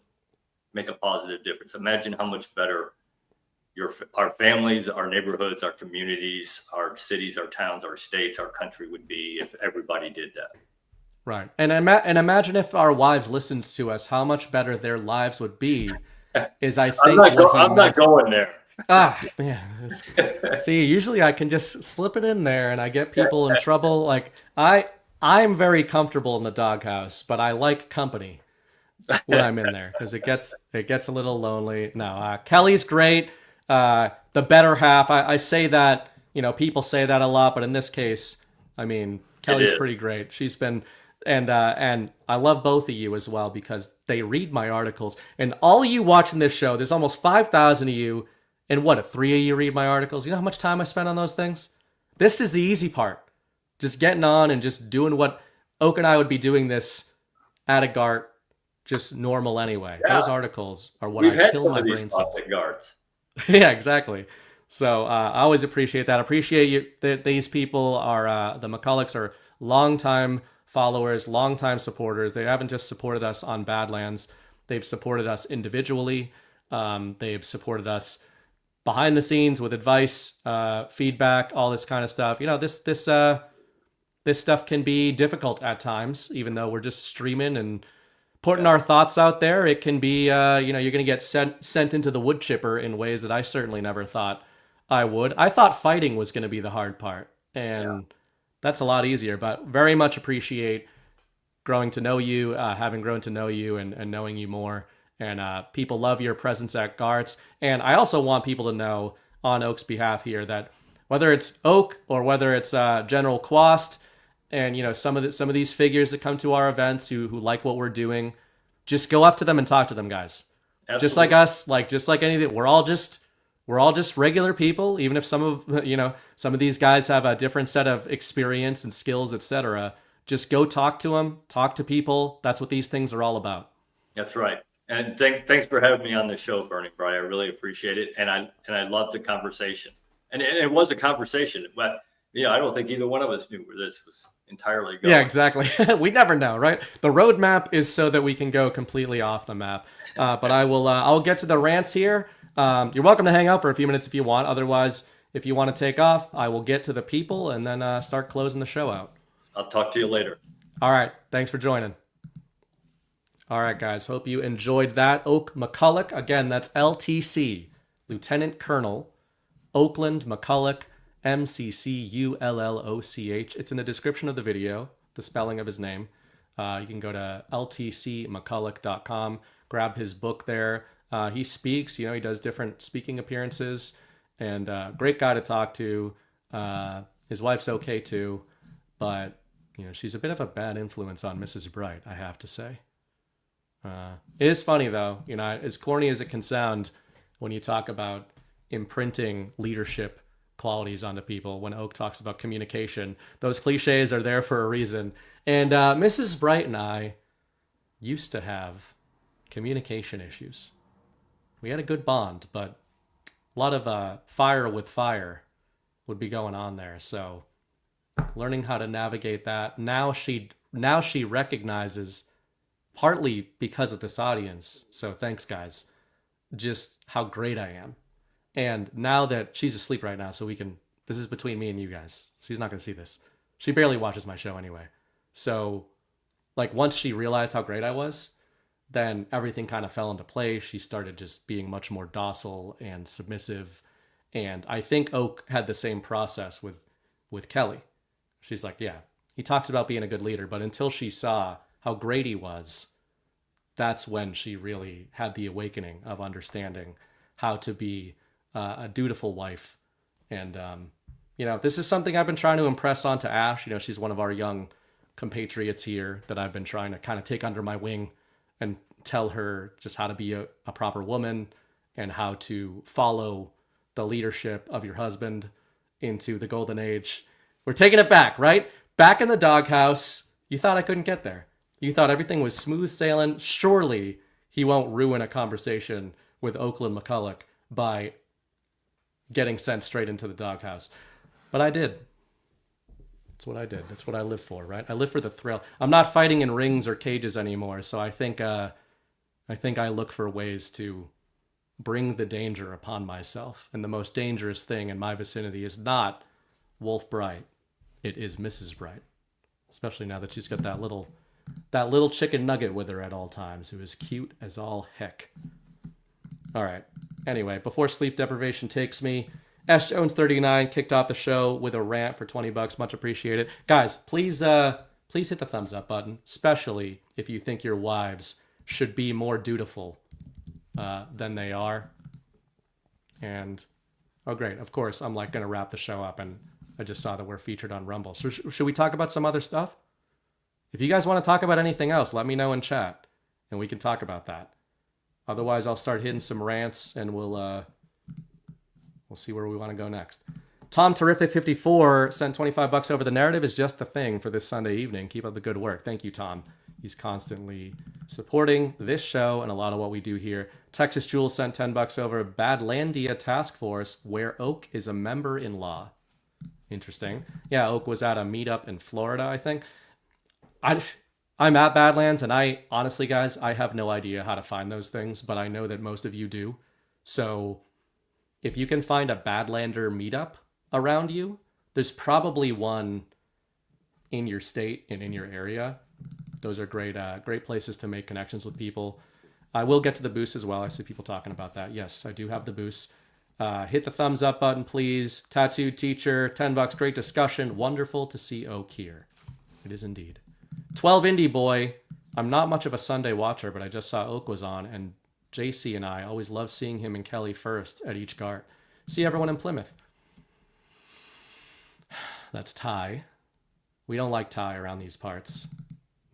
make a positive difference. Imagine how much better our families, our neighborhoods, our communities, our cities, our towns, our states, our country would be if everybody did that. Right. And imagine if our wives listened to us, how much better their lives would be. I'm not going there. Man. See, usually I can just slip it in there and I get people in trouble. Like I'm very comfortable in the doghouse, but I like company when I'm in there because it gets a little lonely. No, Kelly's great. The better half. I say that, people say that a lot, but in this case, I mean, Kelly's pretty great. She's been, and I love both of you as well because they read my articles. And all you watching this show, there's almost 5,000 of you, and what, 3 of you read my articles? You know how much time I spend on those things? This is the easy part. Just getting on and just doing what Oak and I would be doing this at a GART, just normal anyway. Yeah. Those articles are what I kill my brain cells. Yeah, exactly. So I always appreciate that. Appreciate you. These people are, the McCullochs are longtime followers, longtime supporters. They haven't just supported us on Badlands. They've supported us individually. They've supported us behind the scenes with advice, feedback, all this kind of stuff. This stuff can be difficult at times, even though we're just streaming and putting our thoughts out there. It can be, you're going to get sent into the wood chipper in ways that I certainly never thought I would. I thought fighting was going to be the hard part, and that's a lot easier, but very much appreciate growing to know you, having grown to know you and knowing you more. And people love your presence at GARTS. And I also want people to know on Oak's behalf here that whether it's Oak or whether it's General Quast and some of these figures that come to our events who like what we're doing, just go up to them and talk to them, guys. Absolutely. Just like us, just like anything, we're all just regular people. Even if some of these guys have a different set of experience and skills, etc. Just go talk to them, talk to people. That's what these things are all about. That's right. And thanks for having me on the show, Burning Bright. I really appreciate it, and I love the conversation. And it was a conversation, but I don't think either one of us knew where this was entirely going. Yeah, exactly. We never know, right? The roadmap is so that we can go completely off the map. But I'll get to the rants here. You're welcome to hang out for a few minutes if you want. Otherwise, if you want to take off, I will get to the people and then start closing the show out. I'll talk to you later. All right. Thanks for joining. All right, guys. Hope you enjoyed that. Oak McCulloch. Again, that's LTC, Lieutenant Colonel Oakland McCulloch, McCulloch. It's in the description of the video, the spelling of his name. You can go to ltcmcculloch.com, grab his book there. He speaks, he does different speaking appearances, and great guy to talk to. His wife's okay too, but she's a bit of a bad influence on Mrs. Bright, I have to say. It is funny though, as corny as it can sound when you talk about imprinting leadership qualities onto people. When Oak talks about communication, those cliches are there for a reason. And Mrs. Bright and I used to have communication issues. We had a good bond, but a lot of fire with fire would be going on there. So learning how to navigate that. Now she recognizes, partly because of this audience, so thanks guys, just how great I am. And now that she's asleep right now, so this is between me and you guys. She's not going to see this. She barely watches my show anyway. So, once she realized how great I was, then everything kind of fell into place. She started just being much more docile and submissive. And I think Oak had the same process with Kelly. She's like, yeah, he talks about being a good leader, but until she saw how great he was, that's when she really had the awakening of understanding how to be a dutiful wife. And, this is something I've been trying to impress onto Ash. She's one of our young compatriots here that I've been trying to kind of take under my wing and tell her just how to be a proper woman and how to follow the leadership of your husband into the golden age. We're taking it back, right? Back in the doghouse, you thought I couldn't get there. You thought everything was smooth sailing. Surely he won't ruin a conversation with Oakland McCulloch by getting sent straight into the doghouse. But I did. That's what I did. That's what I live for, right? I live for the thrill. I'm not fighting in rings or cages anymore, so I think I look for ways to bring the danger upon myself. And the most dangerous thing in my vicinity is not Wolf Bright. It is Mrs. Bright. Especially now that she's got that little chicken nugget with her at all times, who is cute as all heck. All right. Anyway, before sleep deprivation takes me, S Jones 39 kicked off the show with a rant for $20. Much appreciated. Guys, please hit the thumbs up button, especially if you think your wives should be more dutiful than they are. And oh great, of course, I'm going to wrap the show up, and I just saw that we're featured on Rumble. So should we talk about some other stuff? If you guys want to talk about anything else, let me know in chat, and we can talk about that. Otherwise, I'll start hitting some rants, and we'll see where we want to go next. Tom Terrific 54 sent $25 over. The narrative is just the thing for this Sunday evening. Keep up the good work. Thank you, Tom. He's constantly supporting this show and a lot of what we do here. Texas Jules sent $10 over. Badlandia Task Force, where Oak is a member-in-law. Interesting. Yeah, Oak was at a meetup in Florida, I think. I'm at Badlands, and I honestly, guys, I have no idea how to find those things, but I know that most of you do. So if you can find a Badlander meetup around you, there's probably one in your state and in your area. Those are great places to make connections with people. I will get to the boost as well. I see people talking about that. Yes, I do have the boost. Hit the thumbs up button, please. Tattooed Teacher, $10. Great discussion. Wonderful to see Oak here. It is indeed. 12 Indie Boy. I'm not much of a Sunday watcher, but I just saw Oak was on, and JC and I always love seeing him and Kelly first at each Gart. See everyone in Plymouth. That's Ty. We don't like Ty around these parts.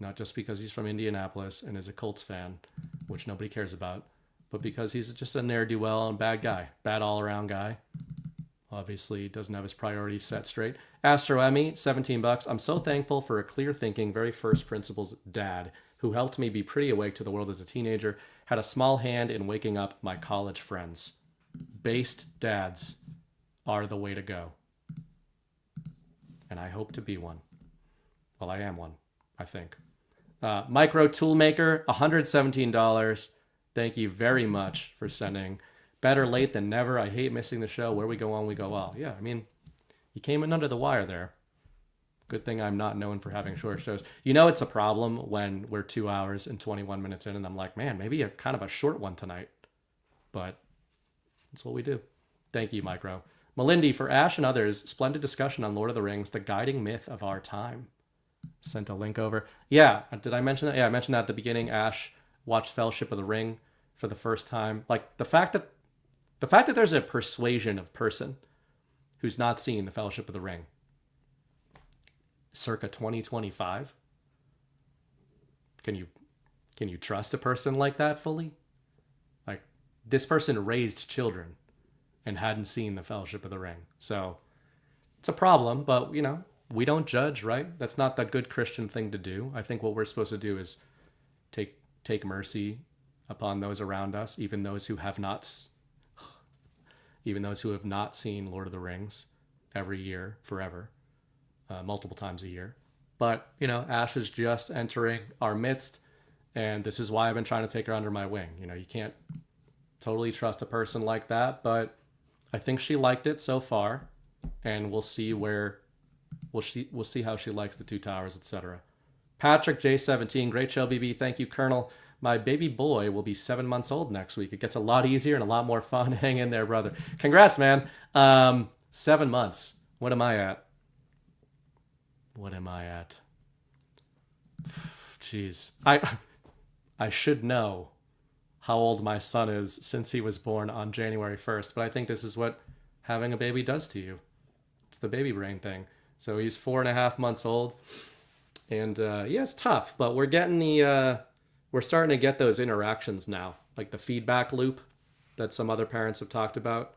Not just because he's from Indianapolis and is a Colts fan, which nobody cares about, but because he's just a ne'er-do-well and bad guy. Bad all-around guy. Obviously doesn't have his priorities set straight. Astro Emmy, $17. I'm so thankful for a clear-thinking, very first principles dad who helped me be pretty awake to the world as a teenager, had a small hand in waking up my college friends. Based dads are the way to go. And I hope to be one. Well, I am one, I think. Micro Toolmaker, $117. Thank you very much for sending. Better late than never. I hate missing the show. Where we go on, we go all. Yeah, I mean, you came in under the wire there. Good thing I'm not known for having short shows. You know it's a problem when we're 2 hours and 21 minutes in and I'm like, man, maybe a kind of a short one tonight. But that's what we do. Thank you, Micro. Melindy, for Ash and others, splendid discussion on Lord of the Rings, the guiding myth of our time. Sent a link over. Yeah, did I mention that? Yeah, I mentioned that at the beginning. Ash watched Fellowship of the Ring for the first time. Like, the fact that there's a persuasion of person who's not seen the Fellowship of the Ring circa 2025. Can you trust a person like that fully? Like, this person raised children and hadn't seen the Fellowship of the Ring. So it's a problem, but you know, we don't judge, right? That's not the good Christian thing to do. I think what we're supposed to do is take mercy upon those around us, even those who have not seen Lord of the Rings every year forever, multiple times a year. But you know, Ash is just entering our midst, and this is why I've been trying to take her under my wing. You know, you can't totally trust a person like that, but I think she liked it so far, and we'll see how she likes the Two Towers, etc. Patrick J17, great show, BB. Thank you, Colonel. My baby boy will be 7 months old next week. It gets a lot easier and a lot more fun. Hang in there, brother. Congrats, man. 7 months. What am I at? Jeez. I should know how old my son is since he was born on January 1st, but I think this is what having a baby does to you. It's the baby brain thing. So he's 4.5 months old, and yeah, it's tough, but we're starting to get those interactions now, like the feedback loop that some other parents have talked about.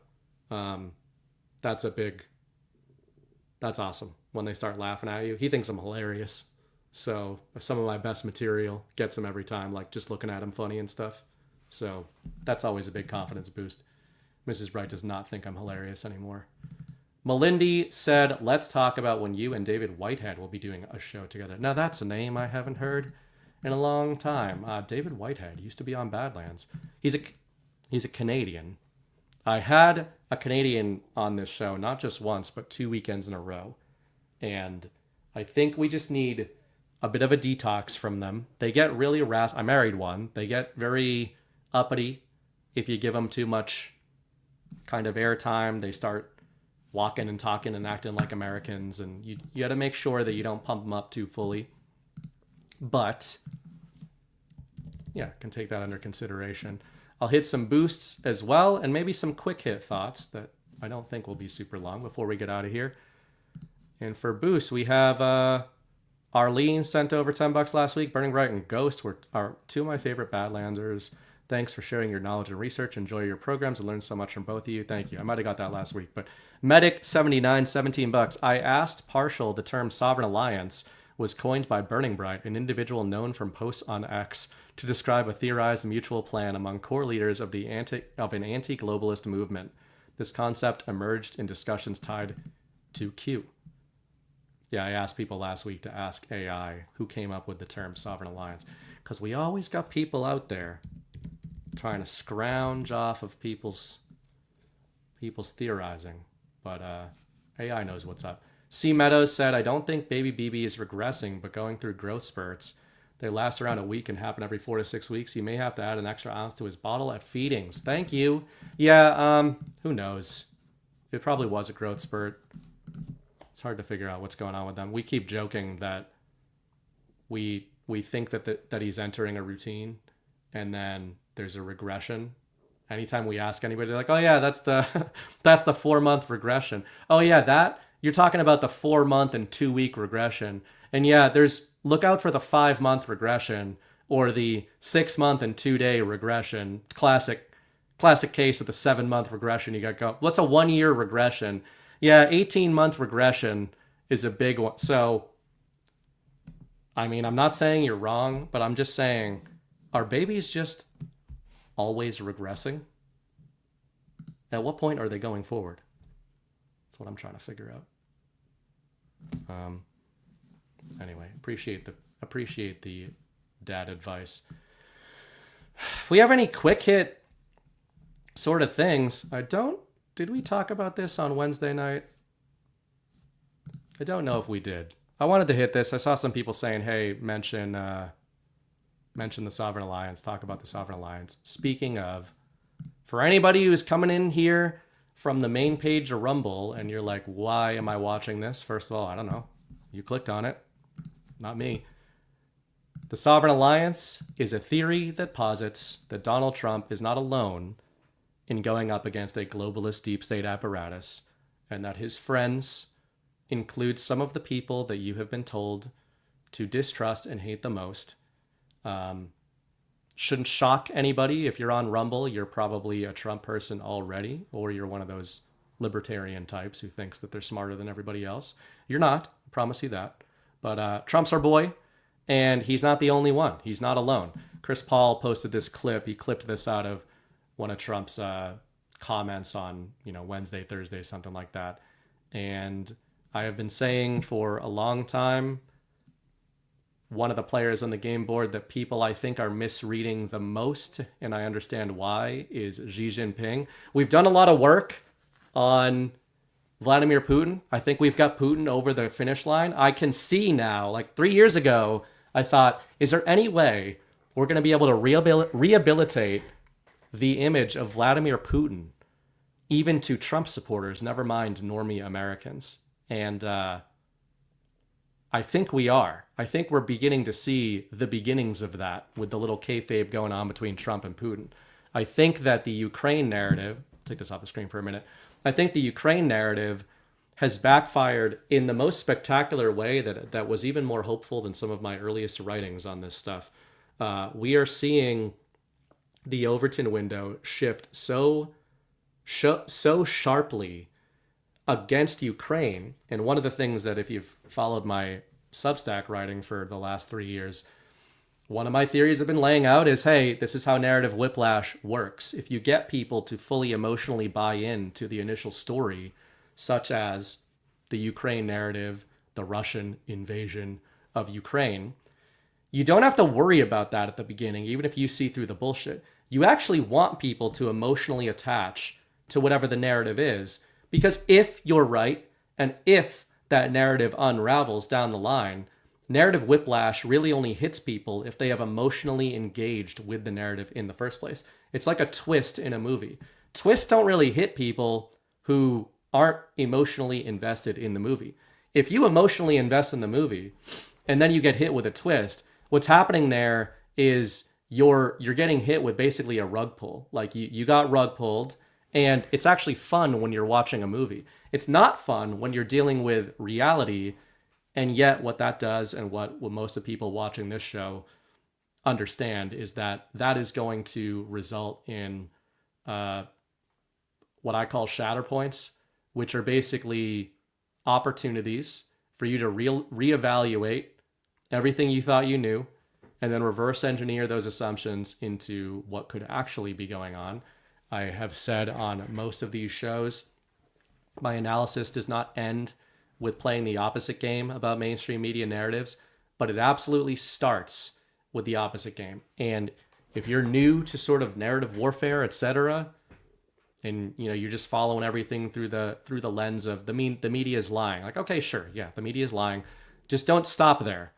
That's awesome when they start laughing at you. He thinks I'm hilarious. So some of my best material gets him every time, like just looking at him funny and stuff. So that's always a big confidence boost. Mrs. Bright does not think I'm hilarious anymore. Melindy said, let's talk about when you and David Whitehead will be doing a show together. Now that's a name I haven't heard in a long time. David Whitehead used to be on Badlands. He's a Canadian. I had a Canadian on this show, not just once, but 2 weekends in a row. And I think we just need a bit of a detox from them. They get really I married one. They get very uppity if you give them too much kind of airtime. They start walking and talking and acting like Americans, and you got to make sure that you don't pump them up too fully. But yeah, can take that under consideration. I'll hit some boosts as well, and maybe some quick hit thoughts that I don't think will be super long before we get out of here. And for boosts, we have Arlene sent over $10 last week. Burning Bright and Ghost are two of my favorite Badlanders. Thanks for sharing your knowledge and research. Enjoy your programs and learn so much from both of you. Thank you. I might have got that last week. But Medic79, $17. I asked Partial the term Sovereign Alliance was coined by Burning Bright, an individual known from posts on X, to describe a theorized mutual plan among core leaders of an anti-globalist movement. This concept emerged in discussions tied to Q. Yeah, I asked people last week to ask AI who came up with the term Sovereign Alliance, because we always got people out there trying to scrounge off of people's theorizing, but AI knows what's up. C. Meadows said, I don't think baby BB is regressing, but going through growth spurts. They last around a week and happen every 4 to 6 weeks. You may have to add an extra ounce to his bottle at feedings. Thank you. Yeah, who knows? It probably was a growth spurt. It's hard to figure out what's going on with them. We keep joking that we think that he's entering a routine, and then there's a regression. Anytime we ask anybody, they're like, oh yeah, that's the 4-month regression. Oh yeah, you're talking about the 4-month and 2-week regression. And yeah, look out for the 5-month regression or the 6-month and 2-day regression. Classic case of the 7-month regression you got going. What's a 1-year regression? Yeah, 18-month regression is a big one. So, I mean, I'm not saying you're wrong, but I'm just saying, are babies just always regressing? At what point are they going forward? That's what I'm trying to figure out. Anyway, appreciate the dad advice. If we have any quick hit sort of things, did we talk about this on Wednesday night? I don't know if we did. I wanted to hit this. I saw some people saying, hey, mention the Sovereign Alliance, talk about the Sovereign Alliance. Speaking of, for anybody who's coming in here from the main page of Rumble and you're like, why am I watching this? First of all, I don't know. You clicked on it. Not me. The Sovereign Alliance is a theory that posits that Donald Trump is not alone in going up against a globalist deep state apparatus, and that his friends include some of the people that you have been told to distrust and hate the most. Shouldn't shock anybody. If you're on Rumble, you're probably a Trump person already, or you're one of those libertarian types who thinks that they're smarter than everybody else. You're not, I promise you that. But Trump's our boy, and he's not the only one. He's not alone. Chris Paul posted this clip. He clipped this out of one of Trump's comments on, Wednesday, Thursday, something like that. And I have been saying for a long time, one of the players on the game board that people I think are misreading the most, and I understand why, is Xi Jinping. We've done a lot of work on Vladimir Putin. I think we've got Putin over the finish line. I can see now, like 3 years ago, I thought, is there any way we're going to be able to rehabilitate the image of Vladimir Putin, even to Trump supporters, never mind normie Americans? And I think we are. I think we're beginning to see the beginnings of that with the little kayfabe going on between Trump and Putin. I think that the Ukraine narrative, take this off the screen for a minute. I think the Ukraine narrative has backfired in the most spectacular way that was even more hopeful than some of my earliest writings on this stuff. We are seeing the Overton window shift so sharply against Ukraine. And one of the things that, if you've followed my Substack writing for the last 3 years, one of my theories I've been laying out is, hey, this is how narrative whiplash works. If you get people to fully emotionally buy into the initial story, such as the Ukraine narrative, the Russian invasion of Ukraine, you don't have to worry about that at the beginning, even if you see through the bullshit. You actually want people to emotionally attach to whatever the narrative is, because if you're right, and if that narrative unravels down the line, narrative whiplash really only hits people if they have emotionally engaged with the narrative in the first place. It's like a twist in a movie. Twists don't really hit people who aren't emotionally invested in the movie. If you emotionally invest in the movie and then you get hit with a twist, what's happening there is you're getting hit with basically a rug pull. Like you got rug pulled, and it's actually fun when you're watching a movie. It's not fun when you're dealing with reality. And yet what that does, and what most of the people watching this show understand, is that is going to result in what I call shatter points, which are basically opportunities for you to reevaluate everything you thought you knew, and then reverse engineer those assumptions into what could actually be going on. I have said on most of these shows, my analysis does not end with playing the opposite game about mainstream media narratives, but it absolutely starts with the opposite game. And if you're new to sort of narrative warfare, etc., and you're just following everything through the lens of the media is lying, like, okay, sure, yeah, the media is lying. Just don't stop there.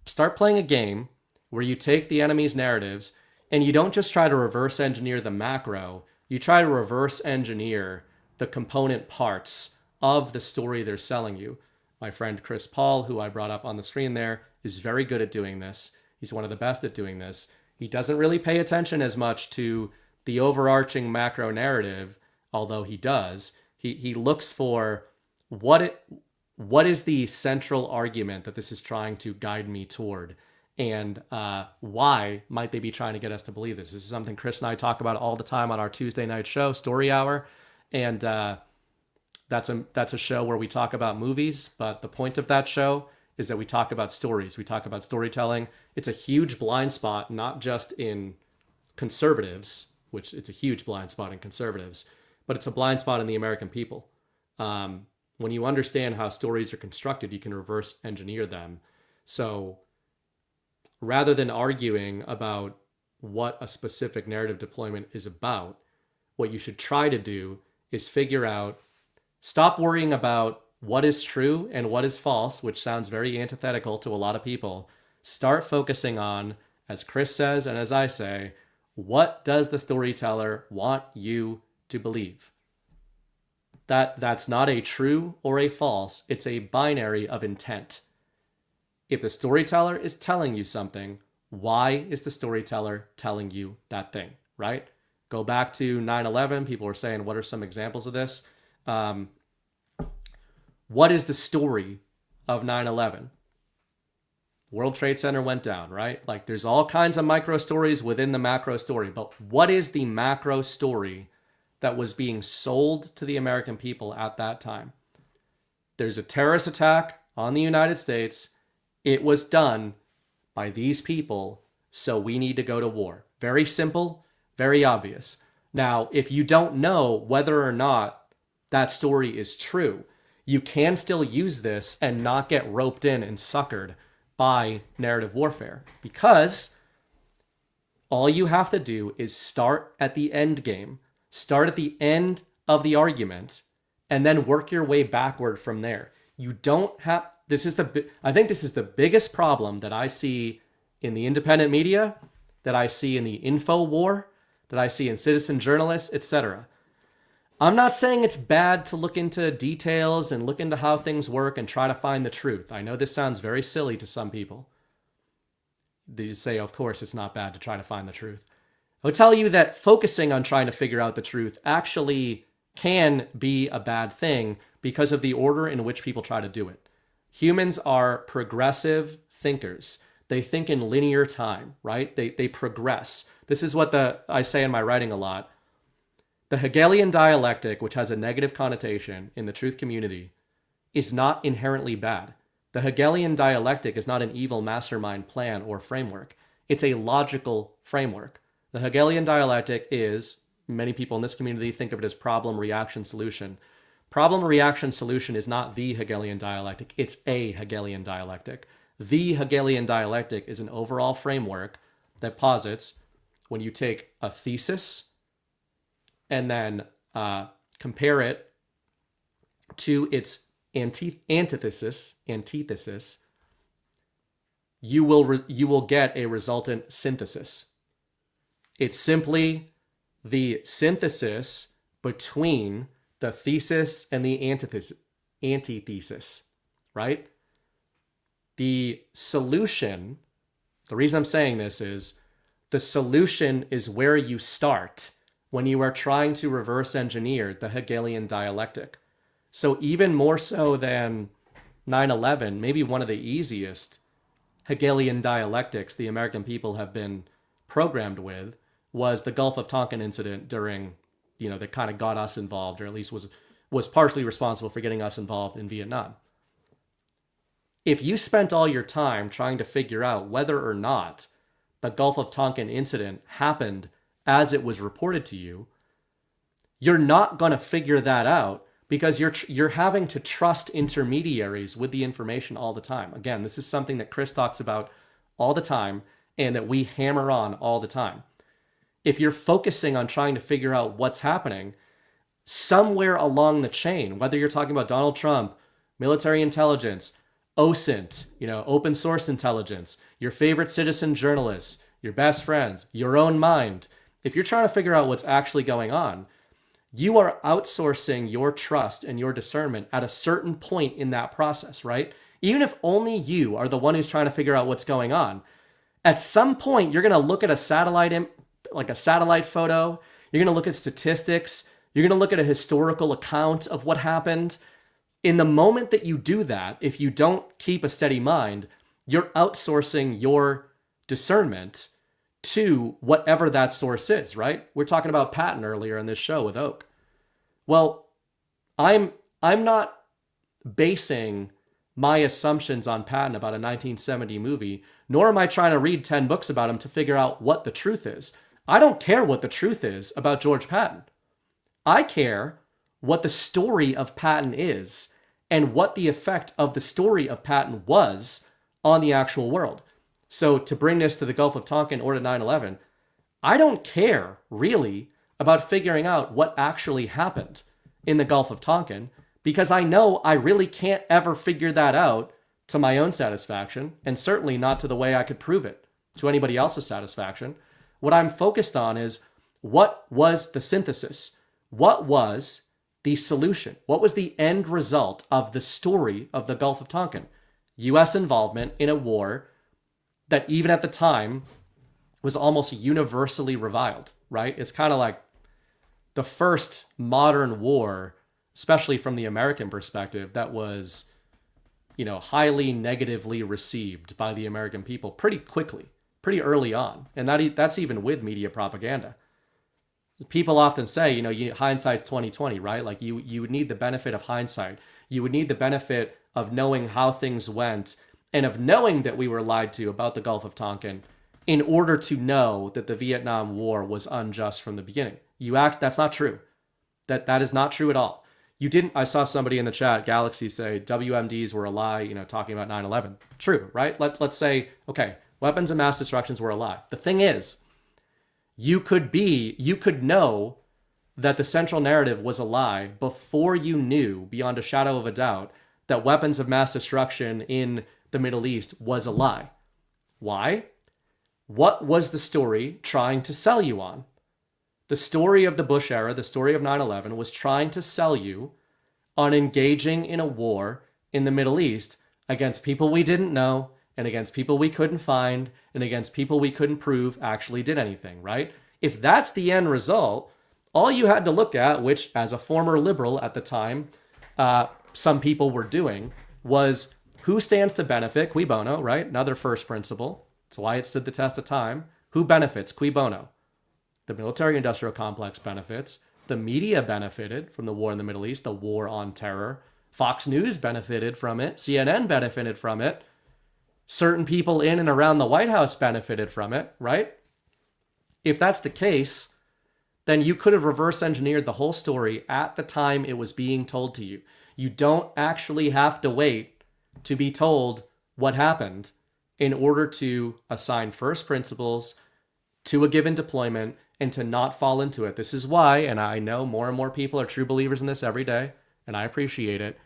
Start playing a game where you take the enemy's narratives and you don't just try to reverse engineer the macro, you try to reverse engineer the component parts of the story they're selling you. My friend Chris Paul, who I brought up on the screen there, is very good at doing this. He's one of the best at doing this. He doesn't really pay attention as much to the overarching macro narrative, although he does. He looks for what is the central argument that this is trying to guide me toward, and why might they be trying to get us to believe this? This is something Chris and I talk about all the time on our Tuesday night show, Story Hour, and that's a show where we talk about movies, but the point of that show is that we talk about stories. We talk about storytelling. It's a huge blind spot, not just in conservatives, which it's a huge blind spot in conservatives, but it's a blind spot in the American people. When you understand how stories are constructed, you can reverse engineer them. So rather than arguing about what a specific narrative deployment is about, what you should try to do is figure out, stop worrying about what is true and what is false, which sounds very antithetical to a lot of people. Start focusing on, as Chris says and as I say, what does the storyteller want you to believe? That's not a true or a false. It's a binary of intent. If the storyteller is telling you something, why is the storyteller telling you that thing, right? Go back to 9/11. People were saying, what are some examples of this? What is the story of 9/11? World Trade Center went down, right? Like, there's all kinds of micro stories within the macro story, but what is the macro story that was being sold to the American people at that time? There's a terrorist attack on the United States. It was done by these people, so we need to go to war. Very simple, very obvious. Now, if you don't know whether or not that story is true, you can still use this and not get roped in and suckered by narrative warfare, because all you have to do is start at the end game, start at the end of the argument, and then work your way backward from there. You don't have, I think this is the biggest problem that I see in the independent media, that I see in the info war, that I see in citizen journalists, etc. I'm not saying it's bad to look into details and look into how things work and try to find the truth. I know this sounds very silly to some people. They just say, of course, it's not bad to try to find the truth. I would tell you that focusing on trying to figure out the truth actually can be a bad thing because of the order in which people try to do it. Humans are progressive thinkers. They think in linear time, right? They progress. This is what I say in my writing a lot. The Hegelian dialectic, which has a negative connotation in the truth community, is not inherently bad. The Hegelian dialectic is not an evil mastermind plan or framework. It's a logical framework. The Hegelian dialectic is, many people in this community think of it as problem, reaction, solution. Problem, reaction, solution is not the Hegelian dialectic. It's a Hegelian dialectic. The Hegelian dialectic is an overall framework that posits when you take a thesis and then compare it to its antithesis, you will get a resultant synthesis. It's simply the synthesis between the thesis and the antithesis, right? The solution, the reason I'm saying this is, the solution is where you start when you are trying to reverse engineer the Hegelian dialectic. So even more so than 9/11, maybe one of the easiest Hegelian dialectics the American people have been programmed with was the Gulf of Tonkin incident during, that kind of got us involved, or at least was partially responsible for getting us involved in Vietnam. If you spent all your time trying to figure out whether or not the Gulf of Tonkin incident happened as it was reported to you, you're not going to figure that out because you're having to trust intermediaries with the information all the time. Again, this is something that Chris talks about all the time and that we hammer on all the time. If you're focusing on trying to figure out what's happening, somewhere along the chain, whether you're talking about Donald Trump, military intelligence, OSINT, open source intelligence, your favorite citizen journalists, your best friends, your own mind, if you're trying to figure out what's actually going on, you are outsourcing your trust and your discernment at a certain point in that process, right? Even if only you are the one who's trying to figure out what's going on, at some point you're going to look at a satellite photo, you're going to look at statistics, you're going to look at a historical account of what happened. In the moment that you do that, if you don't keep a steady mind, you're outsourcing your discernment to whatever that source is, right? We're talking about Patton earlier in this show with Oak. Well, I'm not basing my assumptions on Patton about a 1970 movie, nor am I trying to read 10 books about him to figure out what the truth is. I don't care what the truth is about George Patton. I care what the story of Patton is and what the effect of the story of Patton was on the actual world. So to bring this to the Gulf of Tonkin or to 9/11, I don't care really about figuring out what actually happened in the Gulf of Tonkin, because I know I really can't ever figure that out to my own satisfaction, and certainly not to the way I could prove it to anybody else's satisfaction. What I'm focused on is, what was the synthesis? What was the solution? What was the end result of the story of the Gulf of Tonkin? U.S. involvement in a war that even at the time was almost universally reviled, right? It's kind of like the first modern war, especially from the American perspective, that was, highly negatively received by the American people pretty quickly, pretty early on. And that's even with media propaganda. People often say, hindsight's 20/20, right? Like you would need the benefit of hindsight. You would need the benefit of knowing how things went and of knowing that we were lied to about the Gulf of Tonkin in order to know that the Vietnam War was unjust from the beginning. That's not true. That is not true at all. I saw somebody in the chat, Galaxy, say WMDs were a lie, talking about 9/11. True, right? Let's say, okay, weapons of mass destructions were a lie. The thing is, you could know that the central narrative was a lie before you knew, beyond a shadow of a doubt, that weapons of mass destruction in the Middle East was a lie. Why? What was the story trying to sell you on? The story of the Bush era, the story of 9/11, was trying to sell you on engaging in a war in the Middle East against people we didn't know, and against people we couldn't find, and against people we couldn't prove actually did anything, right? If that's the end result, all you had to look at, which as a former liberal at the time, some people were doing, was who stands to benefit, cui bono, right? Another first principle. That's why it stood the test of time. Who benefits, cui bono? The military-industrial complex benefits. The media benefited from the war in the Middle East, the war on terror. Fox News benefited from it. CNN benefited from it. Certain people in and around the White House benefited from it, right? If that's the case, then you could have reverse engineered the whole story at the time it was being told to you. You don't actually have to wait to be told what happened in order to assign first principles to a given deployment and to not fall into it. This is why, and I know more and more people are true believers in this every day, and I appreciate it.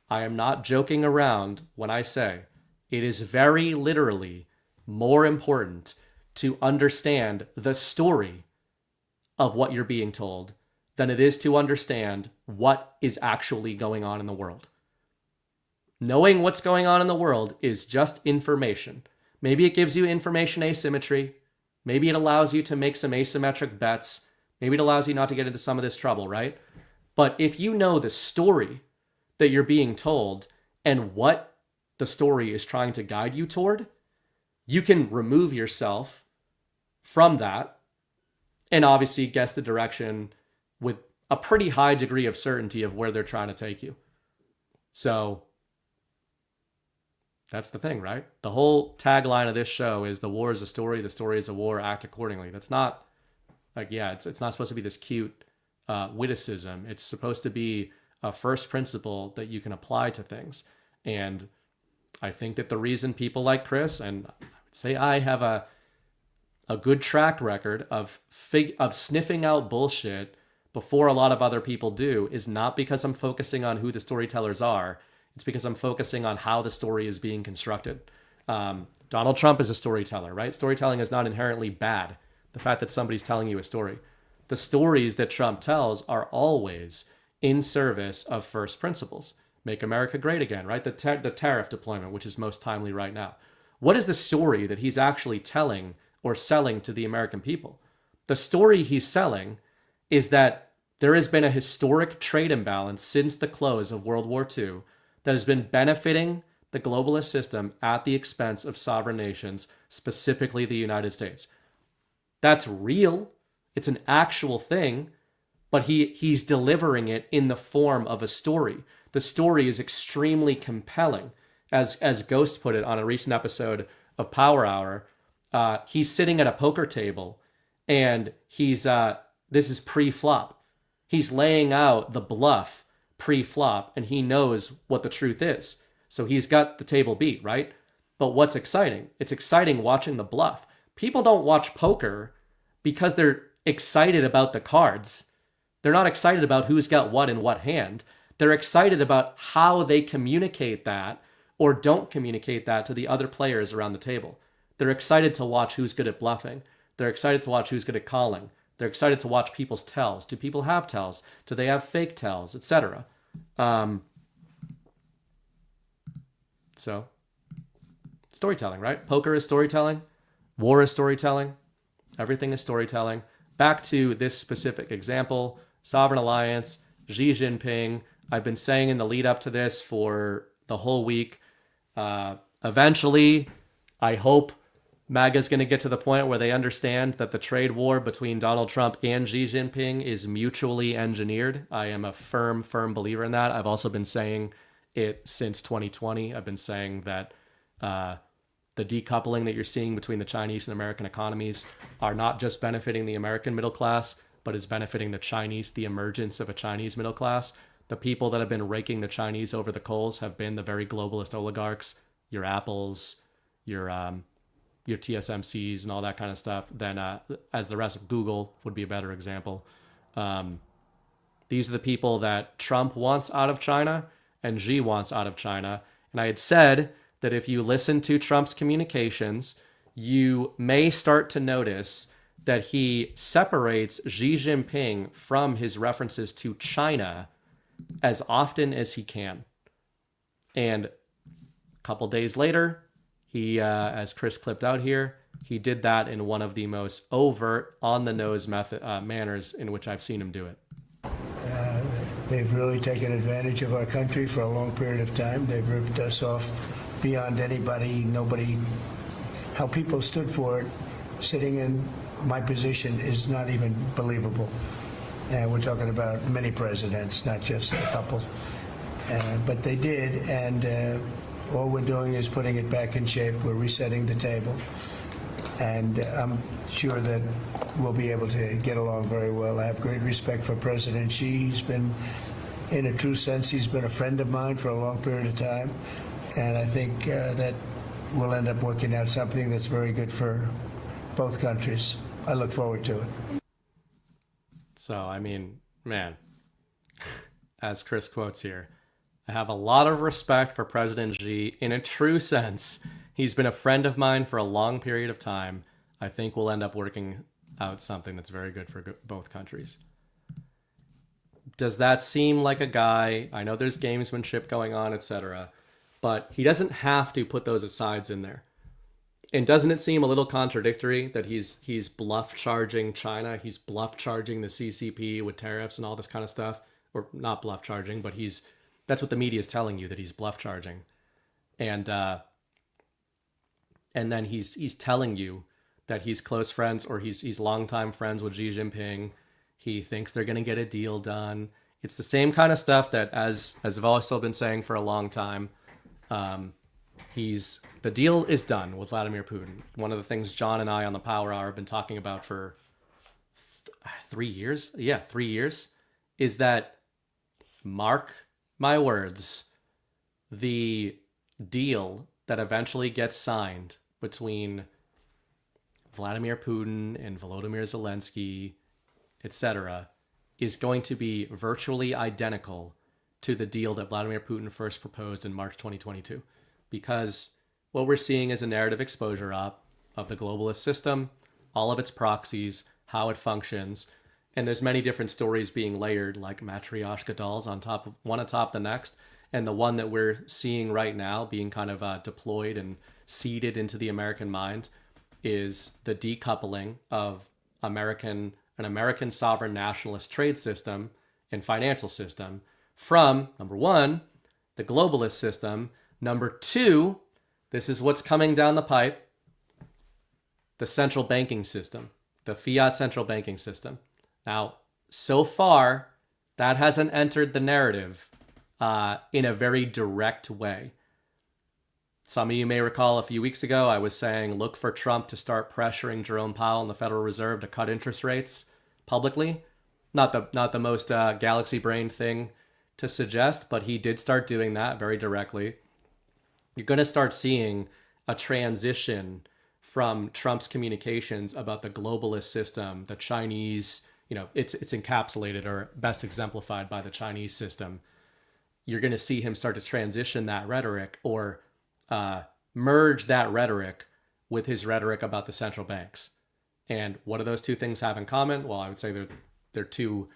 I am not joking around when I say it is very literally more important to understand the story of what you're being told than it is to understand what is actually going on in the world. Knowing what's going on in the world is just information. Maybe it gives you information asymmetry. Maybe it allows you to make some asymmetric bets. Maybe it allows you not to get into some of this trouble, right? But if you know the story that you're being told and what the story is trying to guide you toward, you can remove yourself from that and obviously guess the direction with a pretty high degree of certainty of where they're trying to take you. So that's the thing, right? The whole tagline of this show is the war is a story is a war, act accordingly. That's not like, it's not supposed to be this cute witticism. It's supposed to be a first principle that you can apply to things. And I think that the reason people like Chris, and I would say I have a good track record of sniffing out bullshit before a lot of other people do, is not because I'm focusing on who the storytellers are. It's because I'm focusing on how the story is being constructed. Donald Trump is a storyteller, right? Storytelling is not inherently bad. The fact that somebody's telling you a story. The stories that Trump tells are always in service of first principles. Make America great again, right? The tariff deployment, which is most timely right now. What is the story that he's actually telling or selling to the American people? The story he's selling is that there has been a historic trade imbalance since the close of World War II that has been benefiting the globalist system at the expense of sovereign nations, specifically the United States. That's real. It's an actual thing, but he's delivering it in the form of a story. The story is extremely compelling. As Ghost put it on a recent episode of Power Hour, he's sitting at a poker table and this is pre-flop. He's laying out the bluff pre-flop, and he knows what the truth is. So he's got the table beat, right? But what's exciting? It's exciting watching the bluff. People don't watch poker because they're excited about the cards. They're not excited about who's got what in what hand. They're excited about how they communicate that or don't communicate that to the other players around the table. They're excited to watch who's good at bluffing. They're excited to watch who's good at calling. They're excited to watch people's tells. Do people have tells? Do they have fake tells, etc.? So, storytelling, right? Poker is storytelling. War is storytelling. Everything is storytelling. Back to this specific example, Sovereign Alliance, Xi Jinping. I've been saying in the lead up to this for the whole week. Eventually, I hope MAGA's going to get to the point where they understand that the trade war between Donald Trump and Xi Jinping is mutually engineered. I am a firm believer in that. I've also been saying it since 2020. I've been saying that the decoupling that you're seeing between the Chinese and American economies are not just benefiting the American middle class, but is benefiting the Chinese, the emergence of a Chinese middle class. The people that have been raking the Chinese over the coals have been the very globalist oligarchs, your Apples, your TSMCs and all that kind of stuff. Then as the rest of Google would be a better example. These are the people that Trump wants out of China and Xi wants out of China. And I had said that if you listen to Trump's communications, you may start to notice that he separates Xi Jinping from his references to China as often as he can. And a couple days later, he, as Chris clipped out here, he did that in one of the most overt, on-the-nose manners in which I've seen him do it. They've really taken advantage of our country for a long period of time. They've ripped us off beyond nobody. How people stood for it, sitting in my position, is not even believable. And we're talking about many presidents, not just a couple. But they did, and all we're doing is putting it back in shape. We're resetting the table. And I'm sure that we'll be able to get along very well. I have great respect for President Xi. He's been, in a true sense, he's been a friend of mine for a long period of time. And I think that we'll end up working out something that's very good for both countries. I look forward to it. So, I mean, man, as Chris quotes here, I have a lot of respect for President Xi. In a true sense, he's been a friend of mine for a long period of time. I think we'll end up working out something that's very good for both countries. Does that seem like a guy? I know there's gamesmanship going on, etc., but he doesn't have to put those asides in there. And doesn't it seem a little contradictory that he's bluff charging China, he's bluff charging the CCP with tariffs and all this kind of stuff? Or not bluff charging, but that's what the media is telling you, that he's bluff charging. And then he's telling you that he's close friends, or he's longtime friends with Xi Jinping. He thinks they're going to get a deal done. It's the same kind of stuff that, as I've also been saying for a long time, the deal is done with Vladimir Putin. One of the things John and I on the Power Hour have been talking about for 3 years. Yeah, 3 years. Is that, mark my words, the deal that eventually gets signed between Vladimir Putin and Volodymyr Zelensky, etc., is going to be virtually identical to the deal that Vladimir Putin first proposed in March 2022. Because what we're seeing is a narrative exposure op of the globalist system, all of its proxies, how it functions, and there's many different stories being layered, like Matryoshka dolls on top of one atop the next. And the one that we're seeing right now being kind of deployed and seeded into the American mind is the decoupling of an American sovereign nationalist trade system and financial system from, number one, the globalist system. Number two, this is what's coming down the pipe, the central banking system, the fiat central banking system. Now, so far, that hasn't entered the narrative in a very direct way. Some of you may recall a few weeks ago, I was saying, look for Trump to start pressuring Jerome Powell and the Federal Reserve to cut interest rates publicly. Not the most galaxy-brained thing to suggest, but he did start doing that very directly. You're going to start seeing a transition from Trump's communications about the globalist system, the Chinese, it's encapsulated or best exemplified by the Chinese system. You're going to see him start to transition that rhetoric or merge that rhetoric with his rhetoric about the central banks. And what do those two things have in common? Well, I would say they're two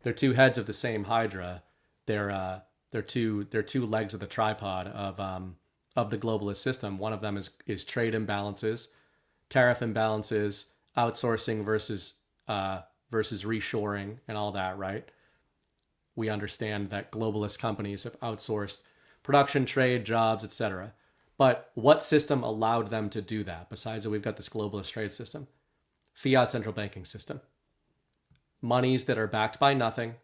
heads of the same hydra. They're two legs of the tripod of the globalist system. One of them is trade imbalances, tariff imbalances, outsourcing versus reshoring and all that, right? We understand that globalist companies have outsourced production, trade, jobs, etc. But what system allowed them to do that? Besides that, we've got this globalist trade system, fiat central banking system, monies that are backed by nothing.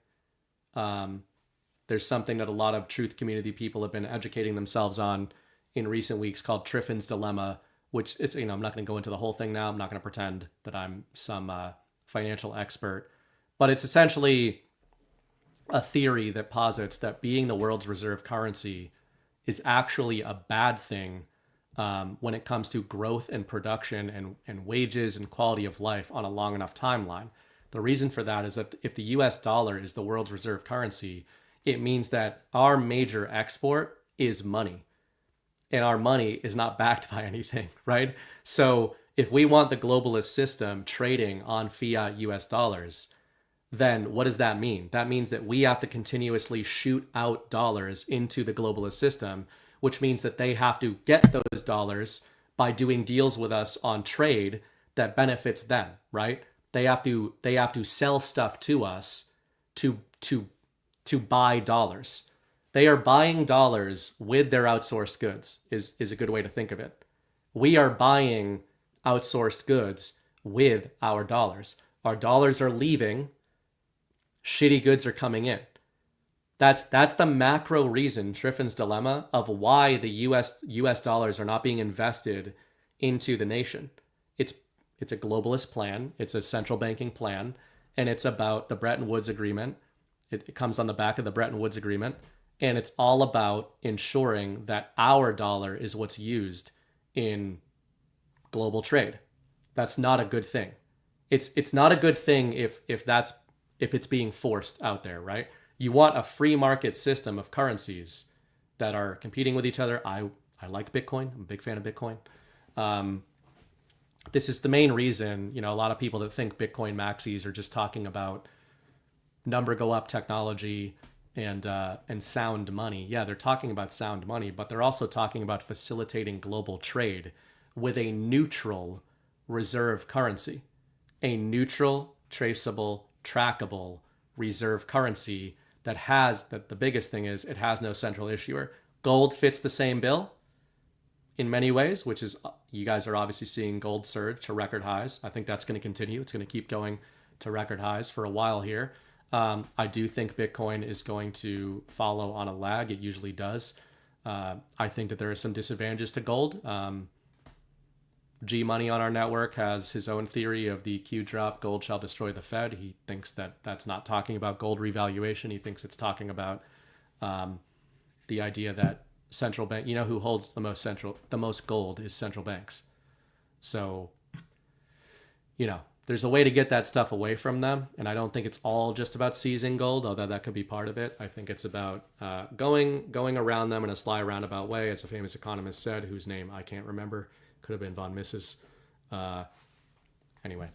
There's something that a lot of truth community people have been educating themselves on in recent weeks called Triffin's Dilemma, which is, I'm not going to go into the whole thing now. I'm not going to pretend that I'm some financial expert, but it's essentially a theory that posits that being the world's reserve currency is actually a bad thing when it comes to growth and production and wages and quality of life on a long enough timeline. The reason for that is that if the US dollar is the world's reserve currency, it means that our major export is money. And our money is not backed by anything, right? So if we want the globalist system trading on fiat US dollars, then what does that mean? That means that we have to continuously shoot out dollars into the globalist system, which means that they have to get those dollars by doing deals with us on trade that benefits them, right? They have to sell stuff to us to buy dollars. They are buying dollars with their outsourced goods is a good way to think of it. We are buying outsourced goods with our dollars. Our dollars are leaving, shitty goods are coming in. That's the macro reason, Triffin's Dilemma, of why the US dollars are not being invested into the nation. It's a globalist plan, it's a central banking plan, and it's about the Bretton Woods Agreement. It comes on the back of the Bretton Woods Agreement, and it's all about ensuring that our dollar is what's used in global trade. That's not a good thing. It's not a good thing if it's being forced out there, right? You want a free market system of currencies that are competing with each other. I like Bitcoin. I'm a big fan of Bitcoin. This is the main reason, a lot of people that think Bitcoin maxis are just talking about number go up technology and sound money. Yeah, they're talking about sound money, but they're also talking about facilitating global trade with a neutral reserve currency, a neutral, traceable, trackable reserve currency that has, that the biggest thing is it has no central issuer. Gold fits the same bill in many ways, which is, you guys are obviously seeing gold surge to record highs. I think that's going to continue. It's going to keep going to record highs for a while here. I do think Bitcoin is going to follow on a lag. It usually does. I think that there are some disadvantages to gold. G Money on our network has his own theory of the Q drop, gold shall destroy the Fed. He thinks that that's not talking about gold revaluation. He thinks it's talking about the idea that central bank, who holds the most gold is central banks. So, there's a way to get that stuff away from them. And I don't think it's all just about seizing gold, although that could be part of it. I think it's about going around them in a sly roundabout way, as a famous economist said, whose name I can't remember. Could have been von Mises. Anyway,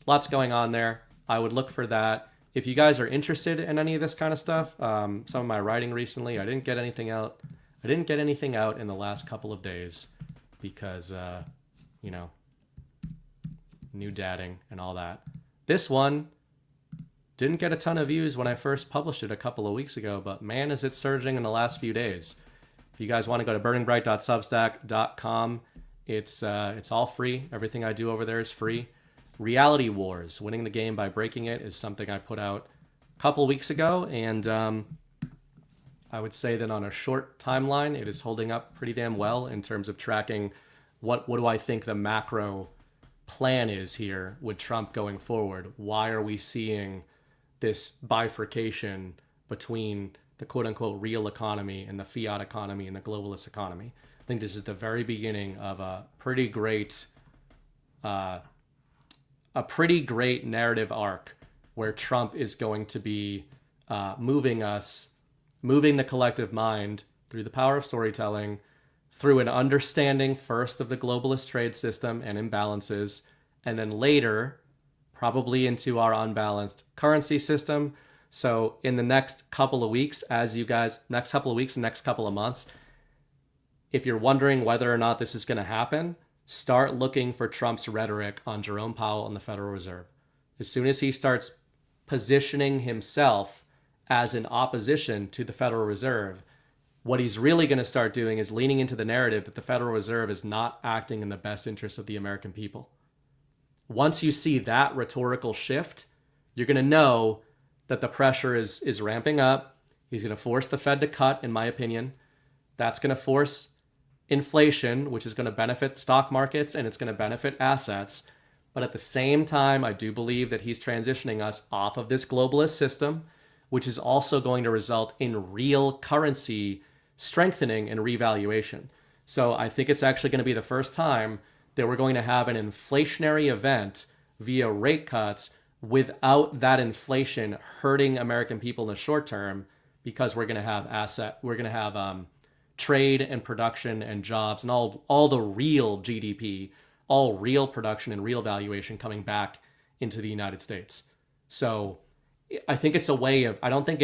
lots going on there. I would look for that. If you guys are interested in any of this kind of stuff, some of my writing recently, I didn't get anything out. I didn't get anything out in the last couple of days because, new dadding and all that. This one didn't get a ton of views when I first published it a couple of weeks ago, but man, is it surging in the last few days. If you guys want to go to burningbright.substack.com, it's all free. Everything I do over there is free. Reality Wars, Winning the Game by Breaking It, is something I put out a couple weeks ago, and I would say that on a short timeline, it is holding up pretty damn well in terms of tracking what do I think the macro plan is here with Trump going forward. Why are we seeing this bifurcation between the quote unquote real economy and the fiat economy and the globalist economy. I think this is the very beginning of a pretty great narrative arc where Trump is going to be moving the collective mind through the power of storytelling, through an understanding first of the globalist trade system and imbalances, and then later, probably into our unbalanced currency system. So in the next couple of weeks, next couple of months, if you're wondering whether or not this is going to happen, start looking for Trump's rhetoric on Jerome Powell and the Federal Reserve. As soon as he starts positioning himself as in opposition to the Federal Reserve, what he's really going to start doing is leaning into the narrative that the Federal Reserve is not acting in the best interest of the American people. Once you see that rhetorical shift, you're going to know that the pressure is ramping up. He's going to force the Fed to cut, in my opinion. That's going to force inflation, which is going to benefit stock markets and it's going to benefit assets. But at the same time, I do believe that he's transitioning us off of this globalist system, which is also going to result in real currency strengthening and revaluation. So I think it's actually going to be the first time that we're going to have an inflationary event via rate cuts without that inflation hurting American people in the short term, because we're going to have trade and production and jobs and all the real GDP, all real production and real valuation coming back into the United States. So I think it's a way of, I don't think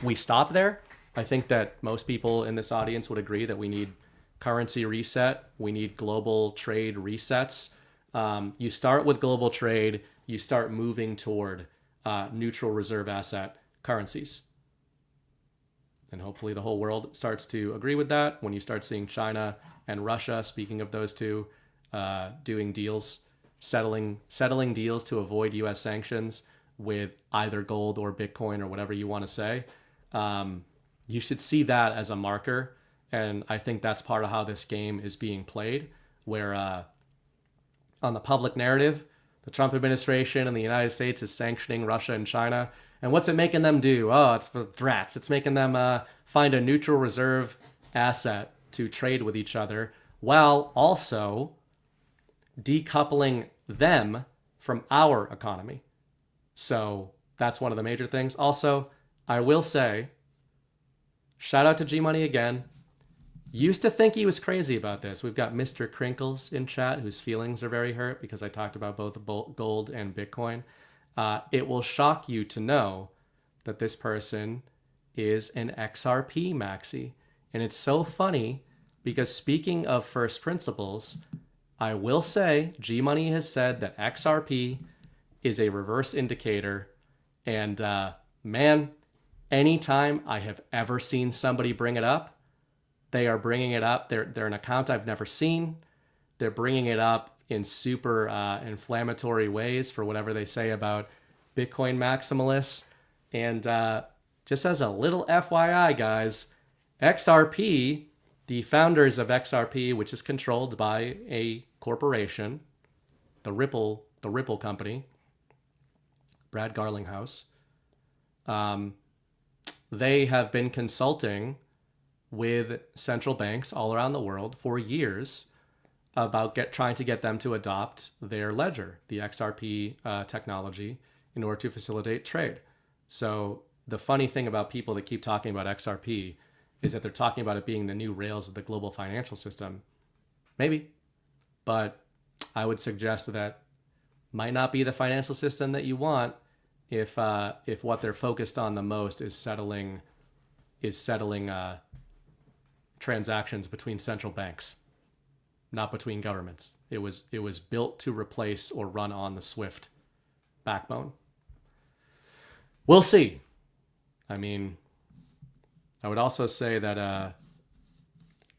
we stop there. I think that most people in this audience would agree that we need currency reset. We need global trade resets. You start with global trade, you start moving toward neutral reserve asset currencies. And hopefully the whole world starts to agree with that when you start seeing China and Russia, speaking of those two, doing deals, settling deals to avoid US sanctions with either gold or Bitcoin or whatever you want to say. You should see that as a marker. And I think that's part of how this game is being played, where on the public narrative, the Trump administration and the United States is sanctioning Russia and China. And what's it making them do? Oh, it's for drats. It's making them find a neutral reserve asset to trade with each other, while also decoupling them from our economy. So that's one of the major things. Also, I will say, shout out to G Money again. Used to think he was crazy about this. We've got Mr. Crinkles in chat whose feelings are very hurt because I talked about both gold and Bitcoin. It will shock you to know that this person is an XRP maxi. And it's so funny because, speaking of first principles, I will say G Money has said that XRP is a reverse indicator. And man, anytime I have ever seen somebody bring it up, they are bringing it up. They're an account I've never seen. They're bringing it up in super inflammatory ways for whatever they say about Bitcoin maximalists. And just as a little FYI, guys, XRP, the founders of XRP, which is controlled by a corporation, the Ripple company, Brad Garlinghouse, they have been consulting with central banks all around the world for years about trying to get them to adopt their ledger, the XRP technology, in order to facilitate trade. So the funny thing about people that keep talking about XRP is that they're talking about it being the new rails of the global financial system. Maybe, but I would suggest that might not be the financial system that you want if what they're focused on the most is settling transactions between central banks, not between governments. It was built to replace or run on the SWIFT backbone. We'll see. I mean, I would also say that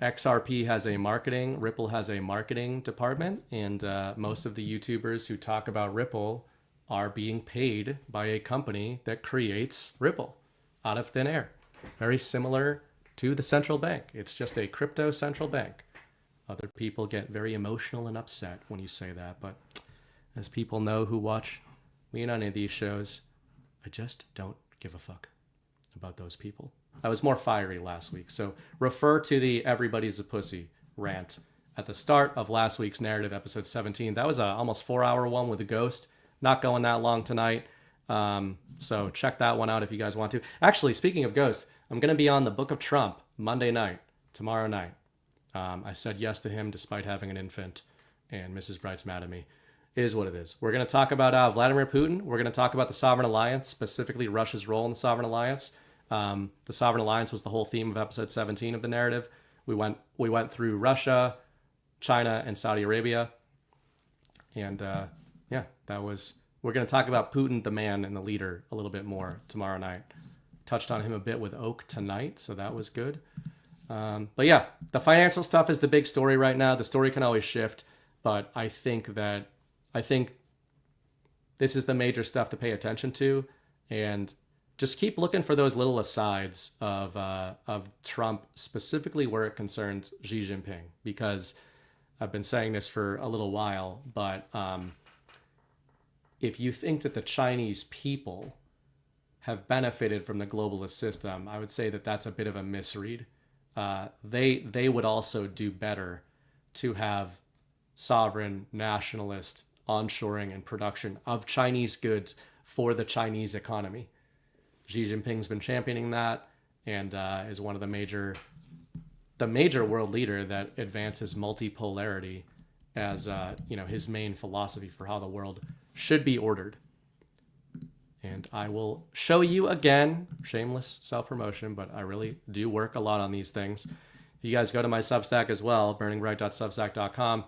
XRP has a marketing, Ripple has a marketing department, and most of the YouTubers who talk about Ripple are being paid by a company that creates Ripple out of thin air. Very similar to the central bank. It's just a crypto central bank. Other people get very emotional and upset when you say that, but as people know who watch me on any of these shows, I just don't give a fuck. about those people. I was more fiery last week. So refer to the Everybody's a Pussy rant at the start of last week's narrative, episode 17. That was a almost 4-hour one with a ghost. Not going that long tonight. So check that one out if you guys want to. Actually, speaking of ghosts, I'm going to be on the Book of Trump Monday night, tomorrow night. I said yes to him despite having an infant, and Mrs. Bright's mad at me. It is what it is. We're going to talk about Vladimir Putin. We're going to talk about the Sovereign Alliance, specifically Russia's role in the Sovereign Alliance. The Sovereign Alliance was the whole theme of episode 17 of the narrative. We went through Russia, China, and Saudi Arabia. And yeah, we're going to talk about Putin, the man and the leader, a little bit more tomorrow night. Touched on him a bit with Oak tonight, so that was good. But yeah, the financial stuff is the big story right now. The story can always shift, but I think this is the major stuff to pay attention to, and just keep looking for those little asides of Trump, specifically where it concerns Xi Jinping, because I've been saying this for a little while, but if you think that the Chinese people have benefited from the globalist system, I would say that that's a bit of a misread. They would also do better to have sovereign, nationalist onshoring and production of Chinese goods for the Chinese economy. Xi Jinping's been championing that, and is one of the major world leader that advances multipolarity as his main philosophy for how the world should be ordered. And I will show you again, shameless self-promotion, but I really do work a lot on these things. If you guys go to my Substack as well, burningbright.substack.com,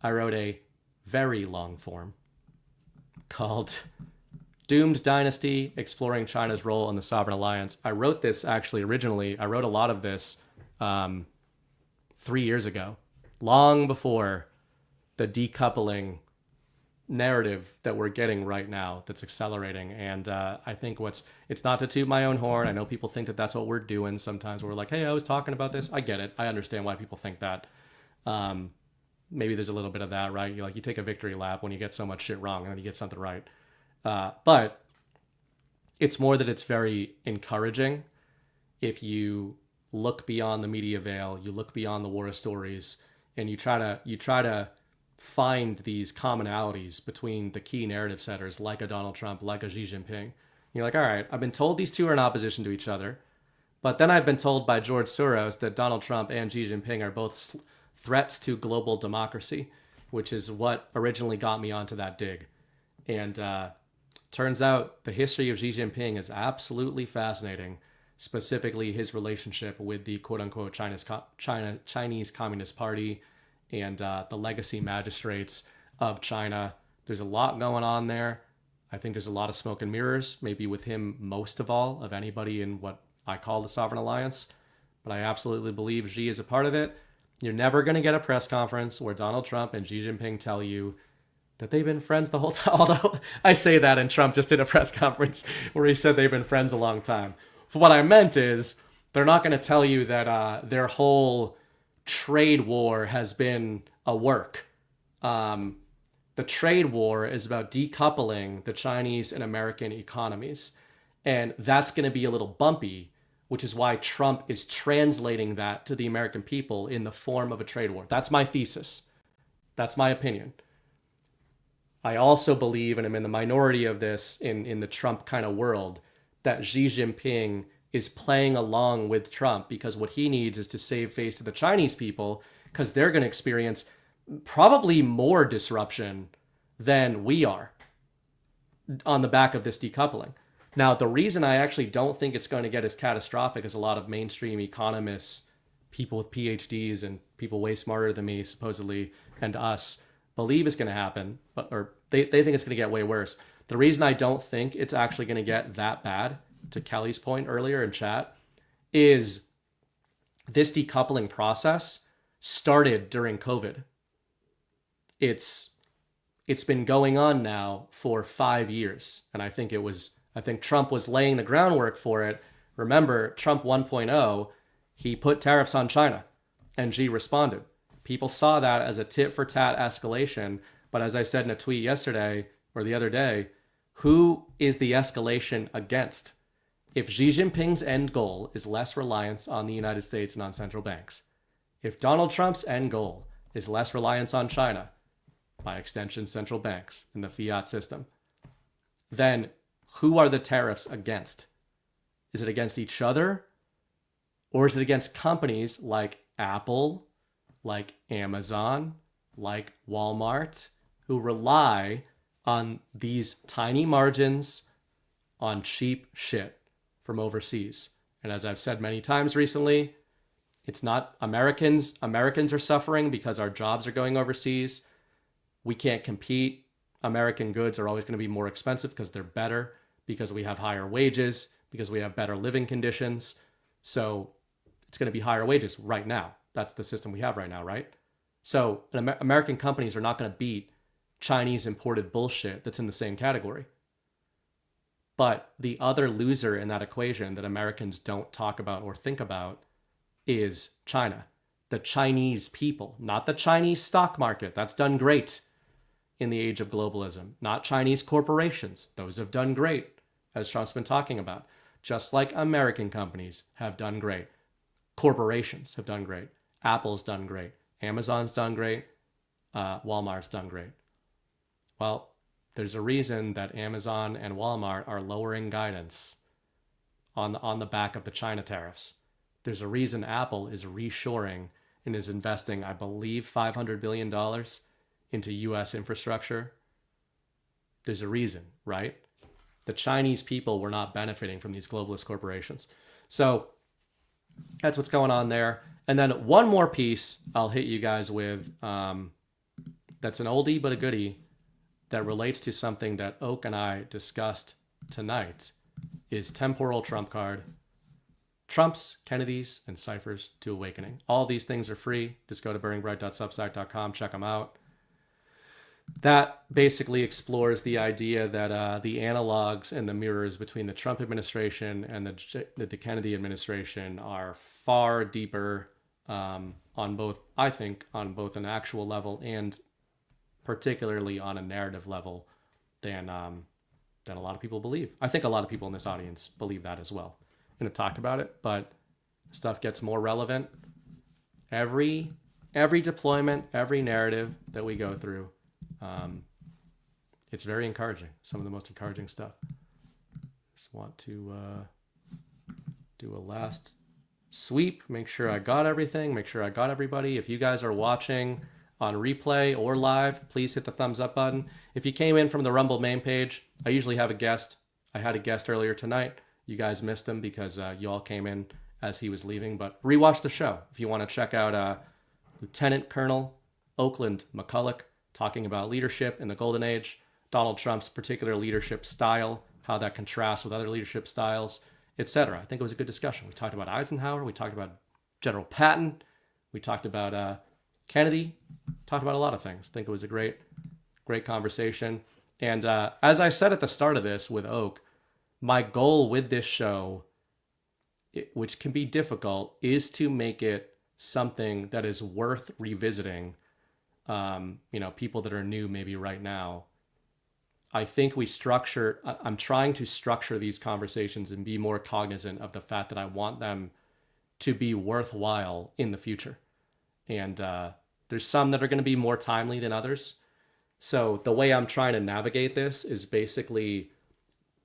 I wrote a very long form called Doomed Dynasty, Exploring China's Role in the Sovereign Alliance. I wrote this actually originally. I wrote a lot of this 3 years ago, long before the decoupling narrative that we're getting right now that's accelerating. And I think it's not to toot my own horn. I know people think that that's what we're doing sometimes. We're like, hey, I was talking about this. I get it. I understand why people think that. Maybe there's a little bit of that, right? You take a victory lap when you get so much shit wrong and then you get something right. But it's more that it's very encouraging if you look beyond the media veil, you look beyond the war stories, and you try to find these commonalities between the key narrative setters like a Donald Trump, like a Xi Jinping. You're like, all right, I've been told these two are in opposition to each other, but then I've been told by George Soros that Donald Trump and Xi Jinping are both threats to global democracy, which is what originally got me onto that dig. And turns out the history of Xi Jinping is absolutely fascinating, specifically his relationship with the quote-unquote Chinese Communist Party and the legacy magistrates of China. There's a lot going on there. I think there's a lot of smoke and mirrors, maybe with him most of all, of anybody in what I call the Sovereign Alliance. But I absolutely believe Xi is a part of it. You're never going to get a press conference where Donald Trump and Xi Jinping tell you that they've been friends the whole time. Although I say that, and Trump just did a press conference where he said they've been friends a long time. But what I meant is they're not going to tell you that their whole trade war has been a work. The trade war is about decoupling the Chinese and American economies. And that's going to be a little bumpy, which is why Trump is translating that to the American people in the form of a trade war. That's my thesis. That's my opinion. I also believe, and I'm in the minority of this in the Trump kind of world, that Xi Jinping is playing along with Trump because what he needs is to save face to the Chinese people because they're going to experience probably more disruption than we are on the back of this decoupling. Now, the reason I actually don't think it's going to get as catastrophic as a lot of mainstream economists, people with PhDs and people way smarter than me, supposedly, and us, believe is going to happen, or they think it's going to get way worse. The reason I don't think it's actually going to get that bad, to Kelly's point earlier in chat, is this decoupling process started during COVID. It's been going on now for 5 years, and I think Trump was laying the groundwork for it. Remember, Trump 1.0, he put tariffs on China, and Xi responded. People saw that as a tit-for-tat escalation, but as I said in a tweet yesterday, or the other day, who is the escalation against? If Xi Jinping's end goal is less reliance on the United States and on central banks, if Donald Trump's end goal is less reliance on China, by extension central banks and the fiat system, then who are the tariffs against? Is it against each other? Or is it against companies like Apple, like Amazon, like Walmart, who rely on these tiny margins on cheap shit from overseas? And as I've said many times recently, it's not Americans. Americans are suffering because our jobs are going overseas. We can't compete. American goods are always going to be more expensive because they're better, because we have higher wages, because we have better living conditions. So it's going to be higher wages right now. That's the system we have right now, right? So American companies are not going to beat Chinese imported bullshit that's in the same category. But the other loser in that equation that Americans don't talk about or think about is China. The Chinese people, not the Chinese stock market. That's done great in the age of globalism. Not Chinese corporations. Those have done great, as Trump's been talking about. Just like American companies have done great. Corporations have done great. Apple's done great. Amazon's done great. Walmart's done great. Well, there's a reason that Amazon and Walmart are lowering guidance on the back of the China tariffs. There's a reason Apple is reshoring and is investing, I believe, $500 billion into U.S. infrastructure. There's a reason, right? The Chinese people were not benefiting from these globalist corporations. So that's what's going on there. And then one more piece I'll hit you guys with that's an oldie but a goodie that relates to something that Oak and I discussed tonight is temporal trump card. Trumps, Kennedys, and ciphers to awakening. All these things are free. Just go to burningbright.substack.com, check them out. That basically explores the idea that the analogs and the mirrors between the Trump administration and the Kennedy administration are far deeper on both, I think, on both an actual level and particularly on a narrative level than a lot of people believe. I think a lot of people in this audience believe that as well and have talked about it, but stuff gets more relevant. Every deployment, every narrative that we go through, it's very encouraging. Some of the most encouraging stuff. Just want to do a last sweep, make sure I got everything, make sure I got everybody. If you guys are watching on replay or live, please hit the thumbs up button. If you came in from the Rumble main page, I usually have a guest. I had a guest earlier tonight. You guys missed him because you all came in as he was leaving, but rewatch the show if you want to check out Lieutenant Colonel Oakland McCulloch talking about leadership in the Golden Age, Donald Trump's particular leadership style, how that contrasts with other leadership styles, etc. I think it was a good discussion. We talked about Eisenhower, we talked about General Patton, we talked about Kennedy, talked about a lot of things. I think it was a great conversation. And as I said at the start of this with Oak, my goal with this show, which can be difficult, is to make it something that is worth revisiting. People that are new maybe right now. I think I'm trying to structure these conversations and be more cognizant of the fact that I want them to be worthwhile in the future. And there's some that are going to be more timely than others. So the way I'm trying to navigate this is basically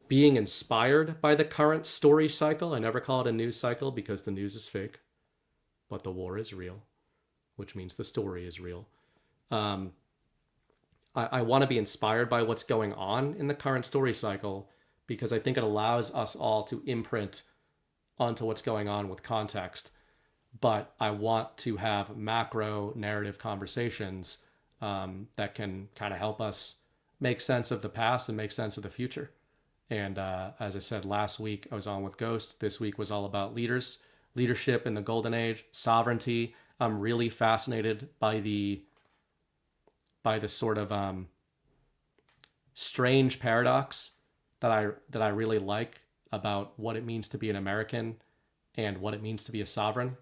being inspired by the current story cycle. I never call it a news cycle because the news is fake, but the war is real, which means the story is real. I want to be inspired by what's going on in the current story cycle because I think it allows us all to imprint onto what's going on with context. But I want to have macro narrative conversations that can kind of help us make sense of the past and make sense of the future. And as I said, last week I was on with Ghost. This week was all about leadership in the Golden Age, sovereignty. I'm really fascinated by the sort of strange paradox that I really like about what it means to be an American and what it means to be a sovereign.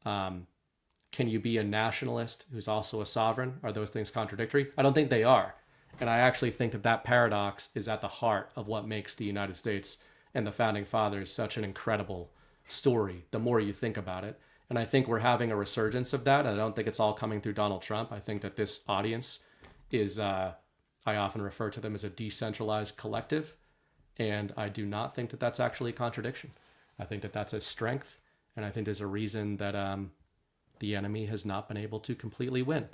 Can you be a nationalist who's also a sovereign? Are those things contradictory? I don't think they are. And I actually think that paradox is at the heart of what makes the United States and the Founding Fathers such an incredible story, the more you think about it. And I think we're having a resurgence of that. I don't think it's all coming through Donald Trump. I think that this audience is, I often refer to them as a decentralized collective. And I do not think that that's actually a contradiction. I think that that's a strength. And I think there's a reason that the enemy has not been able to completely win.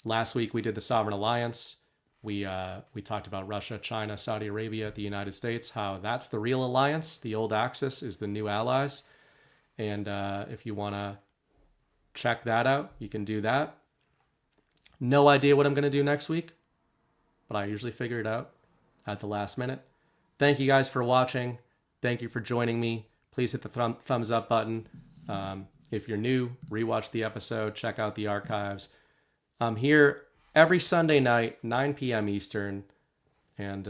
Last week, we did the Sovereign Alliance. We talked about Russia, China, Saudi Arabia, the United States, how that's the real alliance. The old Axis is the new allies. And if you want to check that out, you can do that. No idea what I'm going to do next week, but I usually figure it out at the last minute. Thank you guys for watching. Thank you for joining me. Please hit the thumbs up button. If you're new, rewatch the episode, check out the archives. I'm here every Sunday night, 9 p.m. Eastern. And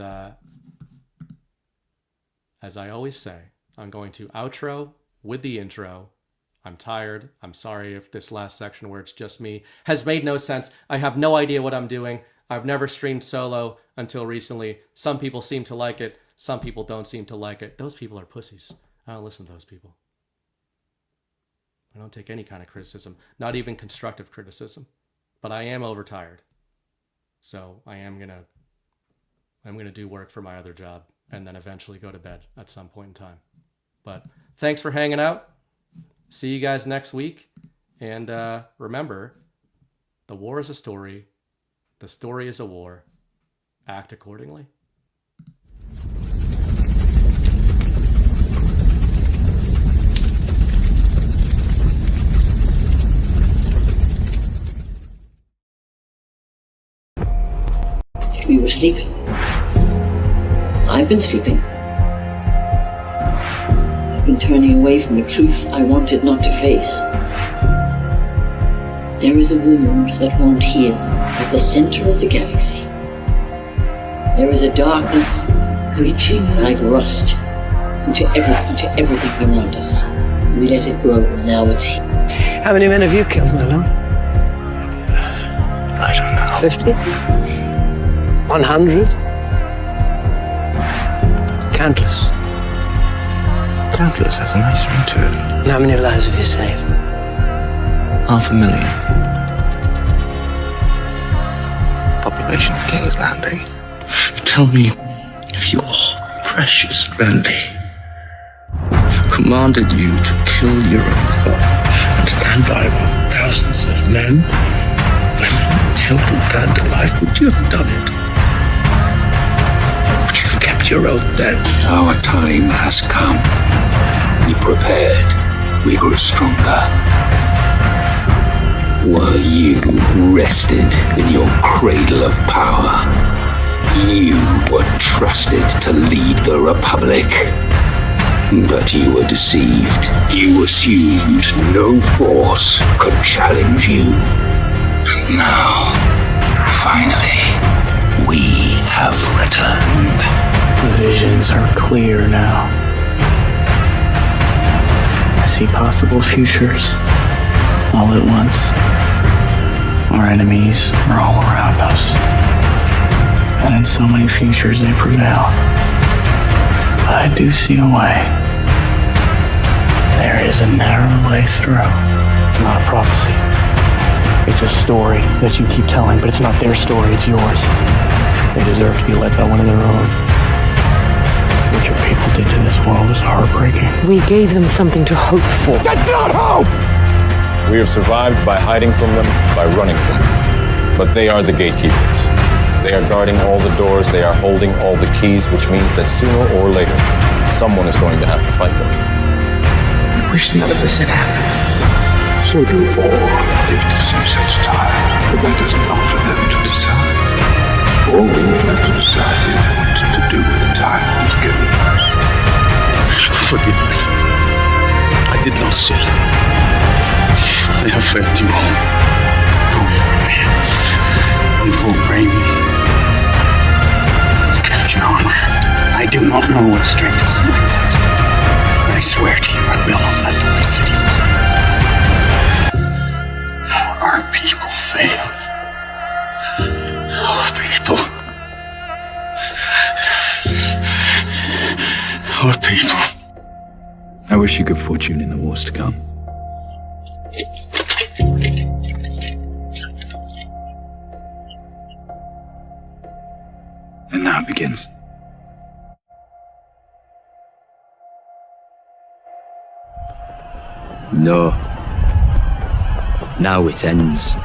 as I always say, I'm going to outro with the intro. I'm tired. I'm sorry if this last section where it's just me has made no sense. I have no idea what I'm doing. I've never streamed solo until recently. Some people seem to like it. Some people don't seem to like it. Those people are pussies. I don't listen to those people. I don't take any kind of criticism, not even constructive criticism. But I am overtired. So I am gonna do work for my other job and then eventually go to bed at some point in time. But thanks for hanging out. See you guys next week. And remember, the war is a story. The story is a war. Act accordingly. We were sleeping. I've been sleeping. I've been turning away from a truth I wanted not to face. There is a wound that won't heal at the center of the galaxy. There is a darkness reaching like rust into everything around us. We let it grow, and now it's here. How many men have you killed, Malone? I don't know. 50? 100? Countless. Countless has a nice ring to it. And how many lives have you saved? 500,000. Population of King's Landing. Tell me if your precious Randy commanded you to kill your own father and stand by while thousands of men, women, children burned alive, would you have done it? Would you have kept your oath then? Our time has come. We prepared. We grew stronger. Were you rested in your cradle of power? You were trusted to lead the Republic. But you were deceived. You assumed no force could challenge you. Now, finally, we have returned. The visions are clear now. I see possible futures all at once. Our enemies are all around us. And in so many futures they prevail. But I do see a way. There is a narrow way through. It's not a prophecy. It's a story that you keep telling, but it's not their story, it's yours. They deserve to be led by one of their own. What your people did to this world is heartbreaking. We gave them something to hope for. That's not hope! We have survived by hiding from them, by running from them. But they are the gatekeepers. They are guarding all the doors, they are holding all the keys, which means that sooner or later, someone is going to have to fight them. I wish none of this had happened. So do all who live to see such time, but that is not for them to decide. All we have to decide is what to do with the time that is given us. Forgive me. I did not see. I have failed you all. You will bring me. John, I do not know what strength is like that. I swear to you, I will not let the White City fall. Our people fail. Our people. Our people. people. I wish you good fortune in the wars to come. And now it begins. No. Now it ends.